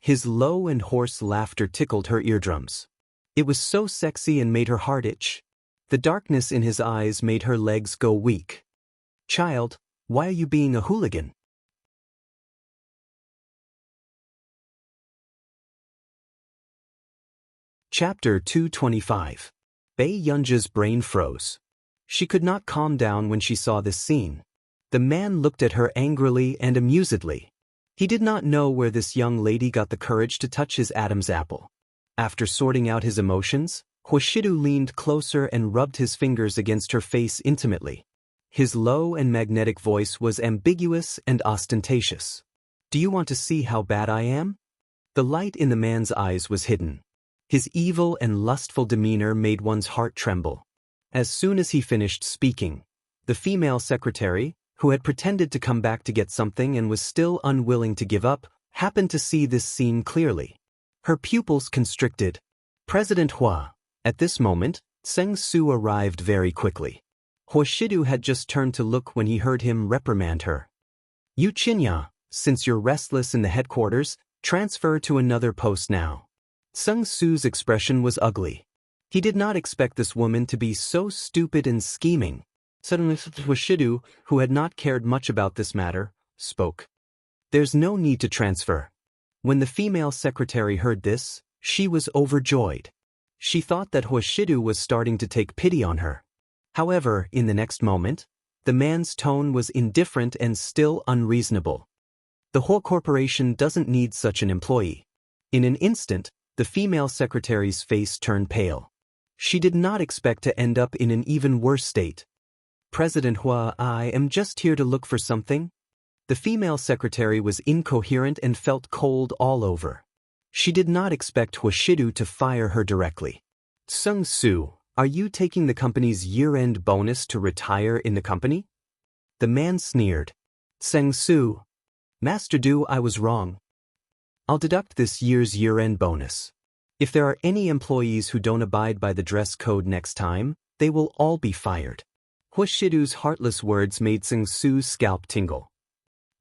His low and hoarse laughter tickled her eardrums. It was so sexy and made her heart itch. The darkness in his eyes made her legs go weak. Child, why are you being a hooligan? Chapter 225. Bei Yunj's brain froze. She could not calm down when she saw this scene. The man looked at her angrily and amusedly. He did not know where this young lady got the courage to touch his Adam's apple. After sorting out his emotions, Huashidu leaned closer and rubbed his fingers against her face intimately. His low and magnetic voice was ambiguous and ostentatious. Do you want to see how bad I am? The light in the man's eyes was hidden. His evil and lustful demeanor made one's heart tremble. As soon as he finished speaking, the female secretary, who had pretended to come back to get something and was still unwilling to give up, happened to see this scene clearly. Her pupils constricted. President Hua. At this moment, Tseng Su arrived very quickly. Huashidu had just turned to look when he heard him reprimand her. You Chinya, since you're restless in the headquarters, transfer to another post now. Sung Su's expression was ugly. He did not expect this woman to be so stupid and scheming. Suddenly Hwashidu, who had not cared much about this matter, spoke. There's no need to transfer. When the female secretary heard this, she was overjoyed. She thought that Hwashidu was starting to take pity on her. However, in the next moment, the man's tone was indifferent and still unreasonable. The whole corporation doesn't need such an employee. In an instant, the female secretary's face turned pale. She did not expect to end up in an even worse state. President Hua, I am just here to look for something. The female secretary was incoherent and felt cold all over. She did not expect Hwashidu to fire her directly. Sung Su, are you taking the company's year-end bonus to retire in the company? The man sneered. Sung Su, Master Du, I was wrong. I'll deduct this year's year-end bonus. If there are any employees who don't abide by the dress code next time, they will all be fired. Hwashidu's heartless words made Sung Su's scalp tingle.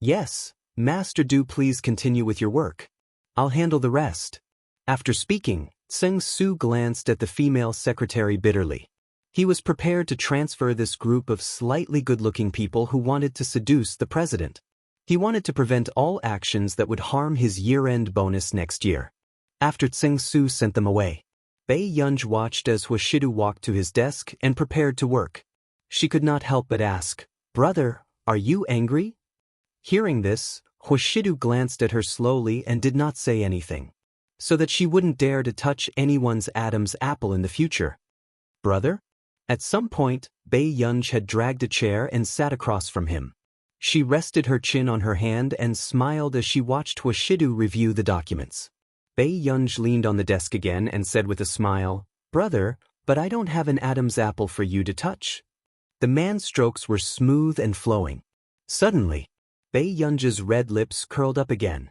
Yes, Master Du, please continue with your work. I'll handle the rest. After speaking, Sung Su glanced at the female secretary bitterly. He was prepared to transfer this group of slightly good-looking people who wanted to seduce the president. He wanted to prevent all actions that would harm his year-end bonus next year. After Sung Su sent them away, Bei Yunj watched as Hwashidu walked to his desk and prepared to work. She could not help but ask, Brother, are you angry? Hearing this, Hwashidu glanced at her slowly and did not say anything, so that she wouldn't dare to touch anyone's Adam's apple in the future. Brother? At some point, Bei Yunj had dragged a chair and sat across from him. She rested her chin on her hand and smiled as she watched Hwashidu review the documents. Bei Yunj leaned on the desk again and said with a smile, Brother, but I don't have an Adam's apple for you to touch. The man's strokes were smooth and flowing. Suddenly, Bei Yunj's red lips curled up again.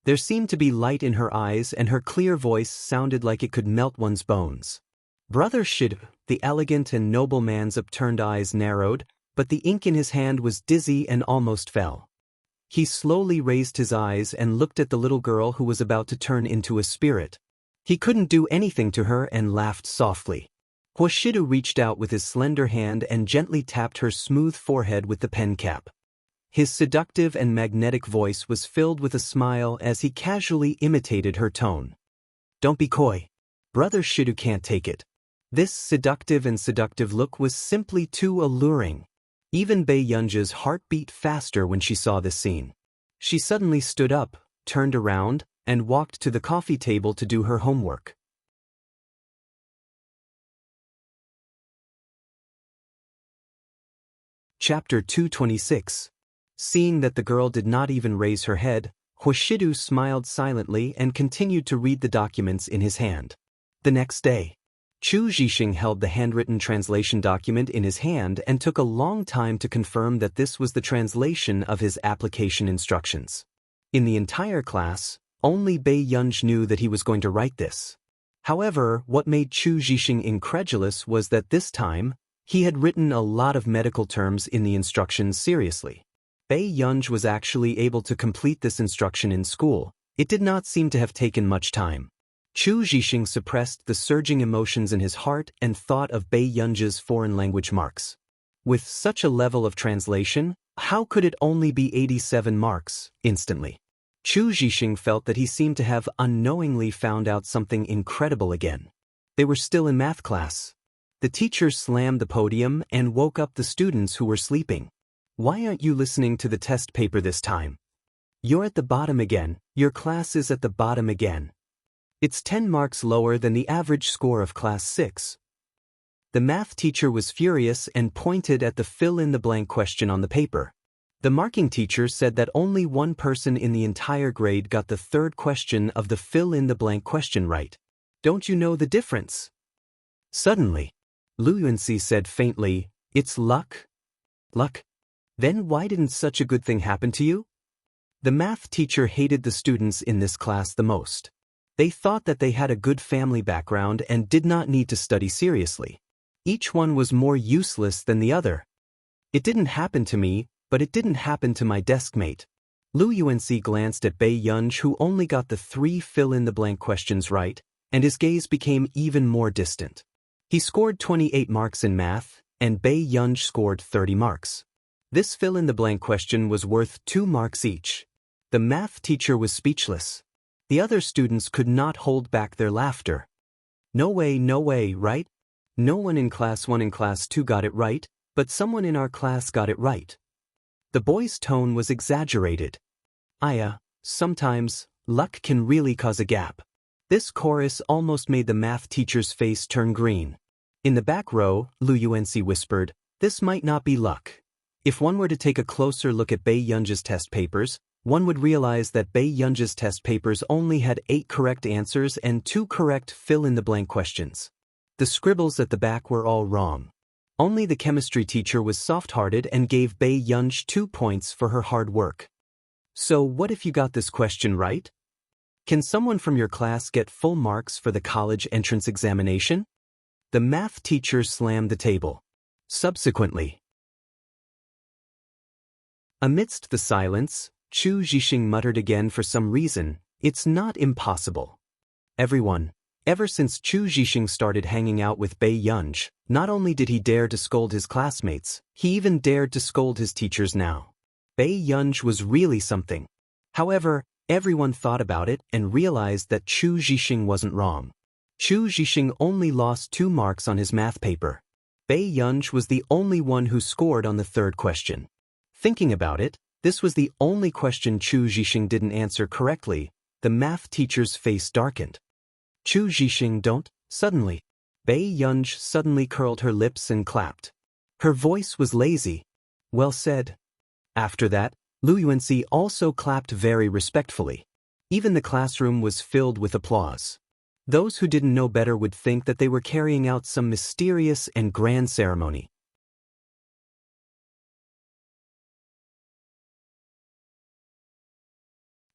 There seemed to be light in her eyes and her clear voice sounded like it could melt one's bones. Brother Shidu, the elegant and noble man's upturned eyes narrowed, but the ink in his hand was dizzy and almost fell. He slowly raised his eyes and looked at the little girl who was about to turn into a spirit. He couldn't do anything to her and laughed softly. Hwashidu reached out with his slender hand and gently tapped her smooth forehead with the pen cap. His seductive and magnetic voice was filled with a smile as he casually imitated her tone. Don't be coy. Brother Shidu can't take it. This seductive look was simply too alluring. Even Bei Yunj's heart beat faster when she saw this scene. She suddenly stood up, turned around, and walked to the coffee table to do her homework. Chapter 226. Seeing that the girl did not even raise her head, Hwashidu smiled silently and continued to read the documents in his hand. The next day, Chu Zhixing held the handwritten translation document in his hand and took a long time to confirm that this was the translation of his application instructions. In the entire class, only Bei Yunj knew that he was going to write this. However, what made Chu Zhixing incredulous was that this time, he had written a lot of medical terms in the instructions seriously. Bei Yunj was actually able to complete this instruction in school. It did not seem to have taken much time. Chu Zhixing suppressed the surging emotions in his heart and thought of Bei Yunj's foreign language marks. With such a level of translation, how could it only be 87 marks, instantly? Chu Zhixing felt that he seemed to have unknowingly found out something incredible again. They were still in math class. The teacher slammed the podium and woke up the students who were sleeping. Why aren't you listening to the test paper this time? You're at the bottom again. Your class is at the bottom again. It's 10 marks lower than the average score of class 6. The math teacher was furious and pointed at the fill-in-the-blank question on the paper. The marking teacher said that only one person in the entire grade got the third question of the fill-in-the-blank question right. Don't you know the difference? Suddenly, Lu Yunxi said faintly, It's luck? Luck? Then why didn't such a good thing happen to you? The math teacher hated the students in this class the most. They thought that they had a good family background and did not need to study seriously. Each one was more useless than the other. It didn't happen to me, but it didn't happen to my deskmate. Lu Yuanci glanced at Bei Yunj, who only got the 3 fill-in-the-blank questions right, and his gaze became even more distant. He scored 28 marks in math, and Bei Yunj scored 30 marks. This fill-in-the-blank question was worth 2 marks each. The math teacher was speechless. The other students could not hold back their laughter. No way, right? No one in class 1 and class 2 got it right, but someone in our class got it right. The boy's tone was exaggerated. Sometimes, luck can really cause a gap. This chorus almost made the math teacher's face turn green. In the back row, Lu Yuanci whispered, "This might not be luck." If one were to take a closer look at Bei Yunj's test papers, one would realize that Bei Yunj's test papers only had 8 correct answers and 2 correct fill-in-the-blank questions. The scribbles at the back were all wrong. Only the chemistry teacher was soft-hearted and gave Bei Yunj 2 points for her hard work. So what if you got this question right? Can someone from your class get full marks for the college entrance examination? The math teacher slammed the table. Subsequently, amidst the silence, Chu Zhixing muttered again for some reason, "It's not impossible." Everyone, ever since Chu Zhixing started hanging out with Bei Yunj, not only did he dare to scold his classmates, he even dared to scold his teachers now. Bei Yunj was really something. However, everyone thought about it and realized that Chu Zhixing wasn't wrong. Chu Zhixing only lost 2 marks on his math paper. Bei Yunj was the only one who scored on the 3rd question. Thinking about it, this was the only question Chu Zhixing didn't answer correctly. The math teacher's face darkened. Chu Zhixing, don't. Suddenly, Bei Yunj suddenly curled her lips and clapped. Her voice was lazy. Well said. After that, Lu Yuanci also clapped very respectfully. Even the classroom was filled with applause. Those who didn't know better would think that they were carrying out some mysterious and grand ceremony.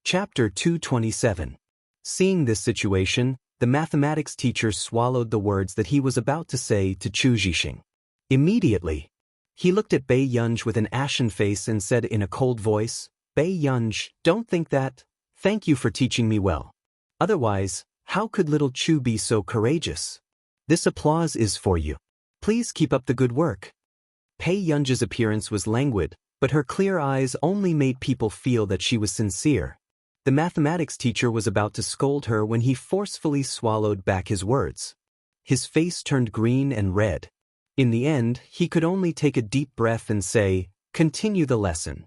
Chapter 227. Seeing this situation, the mathematics teacher swallowed the words that he was about to say to Chu Zhixing. Immediately, he looked at Bei Yunj with an ashen face and said in a cold voice, "Bei Yunj, don't think that. Thank you for teaching me well. Otherwise, how could little Chu be so courageous? This applause is for you. Please keep up the good work." Bei Yunj's appearance was languid, but her clear eyes only made people feel that she was sincere. The mathematics teacher was about to scold her when he forcefully swallowed back his words. His face turned green and red. In the end, he could only take a deep breath and say, "Continue the lesson."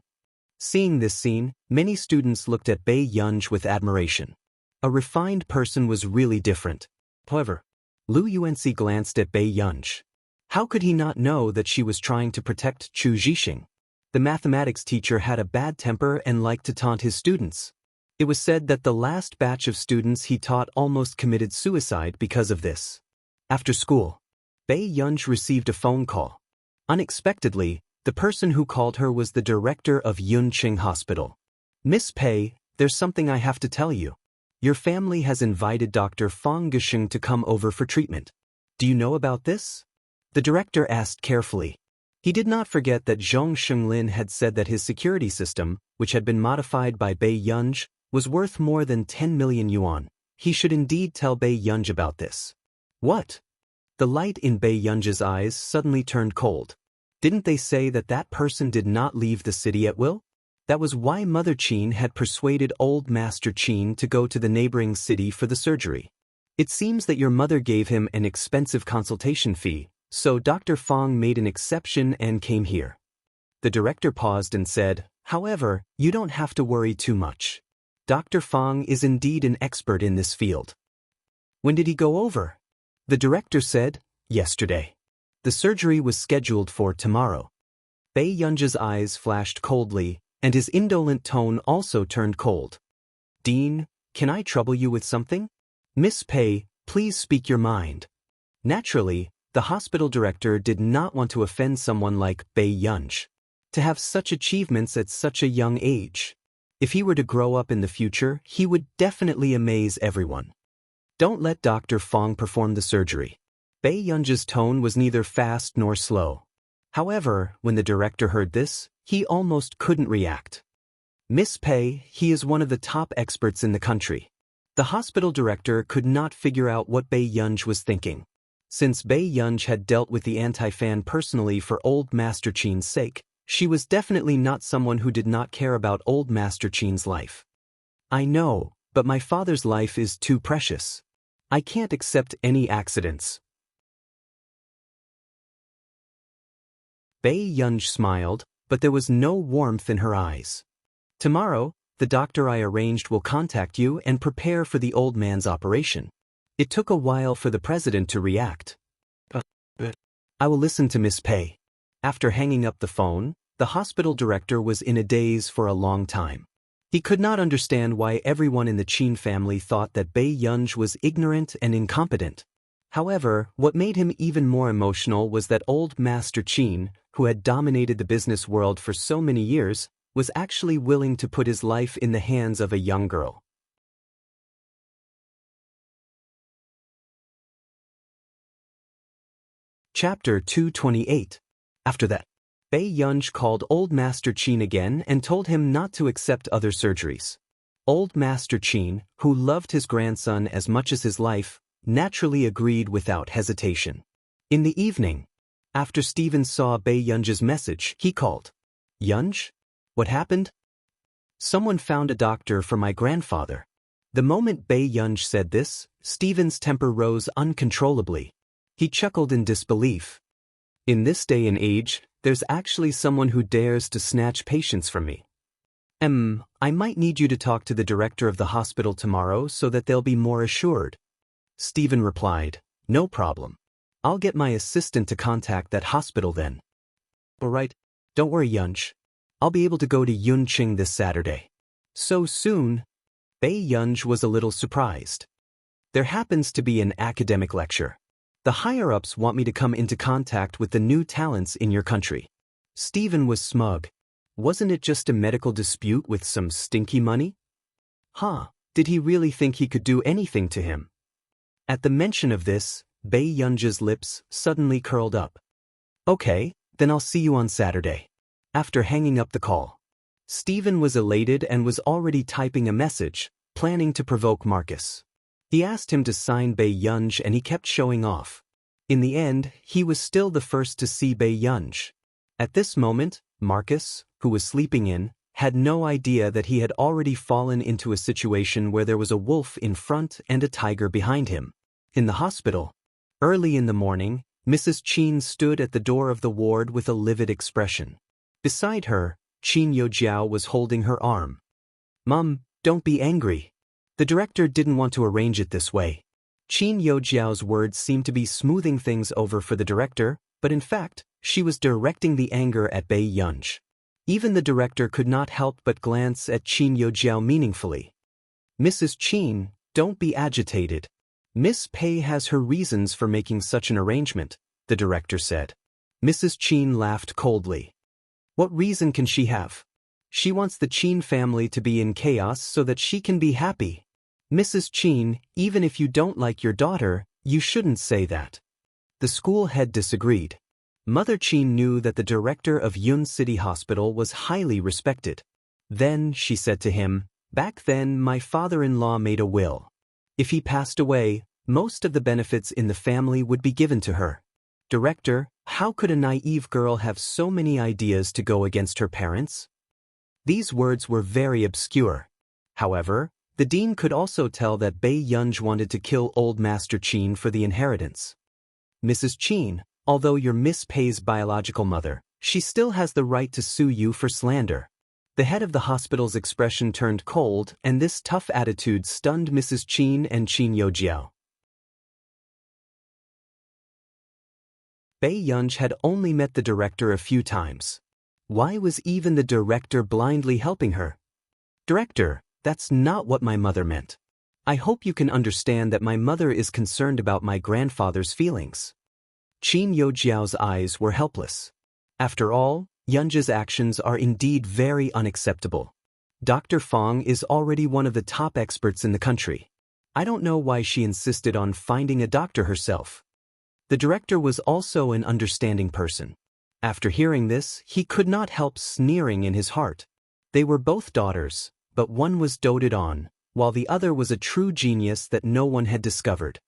Seeing this scene, many students looked at Bei Yunj with admiration. A refined person was really different. However, Lu Yuanci glanced at Bei Yunj. How could he not know that she was trying to protect Chu Zhixing? The mathematics teacher had a bad temper and liked to taunt his students. It was said that the last batch of students he taught almost committed suicide because of this. After school, Bei Yunj received a phone call. Unexpectedly, the person who called her was the director of Yunqing Hospital. "Miss Pei, there's something I have to tell you. Your family has invited Dr. Fang Gusheng to come over for treatment. Do you know about this?" The director asked carefully. He did not forget that Zhong Shenglin had said that his security system, which had been modified by Bei Yunj, was worth more than 10 million yuan. He should indeed tell Bei Yunj about this. What? The light in Bei Yunj's eyes suddenly turned cold. Didn't they say that that person did not leave the city at will? That was why Mother Qin had persuaded old Master Qin to go to the neighboring city for the surgery. It seems that your mother gave him an expensive consultation fee, so Dr. Fang made an exception and came here. The director paused and said, "However, you don't have to worry too much. Dr. Fang is indeed an expert in this field." "When did he go over?" The director said, "Yesterday. The surgery was scheduled for tomorrow." Bei Yunj's eyes flashed coldly, and his indolent tone also turned cold. "Dean, can I trouble you with something?" "Miss Pei, please speak your mind." Naturally, the hospital director did not want to offend someone like Bei Yunj. To have such achievements at such a young age. If he were to grow up in the future, he would definitely amaze everyone. "Don't let Dr. Fang perform the surgery." Bei Yunj's tone was neither fast nor slow. However, when the director heard this, he almost couldn't react. Miss Pei, he is one of the top experts in the country. The hospital director could not figure out what Bai Yunj was thinking. Since Bai Yunj had dealt with the anti-fan personally for old Master Qin's sake, she was definitely not someone who did not care about old Master Qin's life. I know, but my father's life is too precious. I can't accept any accidents. Bai Yunj smiled, but there was no warmth in her eyes. Tomorrow, the doctor I arranged will contact you and prepare for the old man's operation. It took a while for the president to react. I will listen to Miss Pei. After hanging up the phone, the hospital director was in a daze for a long time. He could not understand why everyone in the Qin family thought that Bai Yunj was ignorant and incompetent. However, what made him even more emotional was that old Master Qin, who had dominated the business world for so many years, was actually willing to put his life in the hands of a young girl. Chapter 228. After that, Bai Yunj called old Master Qin again and told him not to accept other surgeries. Old Master Qin, who loved his grandson as much as his life, naturally agreed without hesitation. In the evening, after Stephen saw Bai Yunj's message, he called. Yunj? What happened? Someone found a doctor for my grandfather. The moment Bai Yunj said this, Stephen's temper rose uncontrollably. He chuckled in disbelief. In this day and age, there's actually someone who dares to snatch patients from me. I might need you to talk to the director of the hospital tomorrow so that they'll be more assured. Stephen replied, no problem. I'll get my assistant to contact that hospital then. All right, don't worry, Yunj. I'll be able to go to Yunqing this Saturday. So soon? Bai Yunj was a little surprised. There happens to be an academic lecture. The higher-ups want me to come into contact with the new talents in your country. Stephen was smug. Wasn't it just a medical dispute with some stinky money? Did he really think he could do anything to him? At the mention of this, Bai Yunj's lips suddenly curled up. Okay, then I'll see you on Saturday. After hanging up the call, Stephen was elated and was already typing a message, planning to provoke Marcus. He asked him to sign Bai Yunj and he kept showing off. In the end, he was still the first to see Bai Yunj. At this moment, Marcus, who was sleeping in, had no idea that he had already fallen into a situation where there was a wolf in front and a tiger behind him. In the hospital, early in the morning, Mrs. Qin stood at the door of the ward with a livid expression. Beside her, Qin Yojiao was holding her arm. Mum, don't be angry. The director didn't want to arrange it this way. Qin Yojiao's words seemed to be smoothing things over for the director, but in fact, she was directing the anger at Bai Yunj. Even the director could not help but glance at Qin Yojiao meaningfully. Mrs. Qin, don't be agitated. Miss Pei has her reasons for making such an arrangement, the director said. Mrs. Qin laughed coldly. What reason can she have? She wants the Qin family to be in chaos so that she can be happy. Mrs. Qin, even if you don't like your daughter, you shouldn't say that. The school head disagreed. Mother Qin knew that the director of Yun City Hospital was highly respected. Then, she said to him, back then my father-in-law made a will. If he passed away, most of the benefits in the family would be given to her. Director, how could a naive girl have so many ideas to go against her parents? These words were very obscure. However, the dean could also tell that Bai Yunj wanted to kill old Master Qin for the inheritance. Mrs. Qin, although you're Miss Pei's biological mother, she still has the right to sue you for slander. The head of the hospital's expression turned cold, and this tough attitude stunned Mrs. Qin and Qin Yojiao. Bai Yunj had only met the director a few times. Why was even the director blindly helping her? Director, that's not what my mother meant. I hope you can understand that my mother is concerned about my grandfather's feelings. Qin Yojiao's eyes were helpless. After all, Yunj's actions are indeed very unacceptable. Dr. Fong is already one of the top experts in the country. I don't know why she insisted on finding a doctor herself. The director was also an understanding person. After hearing this, he could not help sneering in his heart. They were both daughters, but one was doted on, while the other was a true genius that no one had discovered.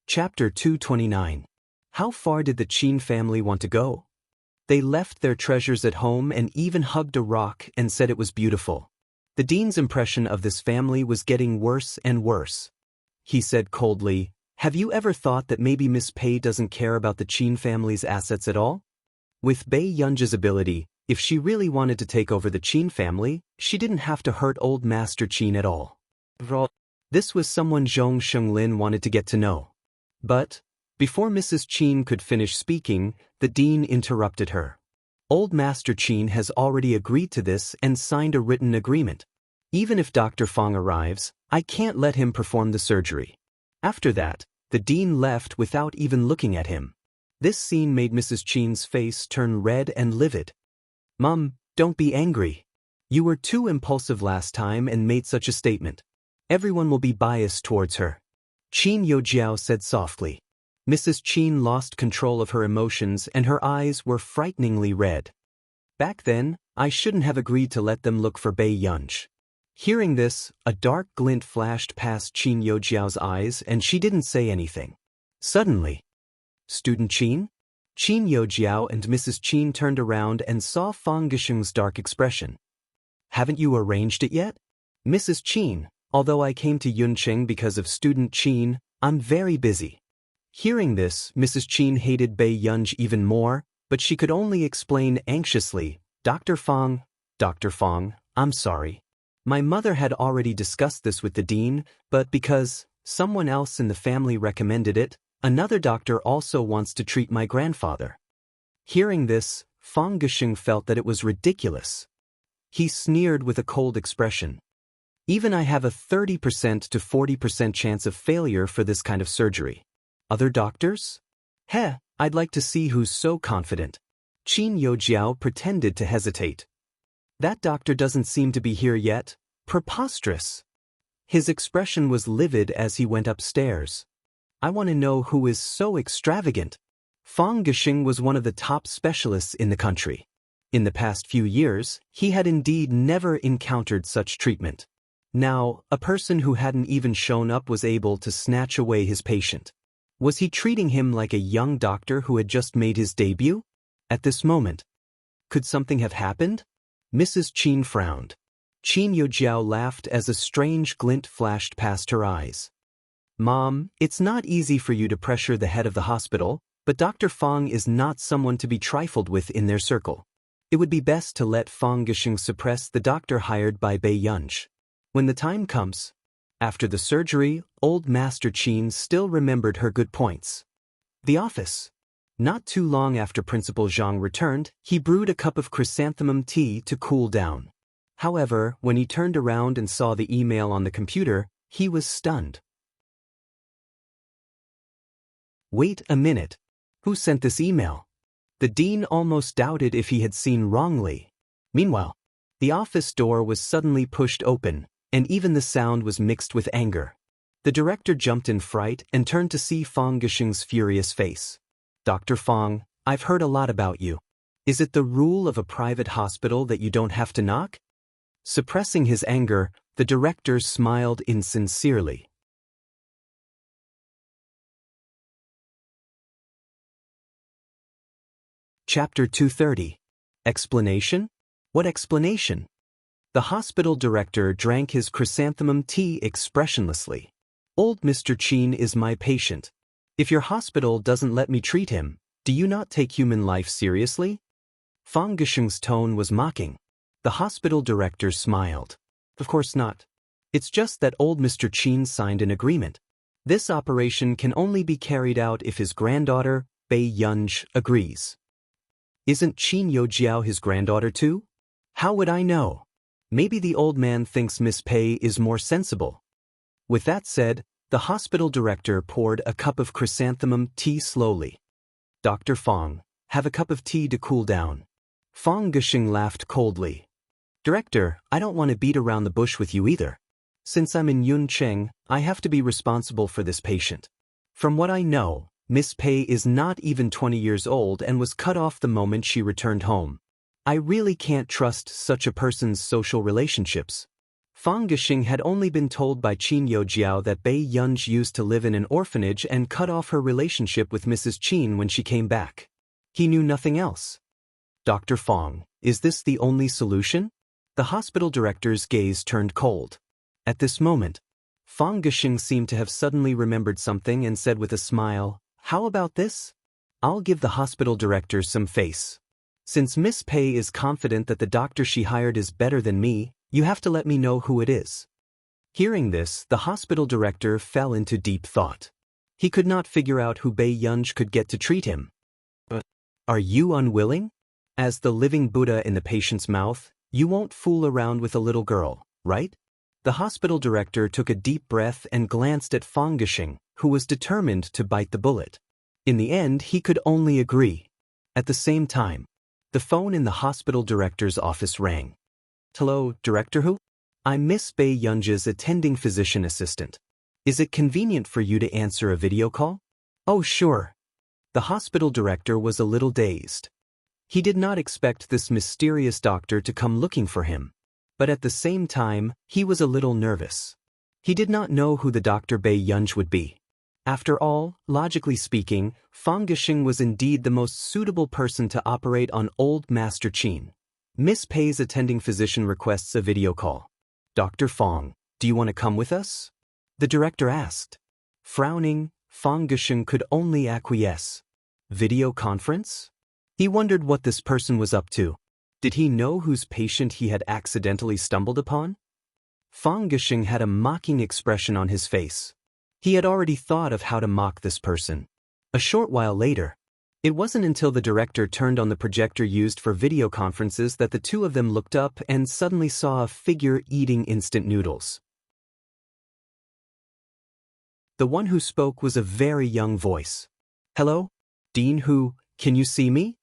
Chapter 229. How far did the Qin family want to go? They left their treasures at home and even hugged a rock and said it was beautiful. The dean's impression of this family was getting worse and worse. He said coldly, "Have you ever thought that maybe Miss Pei doesn't care about the Qin family's assets at all? With Bei Yunji's ability, if she really wanted to take over the Qin family, she didn't have to hurt old Master Qin at all." This was someone Zhong Shenglin wanted to get to know. But, before Mrs. Qin could finish speaking, the dean interrupted her. Old Master Qin has already agreed to this and signed a written agreement. Even if Dr. Fang arrives, I can't let him perform the surgery. After that, the dean left without even looking at him. This scene made Mrs. Qin's face turn red and livid. "Mum, don't be angry. You were too impulsive last time and made such a statement. Everyone will be biased towards her," Qin Yojiao said softly. Mrs. Qin lost control of her emotions and her eyes were frighteningly red. "Back then, I shouldn't have agreed to let them look for Bei Yunji." Hearing this, a dark glint flashed past Qin Yojiao's eyes and she didn't say anything. Suddenly, "Student Qin?" Qin Yojiao and Mrs. Qin turned around and saw Fang Gisheng's dark expression. "Haven't you arranged it yet?" "Mrs. Qin, although I came to Yunqing because of Student Qin, I'm very busy." Hearing this, Mrs. Qin hated Bei Yunji even more, but she could only explain anxiously, Dr. Fang, I'm sorry. My mother had already discussed this with the dean, but because someone else in the family recommended it, another doctor also wants to treat my grandfather." Hearing this, Fang Gisheng felt that it was ridiculous. He sneered with a cold expression. "Even I have a 30% to 40% chance of failure for this kind of surgery. Other doctors? Heh, I'd like to see who's so confident." Qin Yojiao pretended to hesitate. "That doctor doesn't seem to be here yet. Preposterous." His expression was livid as he went upstairs. "I want to know who is so extravagant." Fang Gisheng was one of the top specialists in the country. In the past few years, he had indeed never encountered such treatment. Now, a person who hadn't even shown up was able to snatch away his patient. Was he treating him like a young doctor who had just made his debut? At this moment, could something have happened? Mrs. Qin frowned. Qin Yojiao laughed as a strange glint flashed past her eyes. "Mom, it's not easy for you to pressure the head of the hospital, but Dr. Fang is not someone to be trifled with in their circle. It would be best to let Fang Gisheng suppress the doctor hired by Bei Yunji. When the time comes." After the surgery, old Master Qin still remembered her good points. The office. Not too long after Principal Zhang returned, he brewed a cup of chrysanthemum tea to cool down. However, when he turned around and saw the email on the computer, he was stunned. "Wait a minute. Who sent this email?" The dean almost doubted if he had seen wrongly. Meanwhile, the office door was suddenly pushed open, and even the sound was mixed with anger. The director jumped in fright and turned to see Fang Gisheng's furious face. "Dr. Fang, I've heard a lot about you. Is it the rule of a private hospital that you don't have to knock?" Suppressing his anger, the director smiled insincerely. Chapter 230. Explanation? What explanation? The hospital director drank his chrysanthemum tea expressionlessly. "Old Mr. Qin is my patient. If your hospital doesn't let me treat him, do you not take human life seriously?" Fang Gisheng's tone was mocking. The hospital director smiled. "Of course not. It's just that old Mr. Qin signed an agreement. This operation can only be carried out if his granddaughter, Bei Yunji, agrees." "Isn't Qin Yojiao his granddaughter too?" "How would I know? Maybe the old man thinks Miss Pei is more sensible." With that said, the hospital director poured a cup of chrysanthemum tea slowly. "Dr. Fang, have a cup of tea to cool down." Fang Gisheng laughed coldly. "Director, I don't want to beat around the bush with you either. Since I'm in Yuncheng, I have to be responsible for this patient. From what I know, Miss Pei is not even 20 years old and was cut off the moment she returned home. I really can't trust such a person's social relationships. Fang Gexing had only been told by Qin Youjiao that Bei Yunj used to live in an orphanage and cut off her relationship with Mrs. Qin when she came back. He knew nothing else. Dr. Fang, is this the only solution? The hospital director's gaze turned cold. At this moment, Fang Gexing seemed to have suddenly remembered something and said with a smile, "How about this? I'll give the hospital director some face. Since Miss Pei is confident that the doctor she hired is better than me, you have to let me know who it is." Hearing this, the hospital director fell into deep thought. He could not figure out who Bei Yunj could get to treat him. But, are you unwilling? As the living Buddha in the patient's mouth, you won't fool around with a little girl, right? The hospital director took a deep breath and glanced at Fang Gexing, who was determined to bite the bullet. In the end, he could only agree. At the same time, the phone in the hospital director's office rang. "Hello, Director Hu? I'm Miss Bei Yunj's attending physician assistant. Is it convenient for you to answer a video call?" "Oh, sure." The hospital director was a little dazed. He did not expect this mysterious doctor to come looking for him. But at the same time, he was a little nervous. He did not know who the Dr. Bei Yunj would be. After all, logically speaking, Fang Gexing was indeed the most suitable person to operate on old Master Qin. Miss Pei's attending physician requests a video call. "Dr. Fang, do you want to come with us?" the director asked. Frowning, Fang Gexing could only acquiesce. Video conference? He wondered what this person was up to. Did he know whose patient he had accidentally stumbled upon? Fang Gexing had a mocking expression on his face. He had already thought of how to mock this person. A short while later, it wasn't until the director turned on the projector used for video conferences that the two of them looked up and suddenly saw a figure eating instant noodles. The one who spoke was a very young voice. "Hello? Dean Hu, can you see me?"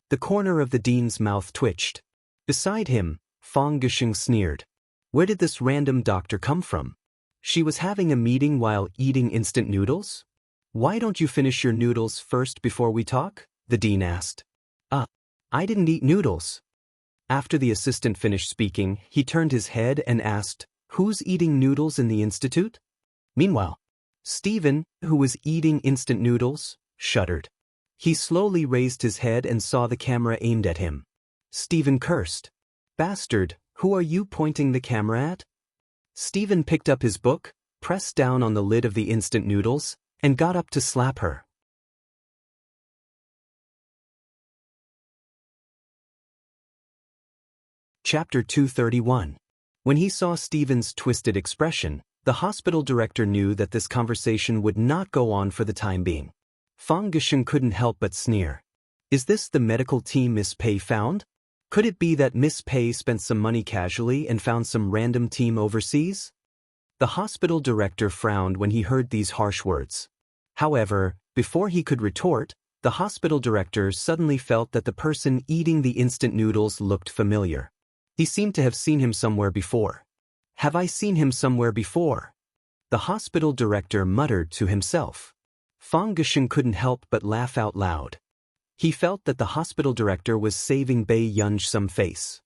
The corner of the dean's mouth twitched. Beside him, Fang Gexing sneered. Where did this random doctor come from? She was having a meeting while eating instant noodles? "Why don't you finish your noodles first before we talk?" the dean asked. I didn't eat noodles." After the assistant finished speaking, he turned his head and asked, "Who's eating noodles in the institute?" Meanwhile, Stephen, who was eating instant noodles, shuddered. He slowly raised his head and saw the camera aimed at him. Stephen cursed. "Bastard, who are you pointing the camera at?" Stephen picked up his book, pressed down on the lid of the instant noodles, and got up to slap her. Chapter 231. When he saw Stephen's twisted expression, the hospital director knew that this conversation would not go on for the time being. Fang Gexing couldn't help but sneer. Is this the medical team Miss Pei found? Could it be that Miss Pei spent some money casually and found some random team overseas? The hospital director frowned when he heard these harsh words. However, before he could retort, the hospital director suddenly felt that the person eating the instant noodles looked familiar. He seemed to have seen him somewhere before. "Have I seen him somewhere before?" the hospital director muttered to himself. Fang Gexing couldn't help but laugh out loud. He felt that the hospital director was saving Bei Yunj some face.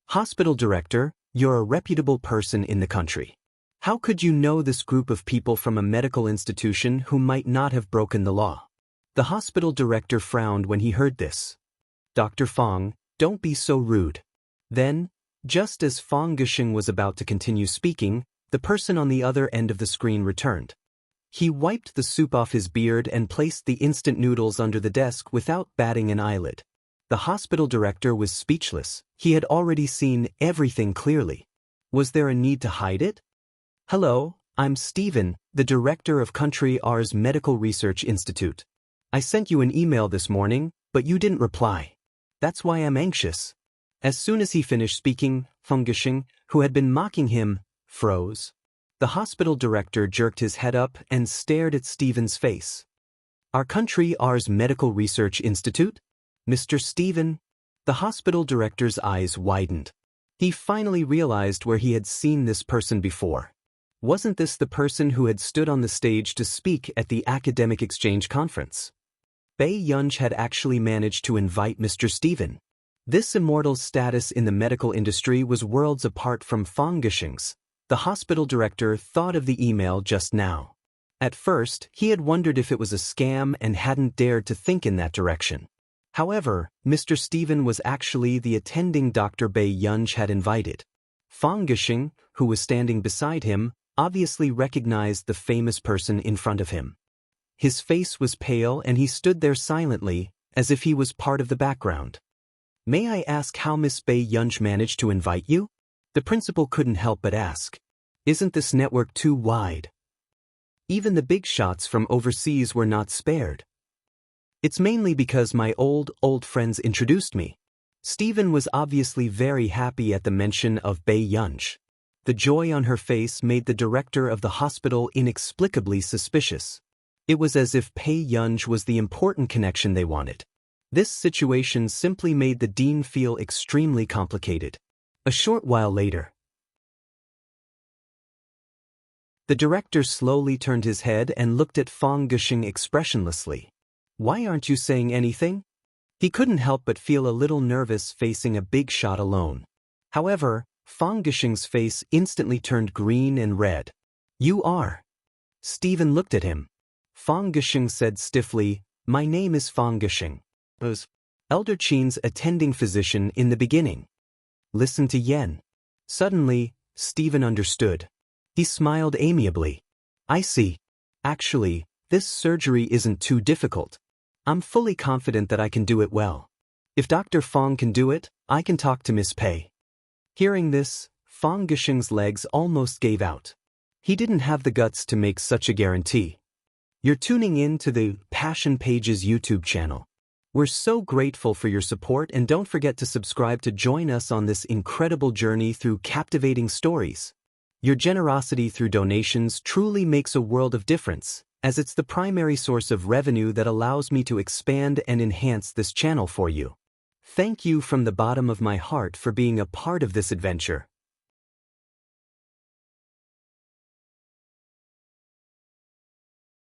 "Hospital director, you're a reputable person in the country. How could you know this group of people from a medical institution who might not have broken the law?" The hospital director frowned when he heard this. "Dr. Fang, don't be so rude." Then, just as Fang Gexing was about to continue speaking, the person on the other end of the screen returned. He wiped the soup off his beard and placed the instant noodles under the desk without batting an eyelid. The hospital director was speechless. He had already seen everything clearly. Was there a need to hide it? "Hello, I'm Stephen, the director of Country R's Medical Research Institute. I sent you an email this morning, but you didn't reply. That's why I'm anxious." As soon as he finished speaking, Fang Gexing, who had been mocking him, froze. The hospital director jerked his head up and stared at Stephen's face. "Our Country R's Medical Research Institute? Mr. Stephen?" The hospital director's eyes widened. He finally realized where he had seen this person before. Wasn't this the person who had stood on the stage to speak at the academic exchange conference? Bei Yunj had actually managed to invite Mr. Steven. This immortal's status in the medical industry was worlds apart from Fang Gushing's. The hospital director thought of the email just now. At first, he had wondered if it was a scam and hadn't dared to think in that direction. However, Mr. Steven was actually the attending Dr. Bei Yunj had invited. Fang Gushing, who was standing beside him, obviously recognized the famous person in front of him. His face was pale and he stood there silently, as if he was part of the background. "May I ask how Miss Bei Yunj managed to invite you?" The principal couldn't help but ask. "Isn't this network too wide?" Even the big shots from overseas were not spared. "It's mainly because my old friends introduced me." Steven was obviously very happy at the mention of Bei Yunj. The joy on her face made the director of the hospital inexplicably suspicious. It was as if Bei Yunj was the important connection they wanted. This situation simply made the dean feel extremely complicated. A short while later, the director slowly turned his head and looked at Fang Gushing expressionlessly. "Why aren't you saying anything?" He couldn't help but feel a little nervous facing a big shot alone. However, Fang Gushing's face instantly turned green and red. "You are." Steven looked at him. Fang Gushing said stiffly, "My name is Fang Gushing. Was Elder Qin's attending physician in the beginning." "Listen to Yen." Suddenly, Steven understood. He smiled amiably. "I see. Actually, this surgery isn't too difficult. I'm fully confident that I can do it well. If Dr. Fang can do it, I can talk to Miss Pei." Hearing this, Fang Gushing's legs almost gave out. He didn't have the guts to make such a guarantee. You're tuning in to the Passion Pages YouTube channel. We're so grateful for your support, and don't forget to subscribe to join us on this incredible journey through captivating stories. Your generosity through donations truly makes a world of difference, as it's the primary source of revenue that allows me to expand and enhance this channel for you. Thank you from the bottom of my heart for being a part of this adventure.